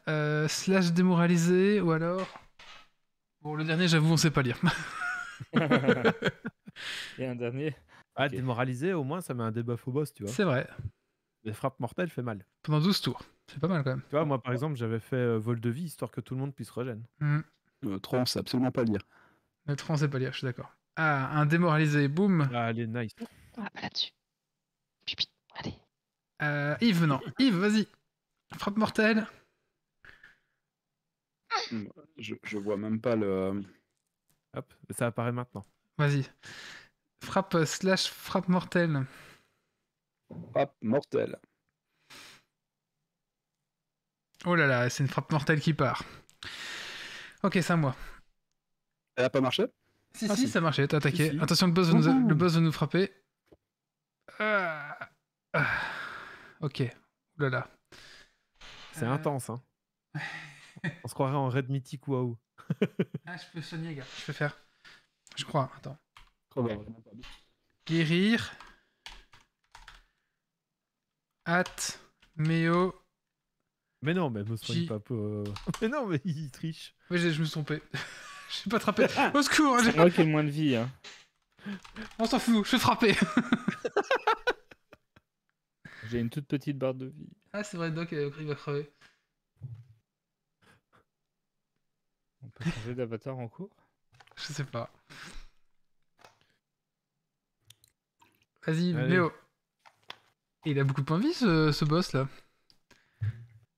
slash démoralisé, ou alors... Bon, le dernier, j'avoue, on sait pas lire. Et un dernier. Ah, Ok. démoralisé, au moins, ça met un debuff au boss, tu vois. C'est vrai. Les frappes mortelles fait mal. Pendant 12 tours. C'est pas mal, quand même. Tu vois, moi, par exemple, j'avais fait vol de vie, histoire que tout le monde puisse regen. 3, on sait absolument pas lire. Le 3, on sait pas lire, je suis d'accord. Ah, un démoralisé, boum. Ah, allez, nice. On va pas là-dessus. Pipi, allez. Yves, non. Yves, vas-y. Frappe mortelle. Je vois même pas le. Hop, ça apparaît maintenant. Vas-y. Frappe slash frappe mortelle. Frappe mortelle. Oh là là, c'est une frappe mortelle qui part. Ok, c'est à moi. Elle a pas marché? Si, Ah, si, si. ça marchait, t'as attaqué. Si, si. Attention, le boss va nous frapper. Ok. Oh là là. C'est intense, hein. On se croirait en Red Mythic WoW. Ah, je peux soigner, gars. Je peux faire. Je crois, attends. Probablement pas. Guérir. Hâte. Méo. Mais non, mais me soigne J- pas peu. Mais non, mais il triche. Oui, je me suis trompé. Je suis pas attrapé. Au secours, C'est moi qui ai le moins de vie. Hein. on s'en fout, je suis frappé. J'ai une toute petite barre de vie. Ah, c'est vrai, Doc, il va crever. On peut changer d'avatar en cours. Je sais pas. Vas-y, Allez. Méo. Et il a beaucoup de points de vie, ce boss là.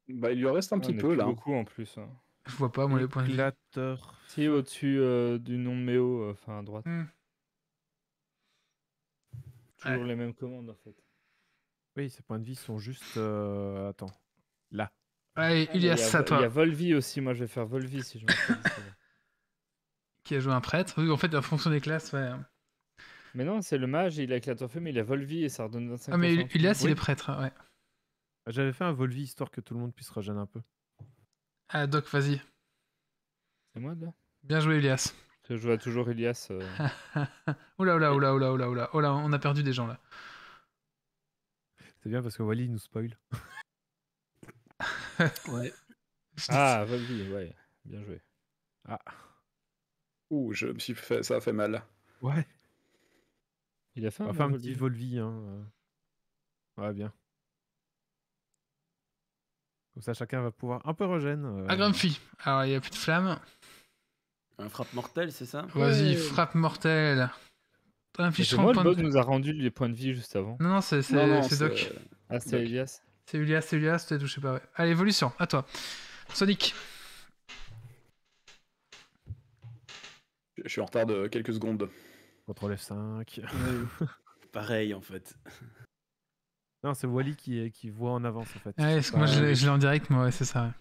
Bah, il lui en reste un Ah, petit on est peu plus là. beaucoup en plus. Hein. Je vois pas, moi, les points de vie. Éclateur. Si, au-dessus du nom de Méo, enfin à droite. Hmm. Toujours Ouais. les mêmes commandes en fait. Oui, ces points de vie sont juste. Attends. Là. Allez, Ah, mais Ilias, à Il y a toi. Volvi aussi, moi je vais faire Volvi si je me rappelle. C'est bon. Qui a joué un prêtre. Oui, en fait, en fonction des classes, ouais. Mais non, c'est le mage, il a éclateur feu, mais il a Volvi et ça redonne 25%. Ah, mais Ilias, il Oui. est prêtre, ouais. J'avais fait un Volvi histoire que tout le monde puisse regen un peu. Ah, Doc, vas-y. C'est moi là Bien joué, Ilias. Je vois toujours Ilias. Oula, oula, oula, oula, oula, oula. Oh là, on a perdu des gens là. C'est bien parce que Wally nous spoil. ouais. Ah, Volvi, ouais. Bien joué. Ah. Ouh, je me suis fait. Ça a fait mal. Ouais. Il a fait On un, va faire un Volvi. petit Volvi. Hein. Ouais, bien. Comme ça, chacun va pouvoir un peu regen. Ah, Grumpy. Alors, il y a plus de flammes. Un frappe mortelle, c'est ça? Vas-y, frappe mortelle. Grumpy, je C'est prends moi, le le point boss de... nous a rendu les points de vie juste avant. Non, non, c'est Non, Doc. Ah, c'était Doc. Ilias. C'est Ilias, t'es touché pas, ouais. Allez, évolution, à toi. Sonic. Je suis en retard de quelques secondes. Contrôle F5. Pareil en fait. Non, c'est Wally qui voit en avance en fait. Ouais, parce que moi, je l'ai en direct, moi, ouais, c'est ça. Ouais.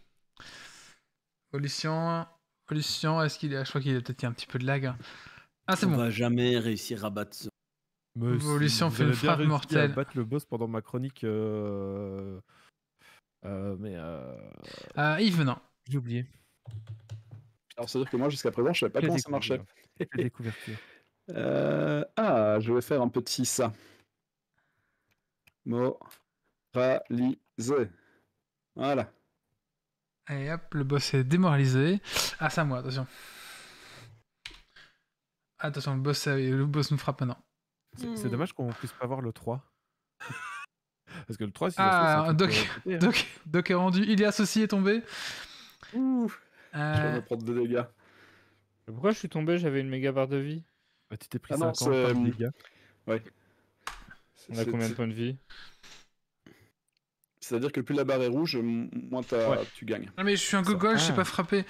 Évolution. Est-ce qu'il est... Je crois qu'il a peut-être un petit peu de lag. Hein. Ah, c'est On bon. va jamais réussir à battre ce. Mais Évolution vous fait une avez bien frappe réussi mortelle. à battre le boss pendant ma chronique. Yves, non. J'ai oublié. Alors, c'est-à-dire que moi, jusqu'à présent, je savais pas J'ai comment ça marchait. découvert. Quelle découverture. Je vais faire un petit ça. Moralisé. Voilà. Allez, hop, le boss est démoralisé. Ah, c'est à moi, attention. Attention, le boss nous frappe maintenant. C'est dommage qu'on puisse pas voir le 3. Parce que le 3, si ça Ah, se trouve, c'est un truc pour péter, hein. Doc est rendu. Ilias aussi est tombé. Ouh, je vais me prendre des dégâts. Pourquoi je suis tombé? J'avais une méga barre de vie. Bah, tu t'es pris Ah non, 50 par dégâts. Ouais. On a combien de points de vie? C'est-à-dire que plus la barre est rouge, moins tu gagnes. Ah, mais je suis un gogol, je sais pas frapper.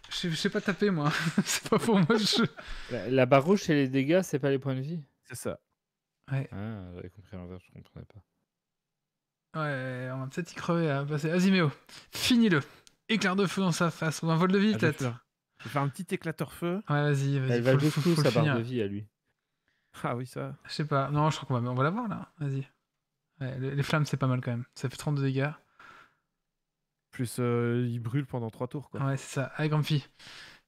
Je sais pas taper, moi. C'est pas pour moi. La barre rouge, c'est les dégâts, c'est pas les points de vie. C'est ça. Ouais. Ah, j'avais compris à l'envers, je comprenais pas. Ouais, on va peut-être y crever à passer. Vas-y, Méo, finis-le. Éclair de feu dans sa face, ou un vol de vie, Ah, je vais peut-être. faire un petit éclateur feu. Ouais, vas-y. Elle va faut jusqu'où le sa barre finir. de vie à lui? Ah oui, ça. Je sais pas. Non, je crois qu'on va l'avoir, là. Vas-y. Ouais, les flammes, c'est pas mal, quand même. Ça fait 32 dégâts. Plus il brûle pendant 3 tours, quoi. Ouais, c'est ça. Allez, grande fille.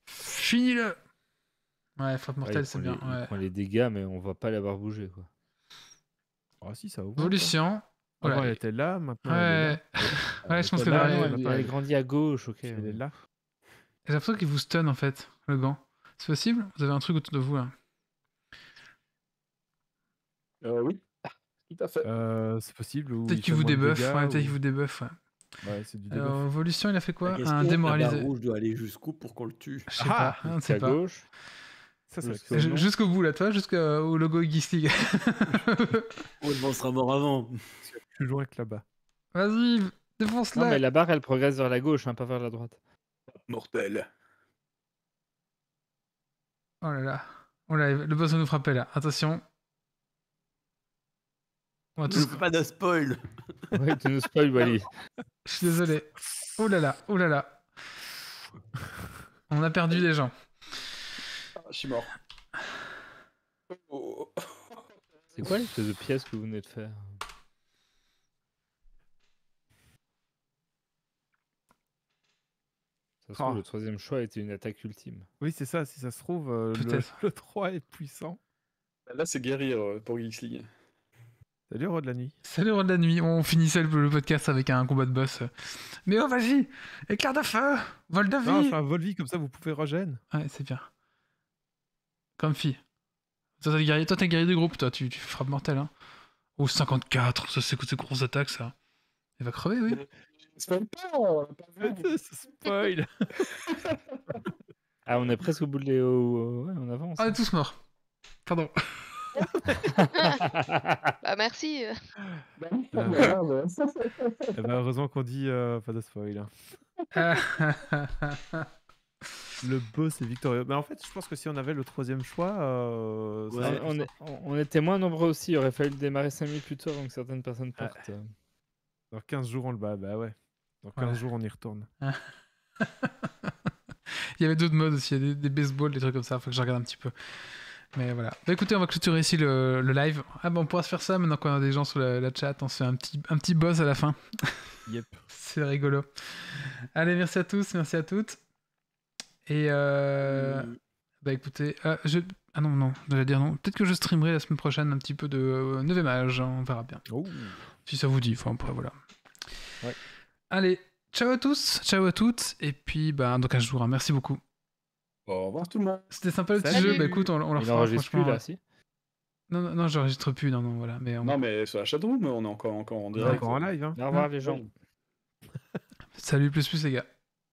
Finis-le. Ouais, frappe mortelle, c'est bien. Il Ouais. prend les dégâts, mais on va pas l'avoir bougé, quoi. Ah si, ça augmente. Évolution. Avant, Voilà. elle était là, maintenant elle est Ouais. là. Ouais, je pense que Là, là, non, elle est grandie à gauche, ok. Elle est là. j'ai l'impression qu'il vous stun, en fait, le gant. C'est possible? Vous avez un truc autour de vous, là. Oui, tout à fait. C'est possible. ou Peut-être il qu'il fait vous moins de débuffe. dégâts, Ouais, peut-être ou- qu'il vous débuffe, ouais. Ouais, c'est du Alors, debuff. évolution, il a fait quoi? La question, Un la barre démoralisé. rouge doit aller jusqu'où pour qu'on le tue? Je sais pas, on ne sait à pas. gauche. Ça, Jusqu'au c'est nom. Jusqu'au bout, là, toi, jusqu'au logo Geeks League. On sera mort avant. plus loin que là-bas. Vas-y, Non, défonce-la. mais la barre, elle progresse vers la gauche, hein, pas vers la droite. Mortel. Oh là là. Oh là, le boss va nous frapper, là. Attention. On va Ne tous... fais pas de spoil. Ouais, tu nous spoil, Wally. Je suis désolé. Oh là là, oh là là. On a perdu des gens. Ah, je suis mort. Oh. C'est quoi l'espèce de pièce que vous venez de faire? Ça se trouve, le troisième choix était une attaque ultime. Oui, c'est ça. Si ça se trouve, Peut-être. le 3 est puissant. Là, c'est guérir pour Geeks League. Salut, Roi de la nuit. Salut, Roi de la nuit. On finissait le podcast avec un combat de boss. Mais oh, vas-y. Éclair de feu. Vol de Non, vie. je fais un vol vie, comme ça, vous pouvez regen. Ouais, c'est bien. Comme fille. Toi, t'es le guerrier du groupe, toi. Tu frappes mortel, hein. Oh, 54. Ça, c'est grosses attaques, ça. Il va crever, oui. Spoil pas, on l'a pas vu. Spoil. Ah, on est presque au bout de Léo. Ouais, on avance. On est tous morts. Pardon. Bah merci. Eh ben, heureusement qu'on dit pas de spoil. Hein. Le boss est victorieux. Mais en fait, je pense que si on avait le troisième choix, ça Ouais, serait plus simple. on était moins nombreux aussi. Il aurait fallu le démarrer 5 minutes plus tôt avant que certaines personnes partent. Dans 15 jours, on le bat. Bah ouais. Dans 15 Ouais. jours, on y retourne. Il y avait d'autres modes aussi, il y a des baseballs, des trucs comme ça, faut que je regarde un petit peu. Mais voilà. Bah écoutez, on va clôturer ici le live. Ah bah on pourra se faire ça maintenant qu'on a des gens sur la chat, on se fait un petit boss à la fin. Yep. C'est rigolo. Allez, merci à tous, merci à toutes. Et bah écoutez, ah non, j'allais dire non. Peut-être que je streamerai la semaine prochaine un petit peu de 9e âge, on verra bien. Oh. Si ça vous dit, enfin après voilà. Ouais. Allez, ciao à tous, ciao à toutes, et puis bah dans 15 jours, hein. Merci beaucoup. Au revoir tout le monde. C'était sympa le petit Salut. jeu, bah écoute, on le Il refera n'enregistre plus franchement. là, si? Non, j'enregistre plus, non, voilà. Mais Non, mais sur la chatroom, on est encore en On est direct. encore en live. Hein. Au revoir les gens. Salut plus les gars.